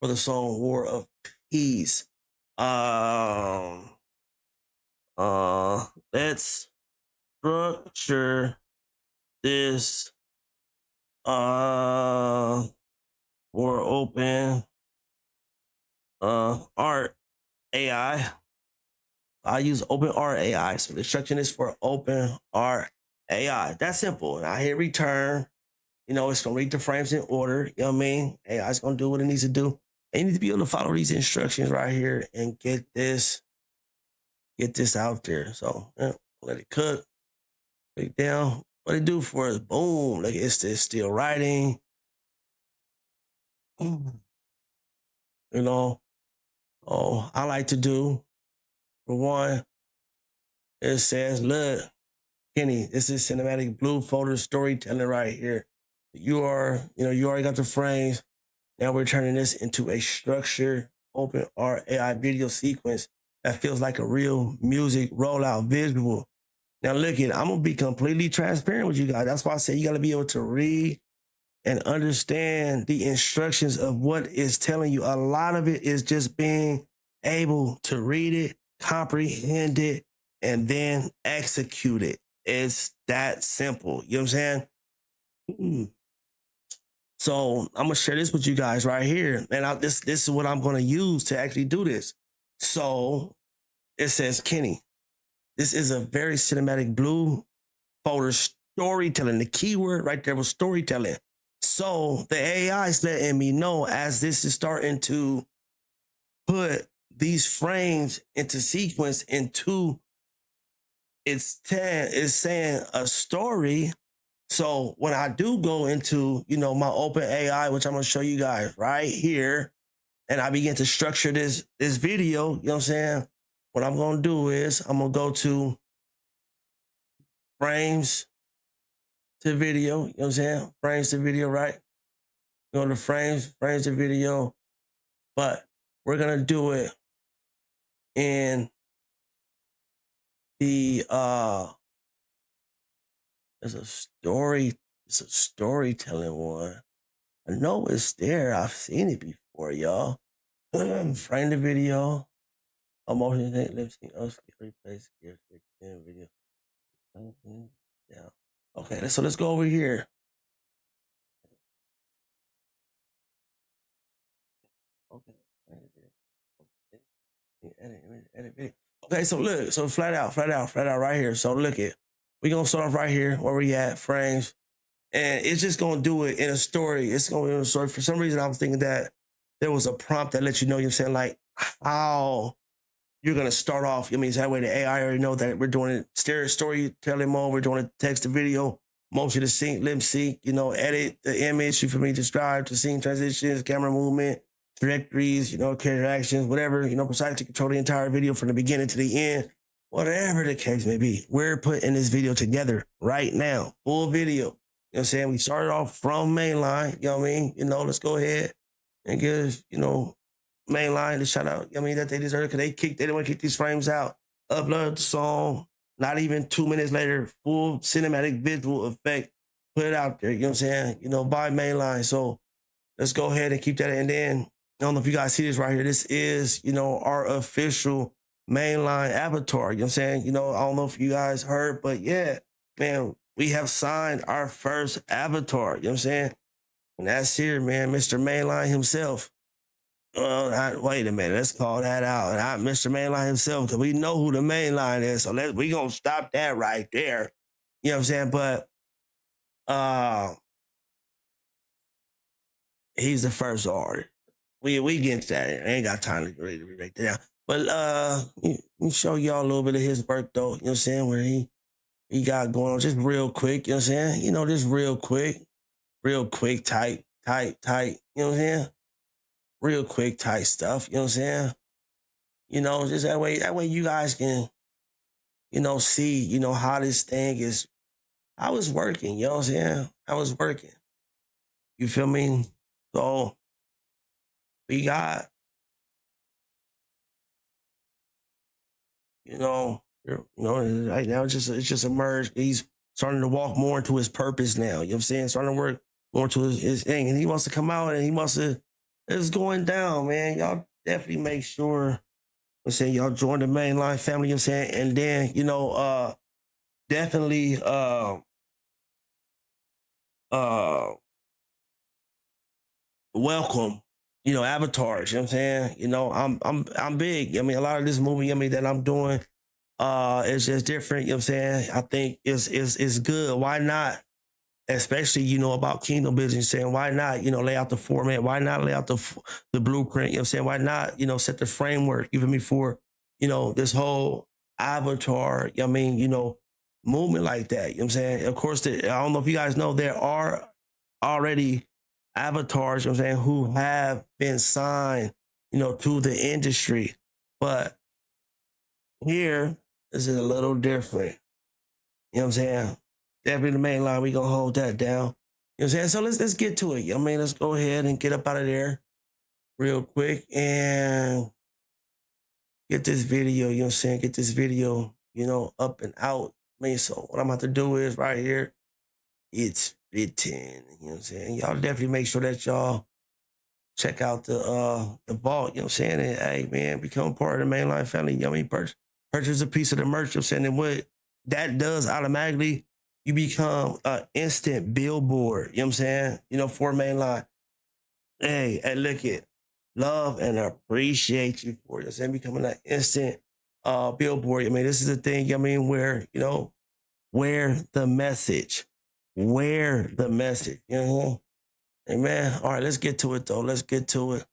Speaker 1: for the song War of Peace. Let's structure this for open art AI. I use open art AI. So the instruction is for open art AI. That's simple. And I hit return. It's gonna read the frames in order. You know what I mean? AI is gonna do what it needs to do. And you need to be able to follow these instructions right here and get this out there. So let it cook. Click down. What it do for us? Boom. Look, it's still writing. I like to do, for one, it says, look, Kenny, this is cinematic blue folder storytelling right here. You already got the frames. Now we're turning this into a structured open art AI video sequence that feels like a real music rollout visual. Now look it, I'm gonna be completely transparent with you guys. That's why I say you gotta be able to read and understand the instructions of what it's telling you. A lot of it is just being able to read it, comprehend it, and then execute it. It's that simple. You know what I'm saying? So I'm gonna share this with you guys right here. And this is what I'm gonna use to actually do this. So it says, Kenny, this is a very cinematic blue folder storytelling. The keyword right there was storytelling. So the AI is letting me know as this is starting to put these frames into sequence into it's saying a story. So when I do go into, my open AI, which I'm going to show you guys right here, and I begin to structure this video, you know what I'm saying? What I'm going to do is I'm going to go to frames to video, you know what I'm saying? Frames to video, right? Go to frames to video, but we're going to do it in the, it's a storytelling one. I know it's there. I've seen it before, y'all. Frame the video. Emotion thing, lip sync, replace, video. Yeah. Okay, so let's go over here. Okay. Edit video. Okay, so look, so flat out right here. So look it. We're gonna start off right here where we at, frames. And it's just gonna do it in a story. It's gonna be in a story. For some reason, I was thinking that there was a prompt that lets you know, saying, like, how you're gonna start off. That way the AI already know that we're doing it storytelling mode, we're doing it text to video, motion to sync, lip sync, edit the image, you feel me, describe to scene transitions, camera movement, trajectories, character actions, whatever, precisely control the entire video from the beginning to the end, whatever the case may be. We're putting this video together right now, full video. You know what I'm saying? We started off from mainline, you know what I mean? Let's go ahead and give, mainline the shout out, that they deserve, because they didn't want to kick these frames out. Upload the song, not even 2 minutes later, full cinematic visual effect, put it out there, you know what I'm saying? By mainline. So let's go ahead and keep that. And then, I don't know if you guys see this right here. This is, our official mainline avatar, you know what I'm saying? I don't know if you guys heard, but yeah, man, we have signed our first avatar, you know what I'm saying? And that's here, man, Mr. Mainline himself. Wait a minute, let's call that out. Mr. Mainline himself, because we know who the mainline is. So we gonna stop that right there. You know what I'm saying? But he's the first artist. We get to that. I ain't got time to really break that down. But let me show y'all a little bit of his work though. You know what I'm saying? Where he got going on just real quick. You know what I'm saying? Just real quick, tight. You know what I'm saying? Real quick, tight stuff. You know what I'm saying? Just that way you guys can, see, how this thing is. I was working, you know what I'm saying? I was working. You feel me? So we got, right now it's just emerged. He's starting to walk more into his purpose now. You know what I'm saying? Starting to work more to his thing. And he wants to come out and he wants to, it's going down, man. Y'all definitely make sure, I'm saying, y'all join the mainline family, you know what I'm saying? And then, definitely welcome, avatars, you know what I'm saying? I'm big. A lot of this movie, that I'm doing is just different, you know what I'm saying? I think it's good. Why not? Especially, about kingdom business, saying, why not, lay out the format? Why not lay out the blueprint? You know what I'm saying? Why not, set the framework, even before, this whole avatar, movement like that. You know what I'm saying? Of course, I don't know if you guys know, there are already avatars, you know what I'm saying, who have been signed, to the industry. But here, this is a little different. You know what I'm saying? Definitely the main line, we gonna hold that down. You know what I'm saying? So let's get to it. Let's go ahead and get up out of there real quick and get this video, you know what I'm saying? Get this video, up and out. So what I'm about to do is right here, it's written, you know what I'm saying? Y'all definitely make sure that y'all check out the vault, you know what I'm saying? And hey, man, become part of the mainline family. Purchase a piece of the merch, you know what I'm saying? And what that does automatically, you become an instant billboard. You know what I'm saying? You know, for mainline. Hey, look it. Love and appreciate you for it. You know what I'm saying? Becoming an instant billboard. I mean, this is the thing, I mean, where, you know, where the message. Where the message. You know? Amen. All right, let's get to it though. Let's get to it.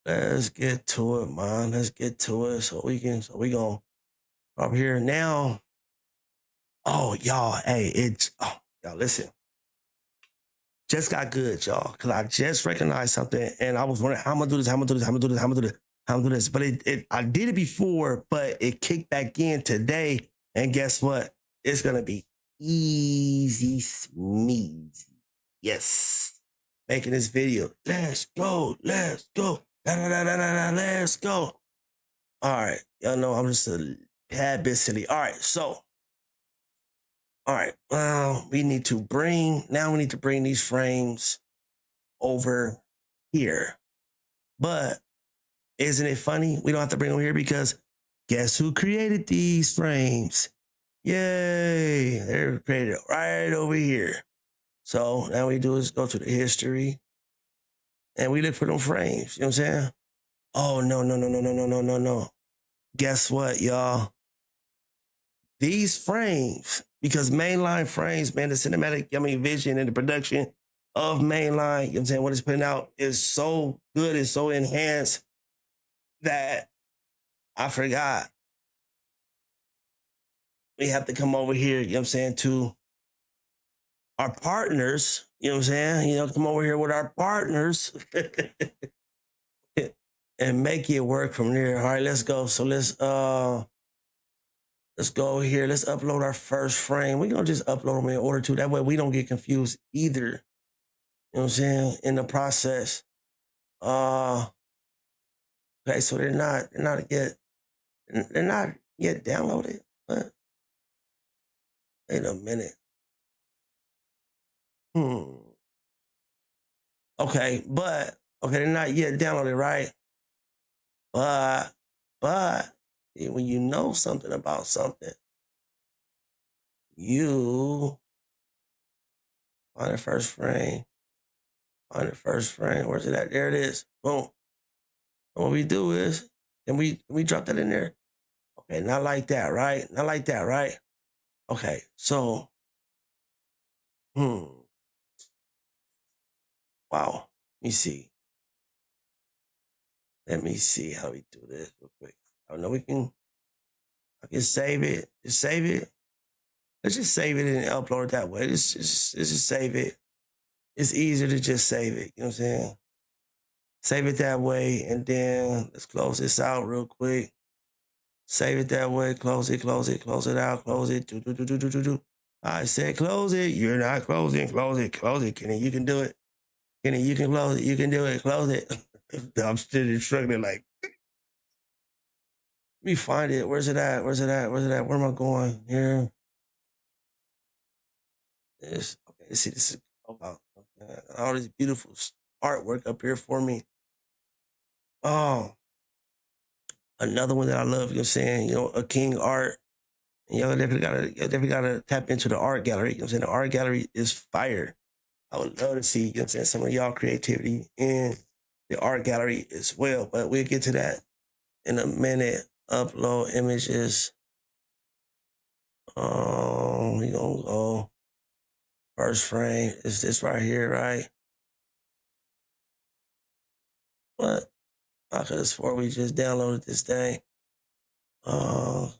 Speaker 1: Let's get to it, man. Let's get to it. So we gonna up here now. Oh, y'all, hey, y'all listen. Just got good, y'all, because I just recognized something and I was wondering how I'm gonna do this, how I'm gonna do this, how I'm gonna do this, how I'm gonna do this, how I'm gonna do this. But I did it before, but it kicked back in today. And guess what? It's gonna be easy smeezy. Yes. Making this video. Let's go, let's go. Let's go. All right. Y'all know I'm just a tad bit silly. All right, so. All right, we need to bring these frames over here. But isn't it funny? We don't have to bring them here because guess who created these frames? Yay, they're created right over here. So now we do is go to the history and we look for them frames. You know what I'm saying? Oh, no. Guess what, y'all? These frames, because mainline frames, man, the cinematic, vision and the production of mainline, you know what I'm saying, what it's putting out is so good and so enhanced that I forgot. We have to come over here, you know what I'm saying, to our partners, you know what I'm saying? You know, come over here with our partners and make it work from there. All right, let's go. So let's go over here. Let's upload our first frame. We're going to just upload them in order to. That way we don't get confused either. You know what I'm saying? In the process. Okay, so they're not yet downloaded. What? Wait a minute. Okay, they're not yet downloaded, right? But when you know something about something, you find the first frame. Where's it at? There it is. Boom. And what we do is, and we drop that in there. Okay, not like that, right? Not like that, right? Okay, so, wow. Let me see. Let me see how we do this real quick. I know I can save it. Just save it. Let's just save it and upload it that way. Let's just save it. It's easier to just save it. You know what I'm saying? Save it that way, and then let's close this out real quick. Save it that way. Close it out. Close it. Do. I said close it. You're not closing. Close it. Kenny, you can do it. Kenny, you can close it. You can do it. Close it. I'm still struggling like. Let me find it. Where's it at? Where am I going? Here. This. Okay, see, this is about all this beautiful artwork up here for me. Oh, another one that I love, you know what I'm saying? You know, a King Art. And y'all definitely gotta tap into the art gallery. You know what I'm saying? The art gallery is fire. I would love to see, you know what I'm saying, some of y'all creativity in the art gallery as well. But we'll get to that in a minute. Upload images. We gonna go first frame. Is this right here, right? What? I could have swore we just downloaded this thing. Go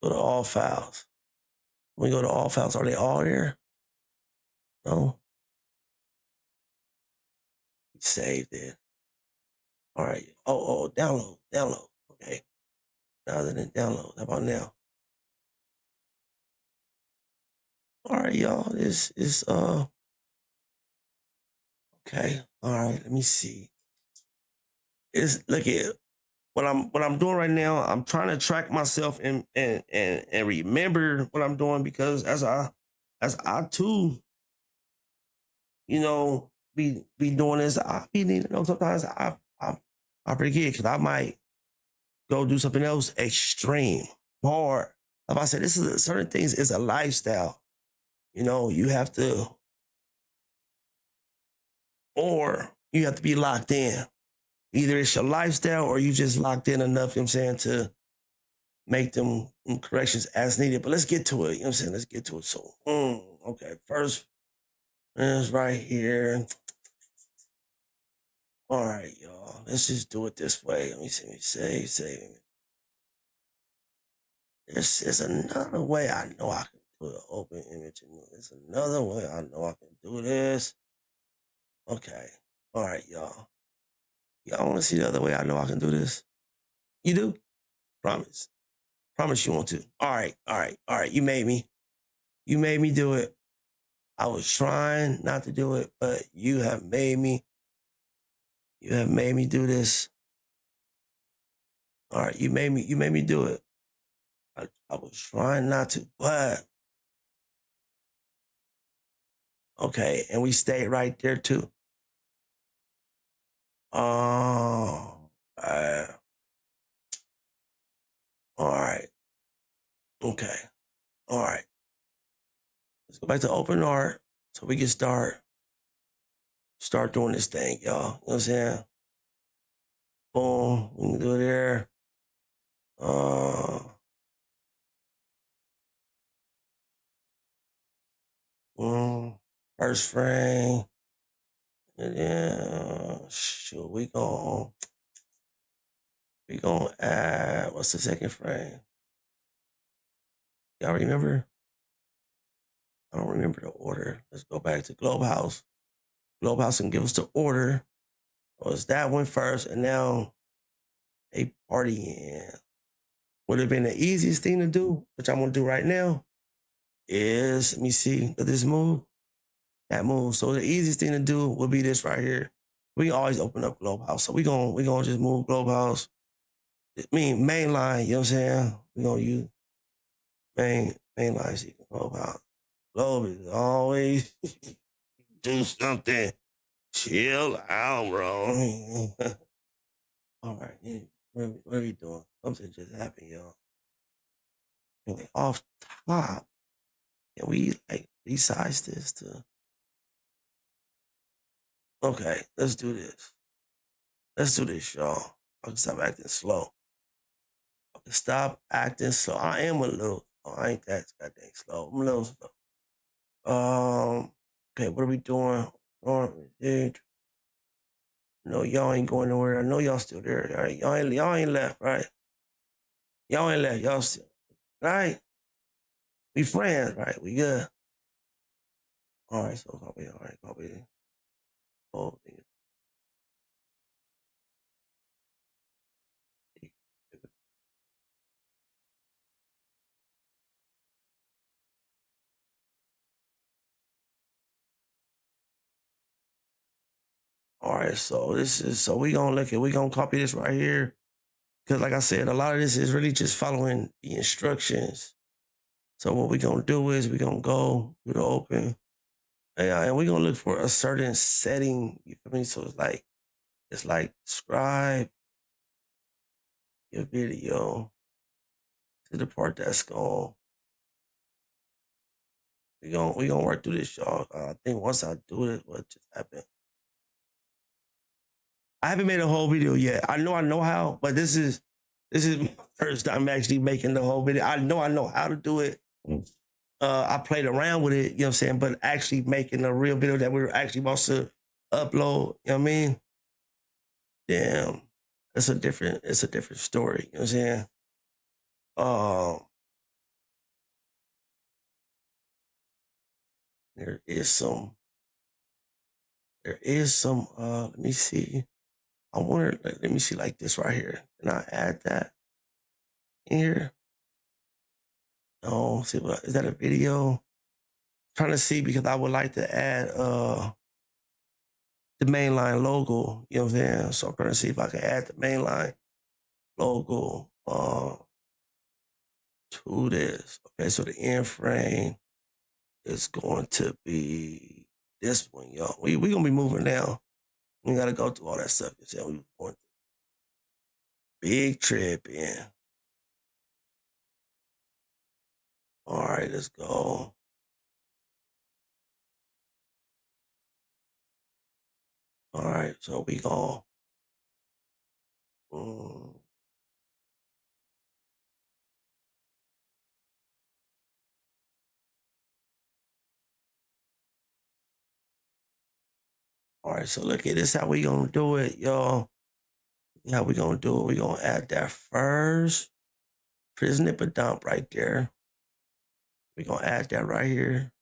Speaker 1: to all files. When we go to all files, are they all here? No. We saved it. All right. Oh, download. Okay. Now that it download. How about now? All right, y'all. This is okay. All right, let me see. Look at what I'm doing right now. I'm trying to track myself and remember what I'm doing, because as I too, you know, be doing this. I be needing to know sometimes I forget, because I might go do something else extreme, hard, Like I said, certain things is a lifestyle. You know, you have to, or you have to be locked in. Either it's your lifestyle or you just locked in enough, you know what I'm saying, to make them corrections as needed. But let's get to it, you know what I'm saying? Let's get to it. So, okay, first is right here. All right, y'all. Let's just do it this way. Let me see. Let me save. There's another way I know I can do an open image. There's another way I know I can do this. Okay. All right, y'all. Y'all want to see the other way I know I can do this? You do? Promise. Promise you want to. All right. You made me. You made me do it. I was trying not to do it, but you have made me. You have made me do this. All right, you made me do it. I was trying not to, but okay, and we stayed right there too. Oh, all right. Okay. All right. Let's go back to open art so we can start doing this thing, y'all. You know what I'm saying? Boom. We can do it there. First frame. And then shoot, we gonna add, what's the second frame? Y'all remember? I don't remember the order. Let's go back to Globe House. Globe House can give us the order. It was that one first, and now a party in. Would have been the easiest thing to do, which I'm gonna do right now, is, let me see, does this move? That move. So the easiest thing to do would be this right here. We can always open up Globe House. So we gonna just move Globe House. I mean, main line, you know what I'm saying? We're gonna use main line so you can Globe House. Globe is always do something. Chill out, bro. All right, what are we doing? Something just happened, y'all. Okay, off top, can we like resize this to? Okay, let's do this. Let's do this, y'all. I can stop acting slow. I can stop acting slow. I am a little. Oh, I ain't that goddamn slow. I'm a little slow. Okay, what are we doing? No, y'all ain't going nowhere. I know y'all still there. All right, y'all ain't left, right? Y'all ain't left. Y'all still, right? We friends, right? We good. All right, so copy. All right, copy. Oh, all right, so we gonna copy this right here. Because like I said, a lot of this is really just following the instructions. So what we gonna do is we gonna go to the open, and we gonna look for a certain setting. You feel me? So it's like describe your video to the part that's gonna. We gonna work through this, y'all. I think once I do it, what just happened? I haven't made a whole video yet. I know how, but this is my first time actually making the whole video. I know how to do it. I played around with it, you know what I'm saying, but actually making a real video that we were actually supposed to upload, you know what I mean? Damn, it's a different story, you know what I'm saying? There is some, let me see. I wonder, let me see like this right here. Can I add that in here? No, see, is that a video? Trying to see because I would like to add the mainline logo, you know what I'm saying? So I'm trying to see if I can add the mainline logo to this. Okay, so the end frame is going to be this one, y'all. We gonna be moving now. We gotta go through all that stuff. You see, we going through big trip in. All right, let's go. All right, so we go. All right, so look at this. How we gonna do it, y'all? How we gonna do it? We gonna add that first. Prison nipper dump right there. We gonna add that right here.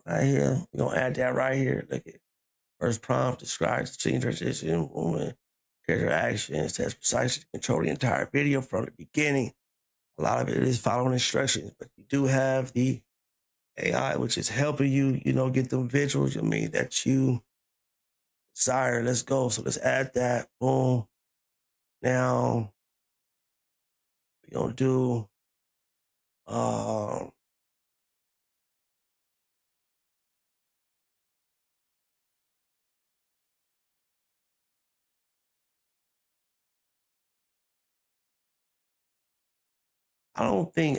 Speaker 1: Right here. We gonna add that right here. Look at first prompt describes the scene transition, movement, character actions, that's precisely to control the entire video from the beginning. A lot of it is following instructions, but you do have the AI, which is helping you, get them visuals, that you desire. Let's go. So let's add that. Boom. Now we're gonna do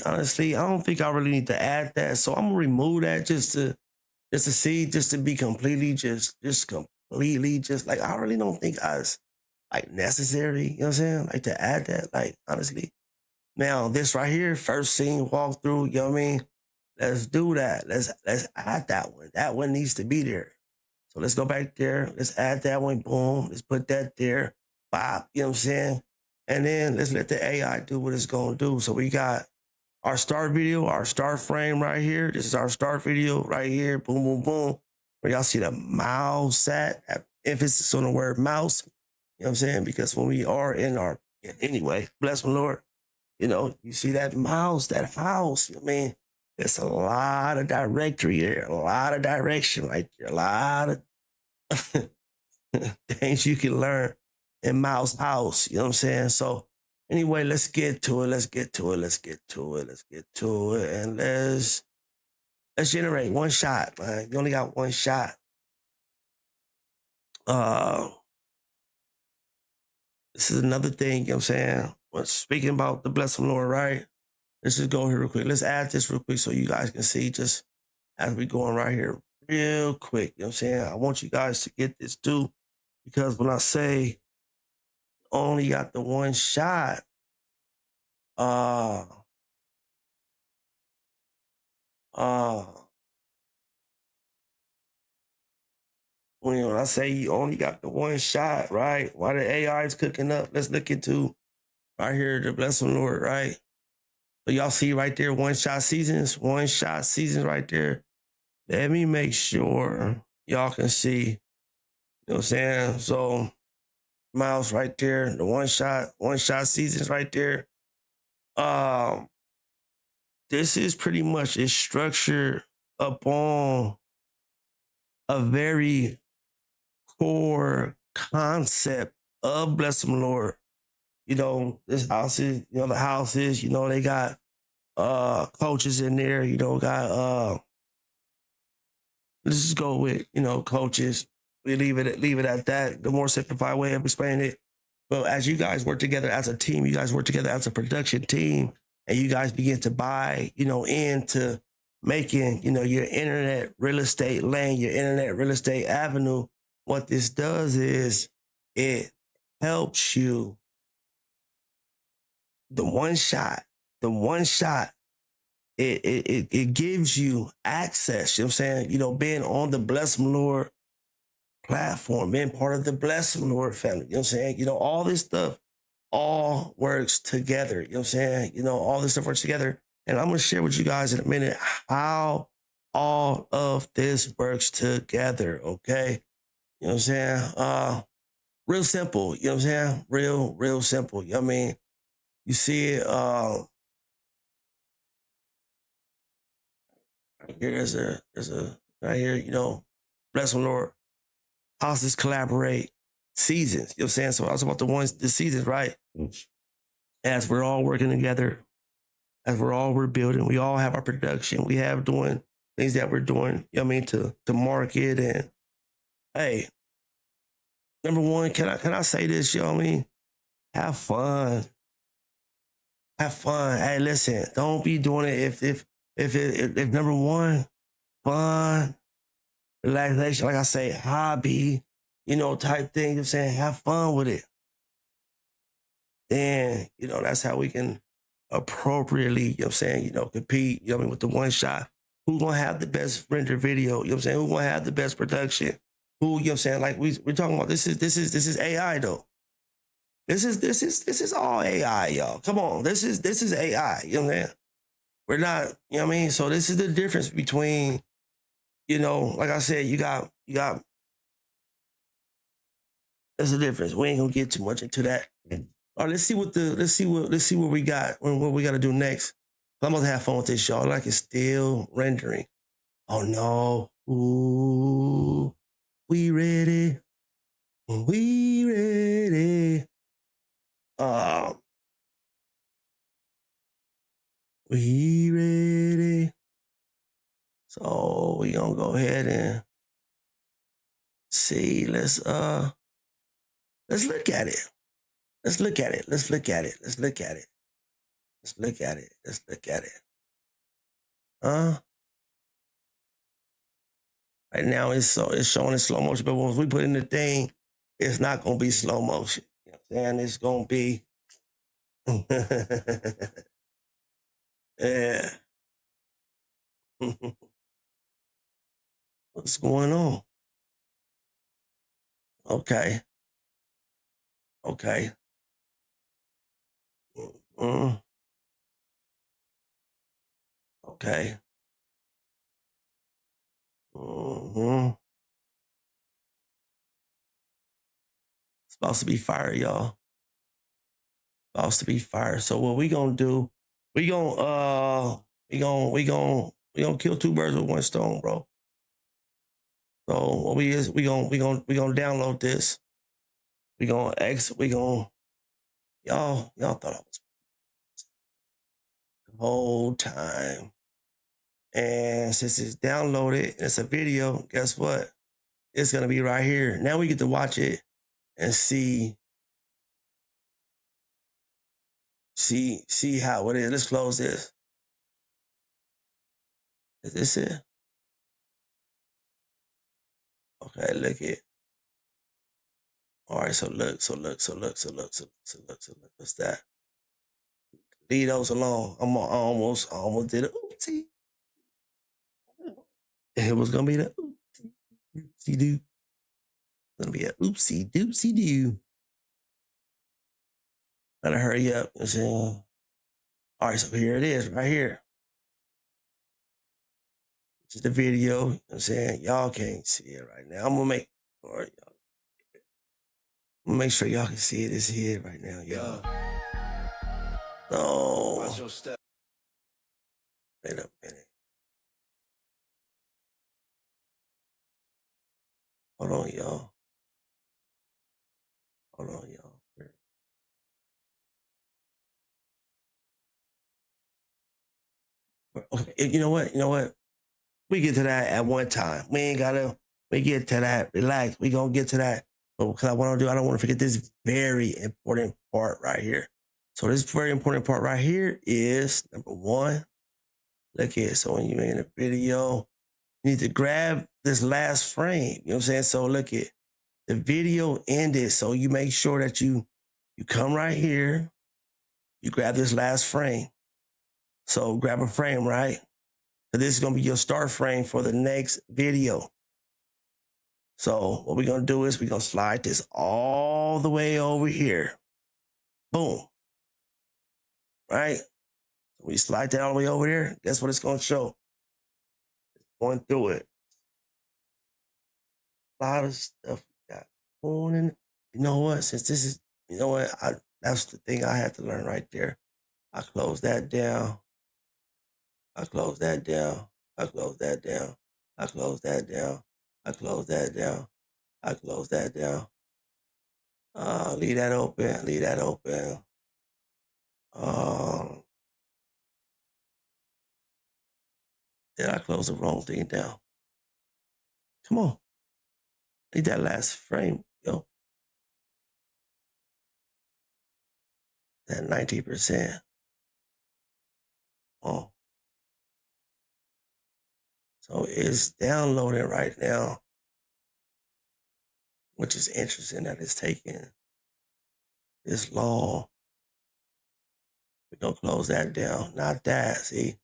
Speaker 1: honestly, I don't think I really need to add that. So I'm gonna remove that just to see, just to be completely like, I really don't think it's like necessary, you know what I'm saying? Like to add that, like honestly. Now this right here, first scene walkthrough, you know what I mean? Let's do that. Let's add that one. That one needs to be there. So let's go back there. Let's add that one. Boom. Let's put that there. Bop. You know what I'm saying? And then let's let the AI do what it's going to do. So we got our start video, our start frame right here. This is our start video right here. Boom, boom, boom. Where y'all see the mouse at, emphasis on the word mouse. You know what I'm saying? Because when we are in our, anyway, bless my Lord, you see that mouse, that house. I mean, there's a lot of directory there, a lot of direction right there, a lot of things you can learn in Mouse House. You know what I'm saying? So anyway, let's get to it. And let's generate one shot, man. You only got one shot. This is another thing, you know what I'm saying? When speaking about the BlessemLord, right? Let's just go here real quick. Let's add this real quick so you guys can see just as we going right here real quick. You know what I'm saying? I want you guys to get this too, because when I say only got the one shot, when I say you only got the one shot, right? While the AI is cooking up, let's look into right here the BlessemLord, right? So y'all see right there, one shot seasons right there. Let me make sure y'all can see, you know what I'm saying? So mouse right there, the one shot seasons right there. This is pretty much is structured upon a very core concept of BlessemLord. This house is, the houses, they got coaches in there, got let's just go with, coaches. We leave it at that. The more simplified way of explaining it. But as you guys work together as a team, you guys work together as a production team, and you guys begin to buy, into making, your internet real estate lane, your internet real estate avenue. What this does is it helps you. The one shot, it gives you access, you know what I'm saying? Being on the BlessemLord platform, being part of the BlessemLord family, you know what I'm saying? All this stuff all works together, you know what I'm saying? All this stuff works together. And I'm going to share with you guys in a minute how all of this works together, okay? You know what I'm saying? Real simple, you know what I'm saying? Real simple. You know what I mean? You see it, here, there's a, right here, BlessemLord, houses collaborate, seasons, you know what I'm saying? So I was about the seasons, right? As we're all working together, as we're building, we all have our production, we have doing things that we're doing, you know what I mean, to market. And hey, number one, can I say this, you know what I mean? Have fun. Have fun. Hey, listen, don't be doing it if number one, fun, relaxation, like I say, hobby, type thing. I'm saying, have fun with it. Then, that's how we can appropriately, compete, with the one shot. Who's gonna have the best render video? Who's gonna have the best production? Who, like we're talking about this is AI though. This is all AI, y'all. Come on. This is AI, you know what I'm saying? We're not, you know what I mean? So this is the difference between, like I said, you got there's a difference. We ain't gonna get too much into that. All right, let's see what we got, what we gotta do next. I'm gonna have fun with this, y'all. Like it's still rendering. Oh no. Ooh, we ready. We ready. We ready. So we gonna go ahead and see. Let's look at it. Let's look at it. Let's look at it. Let's look at it. Let's look at it. Let's look at it. Right now it's showing in slow motion, but once we put in the thing, it's not gonna be slow motion. You know what I'm saying? It's gonna be yeah. What's going on? Okay. Okay. Okay. Supposed to be fire, y'all. Supposed to be fire. So what we gonna do? We gonna kill two birds with one stone, bro. So what we gonna download this. Y'all thought I was the whole time. And since it's downloaded and it's a video, guess what? It's gonna be right here. Now we get to watch it and see how it is. Let's close this. Is this it? Okay, look it. All right, so look. What's that? Leave those alone. I almost did it. Oopsie. It was gonna be the oopsie doo. Gonna be a oopsie doopsie doo. Gotta hurry up. All right, so here it is, right here. This is the video. You know what I'm saying? Y'all can't see it right now. I'm gonna make sure y'all can see it. It's here right now, y'all. No. Watch your step. Wait a minute. Hold on, y'all. Okay, you know what? We get to that at one time. We get to that. Relax. We gonna get to that. But what I want to do, I don't want to forget this very important part right here. So this very important part right here is number one. Look here. So when you're in a video, you need to grab this last frame. You know what I'm saying? So look at the video ended. So you make sure that you come right here. You grab this last frame. So grab a frame, right? So this is going to be your start frame for the next video. So what we're going to do is we're going to slide this all the way over here. Boom. Right? So we slide that all the way over there. Guess what it's going to show? It's going through it. A lot of stuff we got going in. You know what? Since this is, that's the thing I had to learn right there. I close that down. I close that down. I close that down. I close that down. I close that down. I close that down. Leave that open. Leave that open. Did I close the wrong thing down? Come on. Leave that last frame, yo. At 19%. Oh. So it's downloading right now, which is interesting that it's taking this long. We're going to close that down. Not that, see?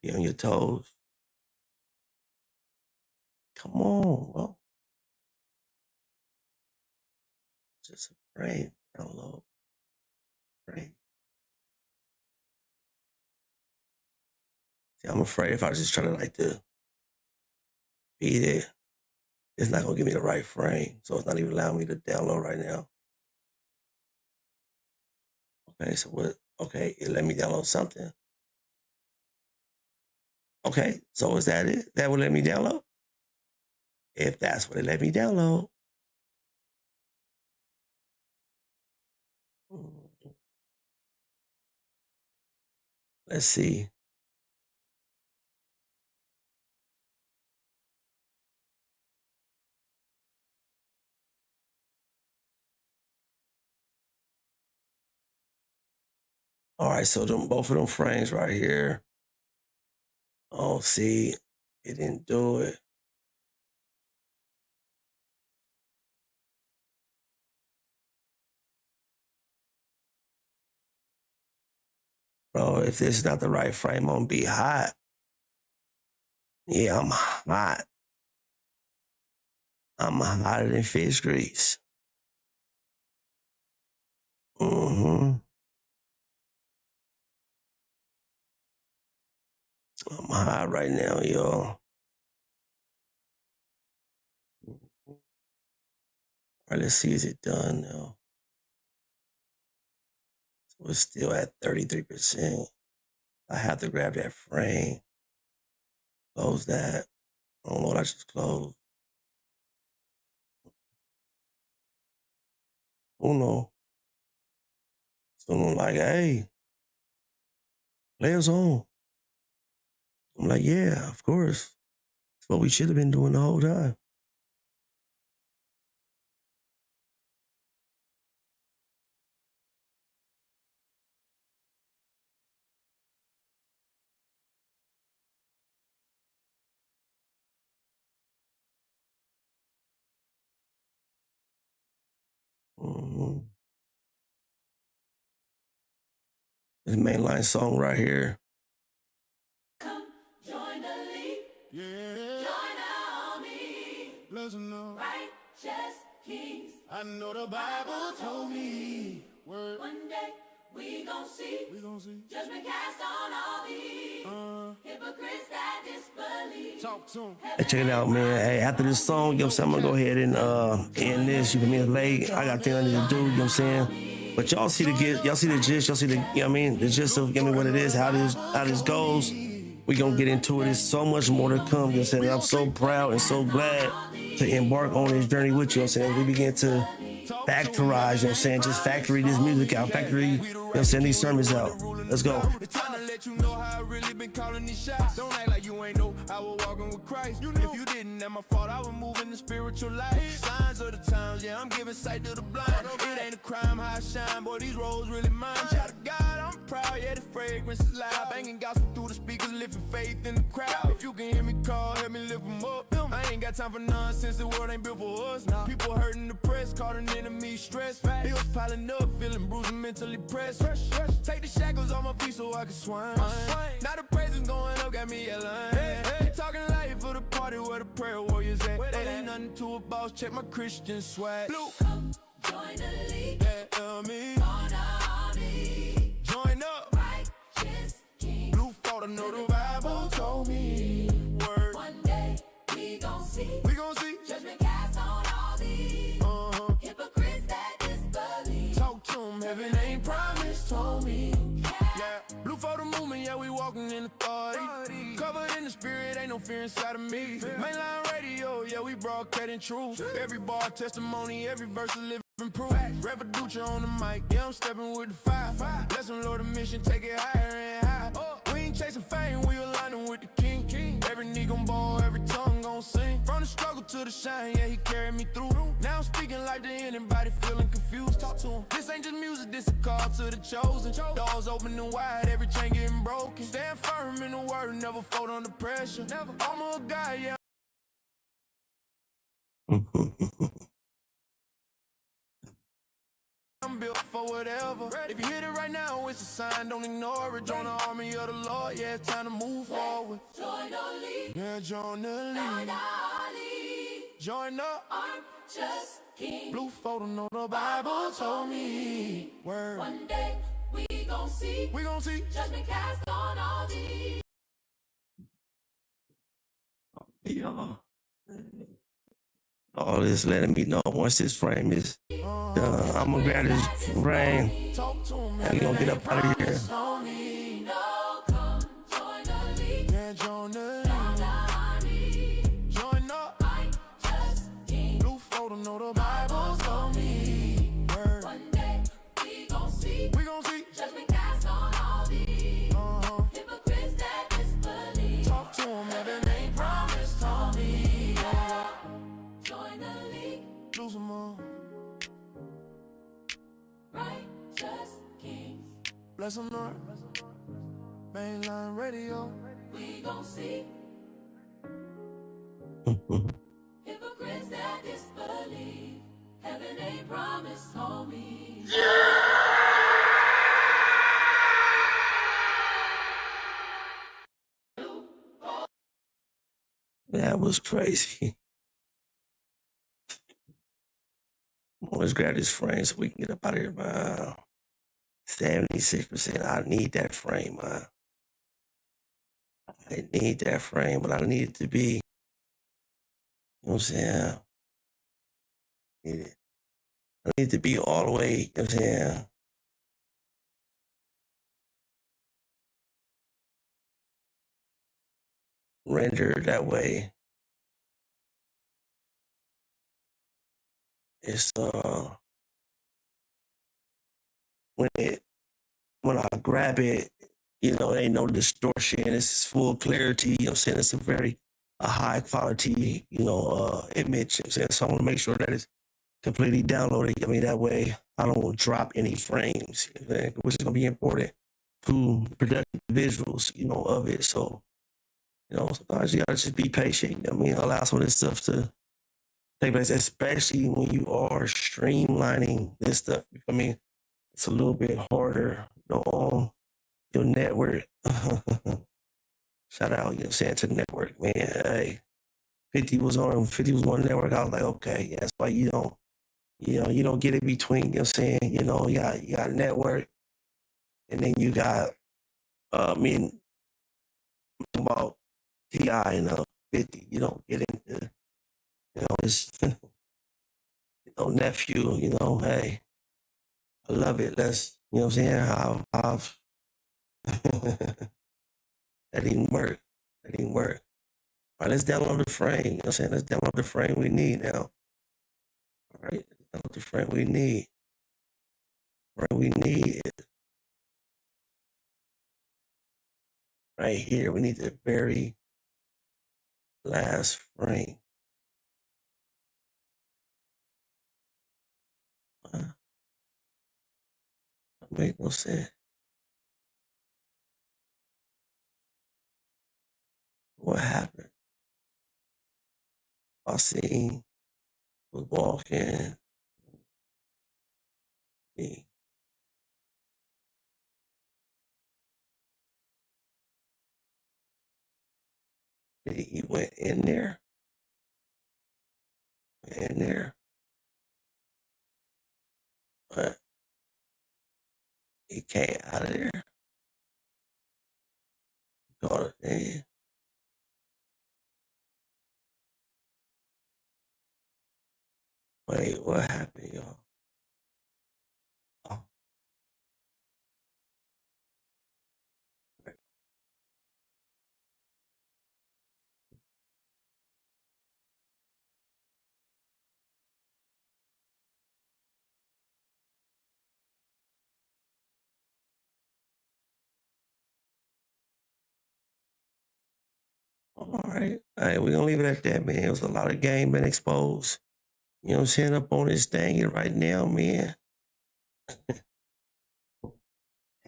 Speaker 1: Be on your toes. Come on, bro. Just a frame download. Frame. See, I'm afraid if I just try to like to beat it, it's not gonna give me the right frame. So it's not even allowing me to download right now. Okay, so what? Okay, it let me download something. Okay, so is that it? That would let me download? If that's what it let me download. Let's see. All right, so both of them frames right here. Oh, see, it didn't do it. Bro, if this is not the right frame, I'm gonna be hot. Yeah, I'm hot. I'm hotter than fish grease. I'm hot right now, y'all. All right, let's see, is it done now? So it's still at 33%. I have to grab that frame. Close that. I don't know what I just closed. Who knows? Someone like, hey, play us on. I'm like, yeah, of course. That's what we should have been doing the whole time. This mainline song right here.
Speaker 13: Join the league. Yeah. Join our army. BlessemLord. Righteous kings. I know the Bible told me. Word. One day we gon' see. Judgment cast on all these hypocrites that disbelieve. Talk to them.
Speaker 1: Hey, check it out, man. Hey, after this song, you know what I'm saying? I'm gonna go ahead and end this. You can it's late. I got things I need to do, you know what I'm saying? But y'all see the gist, y'all see the gist, y'all see the, you know what I mean? The gist of what it is, how this goes. We gonna get into it. There's so much more to come, you know what I'm saying? And I'm so proud and so glad to embark on this journey with you, you know what I'm saying? We begin to factorize, you know what I'm saying? Just factory this music out, factory, you know what I'm saying, these sermons out. Let's go.
Speaker 13: Let you know how I really been calling these shots. Don't act like you ain't know I was walking with Christ. If you didn't, that's my fault. I was moving the spiritual life. Signs of the times, yeah, I'm giving sight to the blind. It ain't a crime, how I shine, boy, these roads really mine. Shout to God, I'm proud, yeah, the fragrance is loud. Banging gospel through the speakers, lifting faith in the crowd. If you can hear me call, help me lift them up. I ain't got time for nonsense, the world ain't built for us. People hurting, depressed, caught an enemy stress. Bills piling up, feeling bruised and mentally pressed. Take the shackles off my feet so I can swing. Now the praise is going up, got me yelling. Talking life for the party where the prayer warriors at. That ain't nothing to a boss, check my Christian swag. Blue, come join the league. Yeah, me. Join up. Righteous King. Blue fought, I know the Bible told me. Word. One day we gon' see. Judgment cast on all these hypocrites that disbelieve. Talk to them, heaven ain't promised, told me. Yeah, blue for the movement, yeah, we walking in authority. Covered in the spirit, ain't no fear inside of me. Mainline radio, yeah, we broadcasting truth. Every bar testimony, every verse a living proof. Revolution on the mic, yeah, I'm stepping with the fire. BlessemLord the mission, take it higher and higher. We ain't chasing fame, we aligning with the king.
Speaker 11: Every knee gon' bow, every tongue gon' sing. From the struggle to the shine, yeah, he carried me through. Now I'm speaking like to anybody feeling confused. Talk to him. This ain't just music, this a call to the chosen. Doors open and wide, every chain getting broken. Stand firm in the word, never fold under pressure. Never. I'm a guy, yeah. I'm built for whatever. If you hit it right now, it's a sign, don't ignore it. Join the army of the Lord, yeah, it's time to move forward. Join the league. Yeah, join the league. Join the I'm just king. Blue photo, know the Bible told me. Word. One day we gon' see. We gon' see. Judgment cast on all these.
Speaker 1: Y'all. All this letting me know once this frame is done, I'm gonna grab this frame and we gonna get up out of here.
Speaker 11: Blue photo, know the Bible told me. Word. One day we gon' see. We gon' see. Judgment cast on all these hypocrites that disbelieve. Talk to him, heaven ain't promised on me. Yeah. Join the league. Lose them all. Righteous kings. BlessemLord. Mainline radio. We gon' see. Hypocrites that disbelieve. Heaven ain't promised on me.
Speaker 1: That was crazy. Let's grab this frame so we can get up out of here, man. 76%. I need that frame, man. I need that frame, but I need it to be, you know what I'm saying? I need it to be all the way, you know what I'm saying? Rendered that way. It's when I grab it, you know, ain't no distortion. It's full clarity. You know what I'm saying? It's a high quality, you know, image. You know what I'm saying? So I want to make sure that it's completely downloaded. I mean, that way I don't drop any frames, you know, which is going to be important to production visuals, you know, of it. So, you know, sometimes you got to just be patient. I mean, allow some of this stuff to take place, especially when you are streamlining this stuff. I mean, it's a little bit harder, you know, on your network. Shout out, you know what I'm saying, to the network, man. Hey, 50 was one network. I was like, okay, yeah, that's why you don't get it between, you know what I'm saying, you know, you got network, and then you got me about TI and 50. You don't get into, you know, it's you know, nephew, you know, hey, I love it. Let's, you know what I'm saying, I've that didn't work. That didn't work. All right, let's download the frame. You know what I'm saying? Let's download the frame we need now. All right, let's download the frame we need. Frame we need is right here. We need the very last frame. Make no sense. What happened? I seen was walking. Me. He went in there. In there. But he came out of there. Got it in. Wait, what happened, y'all? Oh. All right, we're gonna leave it at that, man. It was a lot of game been exposed. You know what I'm saying, up on this thing right now, man.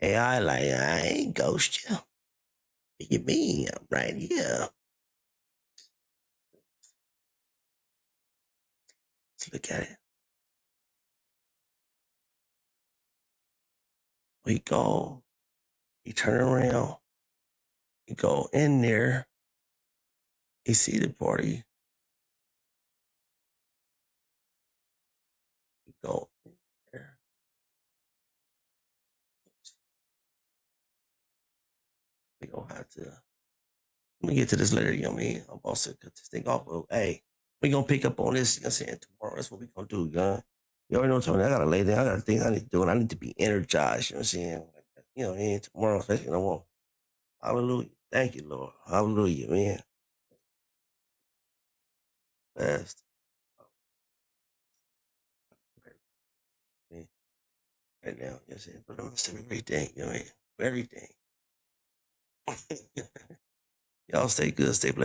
Speaker 1: AI like, I ain't ghost you. What you mean? I'm right here. Let's look at it. We go, we turn around, we go in there, you see the party, we go in there. We gonna have to, let me get to this later, you know what I mean? I'm about to cut this thing off, but hey, we gonna pick up on this, you know what I'm saying, tomorrow. That's what we gonna do, gun. You already know what I'm talking about. I gotta lay down, I got things I need to do, and I need to be energized, you know what I'm saying? You know what I mean? Tomorrow, especially, I want. Hallelujah. Thank you, Lord. Hallelujah, man. Fast. Man. Right now, you know what I'm saying? But I'm saying everything, you know what I mean? Everything. Y'all stay good, stay blessed.